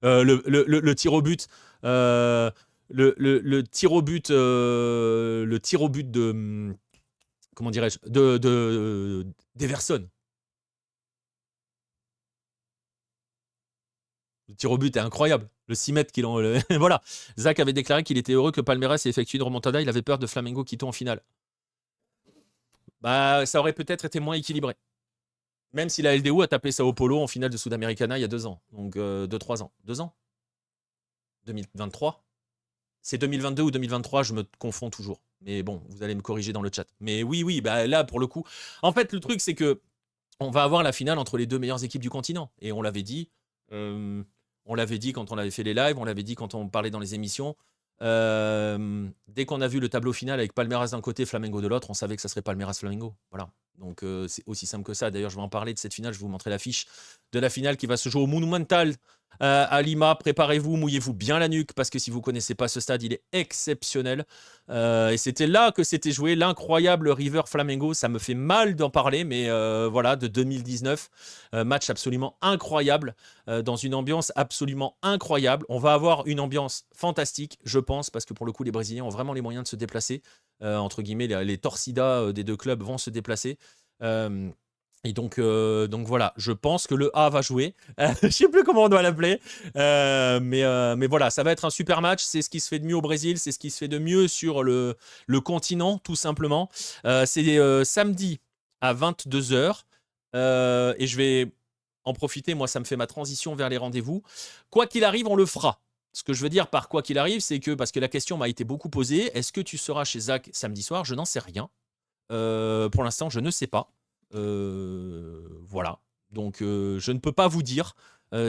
Le tir au but, le tir au but, le tir au but de, comment dirais-je, d'Everson. Le tir au but est incroyable. Le 6 mètres qu'il en. Voilà. Zach avait déclaré qu'il était heureux que Palmeiras ait effectué une remontada. Il avait peur de Flamengo qui tombe en finale. Bah, ça aurait peut-être été moins équilibré. Même si la LDU a tapé Sao Paulo en finale de Sudamericana il y a 2 ans. Donc 2-3 ans. 2 ans 2023. C'est 2022 ou 2023, je me confonds toujours. Mais bon, vous allez me corriger dans le chat. Mais oui, bah là, pour le coup. En fait, le truc, c'est que on va avoir la finale entre les 2 meilleures équipes du continent. Et on l'avait dit. On l'avait dit quand on avait fait les lives, on l'avait dit quand on parlait dans les émissions. Dès qu'on a vu le tableau final avec Palmeiras d'un côté, Flamengo de l'autre, on savait que ça serait Palmeiras-Flamengo. Voilà. Donc c'est aussi simple que ça. D'ailleurs, je vais en parler de cette finale. Je vais vous montrer l'affiche de la finale qui va se jouer au Monumental à Lima. Préparez-vous, mouillez-vous bien la nuque parce que si vous ne connaissez pas ce stade, il est exceptionnel. Et c'était là que s'était joué l'incroyable River Flamengo. Ça me fait mal d'en parler, mais voilà, de 2019. Match absolument incroyable, dans une ambiance absolument incroyable. On va avoir une ambiance fantastique, je pense, parce que pour le coup, les Brésiliens ont vraiment les moyens de se déplacer. Entre guillemets, les torcidas des 2 clubs vont se déplacer. Et donc voilà, je pense que le A va jouer. Je sais plus comment on doit l'appeler. Mais voilà, ça va être un super match. C'est ce qui se fait de mieux au Brésil. C'est ce qui se fait de mieux sur le continent, tout simplement. C'est samedi à 22h. Et je vais en profiter. Moi, ça me fait ma transition vers les rendez-vous. Quoi qu'il arrive, on le fera. Ce que je veux dire par quoi qu'il arrive, c'est que, parce que la question m'a été beaucoup posée, est-ce que tu seras chez Zach samedi soir? Je n'en sais rien. Pour l'instant, je ne sais pas. Voilà. Donc, je ne peux pas vous dire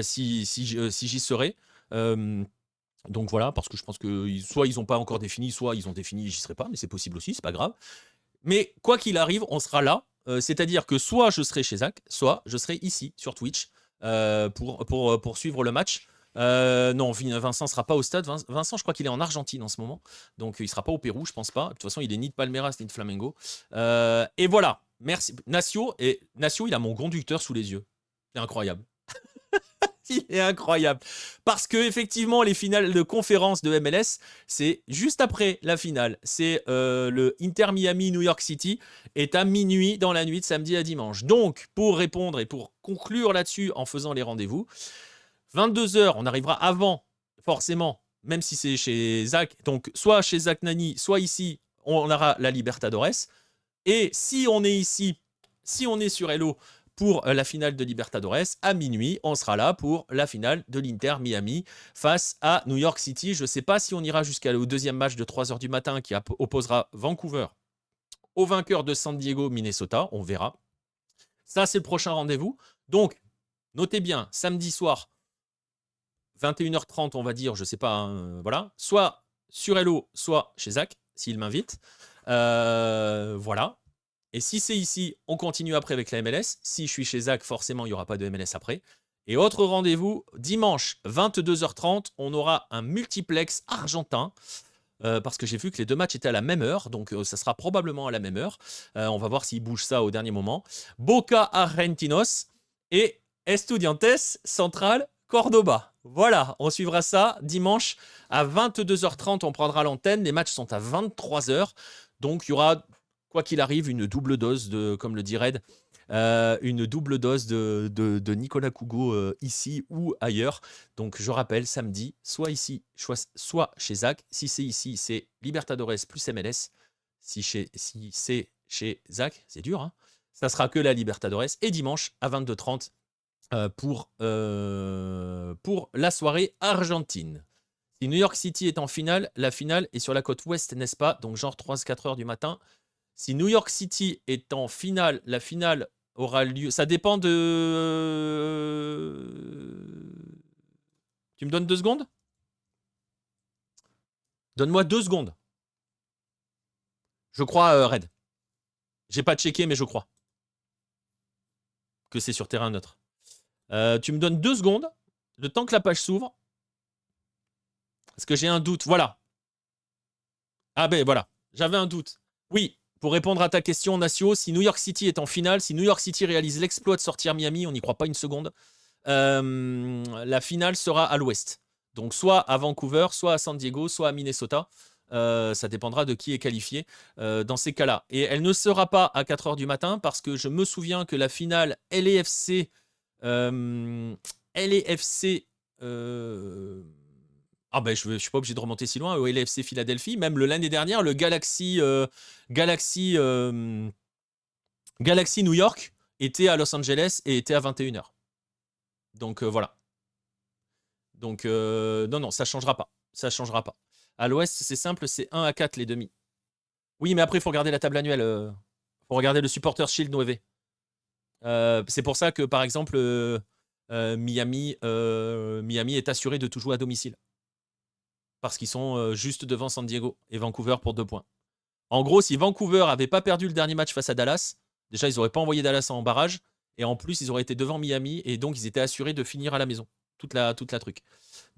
si j'y serai. Donc voilà, parce que je pense que soit ils n'ont pas encore défini, soit ils ont défini, j'y serai pas, mais c'est possible aussi, c'est pas grave. Mais quoi qu'il arrive, on sera là. C'est-à-dire que soit je serai chez Zach, soit je serai ici sur Twitch pour suivre le match. Non, Vincent sera pas au stade. Vincent, je crois qu'il est en Argentine en ce moment. Donc il sera pas au Pérou, je pense pas. De toute façon, il est ni de Palmeiras ni de Flamengo. Et voilà. Merci. Nacio, il a mon conducteur sous les yeux. C'est incroyable. Il est incroyable. Parce que effectivement, les finales de conférence de MLS, c'est juste après la finale. C'est le Inter Miami New York City est à minuit dans la nuit de samedi à dimanche. Donc, pour répondre et pour conclure là-dessus en faisant les rendez-vous, 22h, on arrivera avant, forcément, même si c'est chez Zach. Donc, soit chez Zach Nani, soit ici, on aura la Libertadores. Et si on est ici, si on est sur Hello, pour la finale de Libertadores, à minuit, on sera là pour la finale de l'Inter Miami face à New York City. Je ne sais pas si on ira jusqu'au deuxième match de 3h du matin qui opposera Vancouver au vainqueur de San Diego, Minnesota. On verra. Ça, c'est le prochain rendez-vous. Donc, notez bien, samedi soir, 21h30, on va dire, je ne sais pas, hein, voilà. Soit sur Hello, soit chez Zach, s'il m'invite. Voilà. Et si c'est ici, on continue après avec la MLS. Si je suis chez Zach, forcément, il n'y aura pas de MLS après. Et autre rendez-vous, dimanche 22h30, on aura un multiplex argentin. Parce que j'ai vu que les deux matchs étaient à la même heure. Donc ça sera probablement à la même heure. On va voir s'ils bougent ça au dernier moment. Boca Argentinos et Estudiantes Central Cordoba. Voilà, on suivra ça dimanche à 22h30. On prendra l'antenne. Les matchs sont à 23h. Donc il y aura, quoi qu'il arrive, une double dose de, comme le dit Red, une double dose de Nicolas Cougo ici ou ailleurs. Donc je rappelle, samedi, soit ici, soit chez Zach. Si c'est ici, c'est Libertadores plus MLS. Si c'est chez Zach, c'est dur, hein, ça sera que la Libertadores. Et dimanche à 22h30 pour la soirée argentine. Si New York City est en finale, la finale est sur la côte ouest, n'est-ce pas? Donc genre 3-4 heures du matin. Si New York City est en finale, la finale aura lieu. Ça dépend de. Tu me donnes 2 secondes? Donne-moi 2 secondes. Je crois, Red. J'ai pas checké, mais je crois que c'est sur terrain neutre. Tu me donnes 2 secondes, le temps que la page s'ouvre. Parce que j'ai un doute. Voilà. Ah ben voilà. J'avais un doute. Oui, pour répondre à ta question, Nacio, si New York City est en finale, si New York City réalise l'exploit de sortir Miami, on n'y croit pas une seconde, la finale sera à l'ouest. Donc soit à Vancouver, soit à San Diego, soit à Minnesota. Ça dépendra de qui est qualifié dans ces cas-là. Et elle ne sera pas à 4h du matin parce que je me souviens que la finale LAFC... LAFC... Ah ben je suis pas obligé de remonter si loin au LAFC Philadelphie. Même l'année dernière, le Galaxy New York était à Los Angeles et était à 21h. Donc voilà. Donc non, ça changera pas. Ça changera pas. À l'ouest, c'est simple, c'est 1-4 les demi. Oui, mais après, il faut regarder la table annuelle. Faut regarder le Supporters Shield 9. C'est pour ça que, par exemple, Miami est assuré de tout jouer à domicile. Parce qu'ils sont juste devant San Diego et Vancouver pour 2 points. En gros, si Vancouver avait pas perdu le dernier match face à Dallas, déjà, ils n'auraient pas envoyé Dallas en barrage. Et en plus, ils auraient été devant Miami. Et donc, ils étaient assurés de finir à la maison. Toute la truc.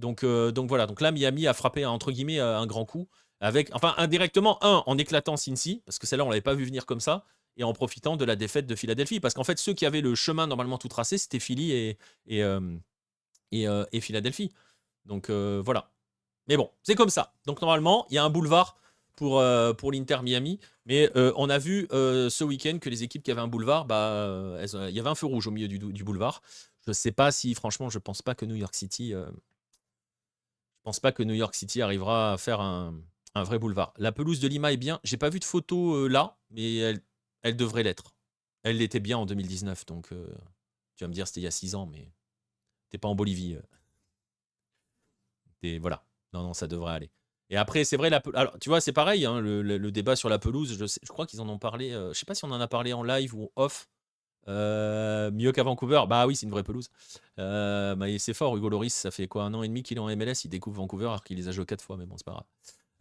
Donc voilà. Donc là, Miami a frappé, entre guillemets, un grand coup. Enfin, indirectement, en éclatant Cincy. Parce que celle-là, on ne l'avait pas vu venir comme ça. Et en profitant de la défaite de Philadelphie. Parce qu'en fait, ceux qui avaient le chemin normalement tout tracé, c'était Philly et Philadelphie. Donc voilà. Mais bon, c'est comme ça. Donc normalement, il y a un boulevard pour l'Inter Miami. Mais on a vu ce week-end que les équipes qui avaient un boulevard, il y avait un feu rouge au milieu du boulevard. Je ne sais pas si, franchement, je ne pense pas que New York City arrivera à faire un vrai boulevard. La pelouse de Lima est bien. J'ai pas vu de photo là, mais elle devrait l'être. Elle l'était bien en 2019. Donc tu vas me dire, c'était il y a 6 ans, mais t'es pas en Bolivie. Voilà. Non, ça devrait aller. Et après, c'est vrai, alors, tu vois, c'est pareil, hein, le débat sur la pelouse, je crois qu'ils en ont parlé, je sais pas si on en a parlé en live ou off, mieux qu'à Vancouver. Bah oui, c'est une vraie pelouse. C'est fort, Hugo Loris, ça fait quoi, 1 an et demi qu'il est en MLS, il découvre Vancouver alors qu'il les a joués 4 fois, mais bon, c'est pas grave.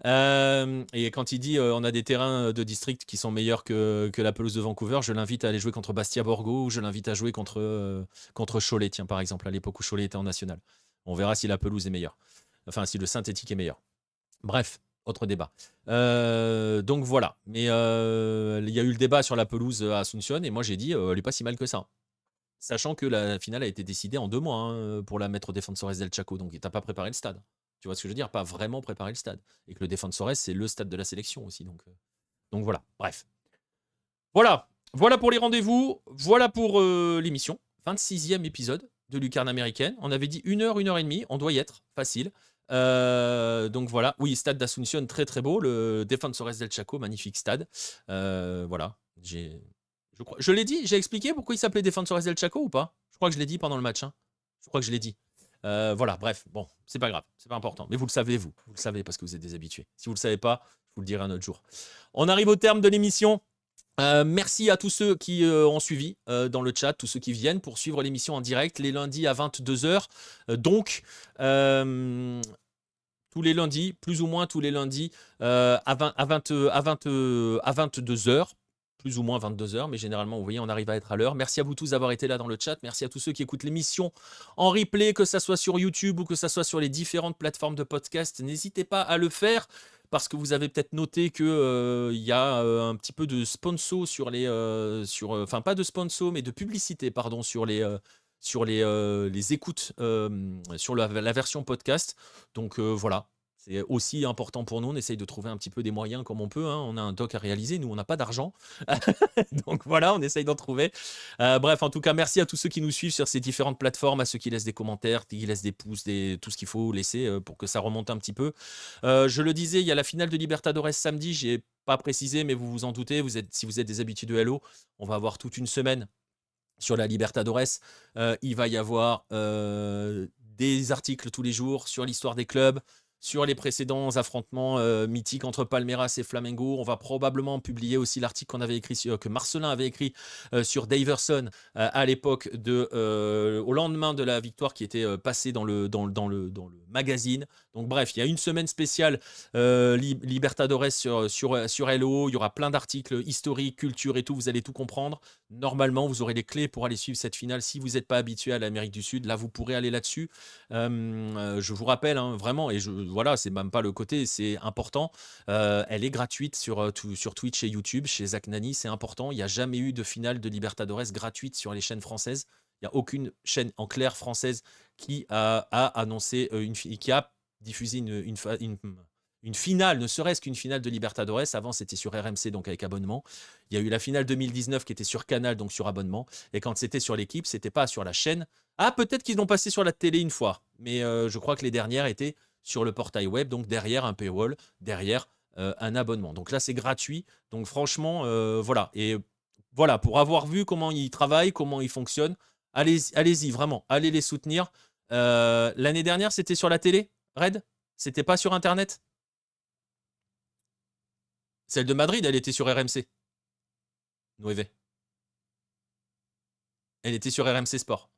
Et quand il dit on a des terrains de district qui sont meilleurs que la pelouse de Vancouver, je l'invite à aller jouer contre Bastia Borgo ou je l'invite à jouer contre Cholet, tiens, par exemple, à l'époque où Cholet était en national. On verra si la pelouse est meilleure. Enfin, si le synthétique est meilleur. Bref, autre débat. Donc voilà. Mais il y a eu le débat sur la pelouse à Asunción et moi j'ai dit elle est pas si mal que ça. Sachant que la finale a été décidée en 2 mois hein, pour la mettre Defensores del Chaco. Donc t'as pas préparé le stade. Tu vois ce que je veux dire? Pas vraiment préparé le stade. Et que le Defensores, c'est le stade de la sélection aussi. Donc voilà. Bref. Voilà. Voilà pour les rendez-vous. Voilà pour l'émission. 26e épisode de Lucarne américaine. On avait dit 1 heure, 1 heure et demie. On doit y être. Facile. Donc voilà. Oui, stade d'Asunción, très très beau. Le Defensores del Chaco, magnifique stade. Voilà. Je l'ai dit, j'ai expliqué pourquoi il s'appelait Defensores del Chaco ou pas? Je crois que je l'ai dit pendant le match. Hein. Je crois que je l'ai dit. Voilà, bref, bon, c'est pas grave, c'est pas important. Mais vous le savez, vous le savez parce que vous êtes des habitués. Si vous le savez pas, je vous le dirai un autre jour. On arrive au terme de l'émission. Merci à tous ceux qui ont suivi dans le chat, tous ceux qui viennent pour suivre l'émission en direct les lundis à 22h. Donc, tous les lundis, plus ou moins tous les lundis à 22h. Plus ou moins 22h, mais généralement, vous voyez, on arrive à être à l'heure. Merci à vous tous d'avoir été là dans le chat. Merci à tous ceux qui écoutent l'émission en replay, que ça soit sur YouTube ou que ça soit sur les différentes plateformes de podcast. N'hésitez pas à le faire parce que vous avez peut-être noté que y a un petit peu de sponsor sur les, enfin pas de sponsor, mais de publicité, pardon, sur les écoutes sur la version podcast. Donc voilà. C'est aussi important pour nous. On essaye de trouver un petit peu des moyens comme on peut. Hein. On a un doc à réaliser. Nous, on n'a pas d'argent. Donc voilà, on essaye d'en trouver. Bref, en tout cas, merci à tous ceux qui nous suivent sur ces différentes plateformes, à ceux qui laissent des commentaires, qui laissent des pouces, tout ce qu'il faut laisser pour que ça remonte un petit peu. Je le disais, il y a la finale de Libertadores samedi. Je n'ai pas précisé, mais vous vous en doutez. Si vous êtes des habitués de Hello, on va avoir toute une semaine sur la Libertadores. Il va y avoir des articles tous les jours sur l'histoire des clubs, sur les précédents affrontements mythiques entre Palmeiras et Flamengo. On va probablement publier aussi l'article qu'on avait écrit que Marcelin avait écrit sur Daverson à l'époque au lendemain de la victoire qui était passée dans le magazine. Donc bref, il y a une semaine spéciale Libertadores sur Hello. Il y aura plein d'articles historiques, culture et tout. Vous allez tout comprendre. Normalement, vous aurez les clés pour aller suivre cette finale. Si vous n'êtes pas habitué à l'Amérique du Sud, là, vous pourrez aller là-dessus. Je vous rappelle, hein, vraiment, et voilà, c'est même pas le côté, c'est important. Elle est gratuite sur Twitch et YouTube chez Zach Nani, c'est important. Il n'y a jamais eu de finale de Libertadores gratuite sur les chaînes françaises. Il n'y a aucune chaîne en clair française qui a annoncé, qui a diffusé une finale, ne serait-ce qu'une finale de Libertadores. Avant, c'était sur RMC, donc avec abonnement. Il y a eu la finale 2019 qui était sur Canal, donc sur abonnement. Et quand c'était sur l'équipe, c'était pas sur la chaîne. Ah, peut-être qu'ils l'ont passé sur la télé une fois. Mais je crois que les dernières étaient sur le portail web, donc derrière un paywall, derrière un abonnement. Donc là, c'est gratuit. Donc franchement, voilà. Et voilà, pour avoir vu comment ils travaillent, comment ils fonctionnent, allez-y, vraiment. Allez les soutenir. L'année dernière, c'était sur la télé, Red? C'était pas sur Internet? Celle de Madrid, elle était sur RMC. Nueve. Elle était sur RMC Sport.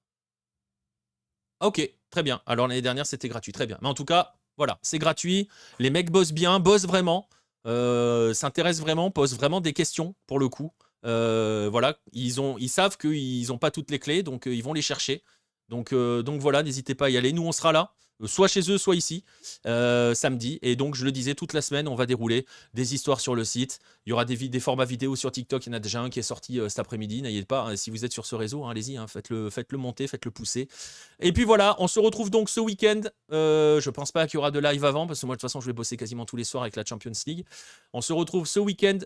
Ok, très bien. Alors l'année dernière, c'était gratuit. Très bien. Mais en tout cas, voilà, c'est gratuit. Les mecs bossent bien, bossent vraiment, s'intéressent vraiment, posent vraiment des questions pour le coup. Voilà, ils savent qu'ils n'ont pas toutes les clés, donc ils vont les chercher. Donc voilà, n'hésitez pas à y aller. Nous, on sera là, soit chez eux, soit ici, samedi. Et donc, je le disais, toute la semaine, on va dérouler des histoires sur le site. Il y aura des formats vidéo sur TikTok. Il y en a déjà un qui est sorti cet après-midi. N'ayez pas, hein, si vous êtes sur ce réseau, hein, allez-y, hein, faites-le monter, faites-le pousser. Et puis voilà, on se retrouve donc ce week-end. Je pense pas qu'il y aura de live avant, parce que moi, de toute façon, je vais bosser quasiment tous les soirs avec la Champions League. On se retrouve ce week-end,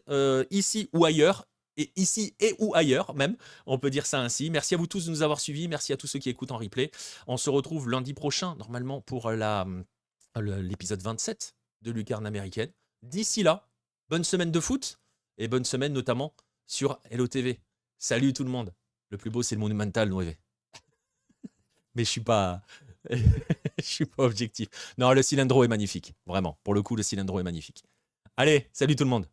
ici ou ailleurs. Et ici et ou ailleurs même, on peut dire ça ainsi. Merci à vous tous de nous avoir suivis, merci à tous ceux qui écoutent en replay. On se retrouve lundi prochain, normalement, pour l'épisode 27 de Lucarne américaine. D'ici là, bonne semaine de foot, et bonne semaine notamment sur Hello TV. Salut tout le monde. Le plus beau, c'est le Monumental, Nueve. Mais je suis pas... je suis pas objectif. Non, le cylindro est magnifique, vraiment. Pour le coup, le cylindro est magnifique. Allez, salut tout le monde.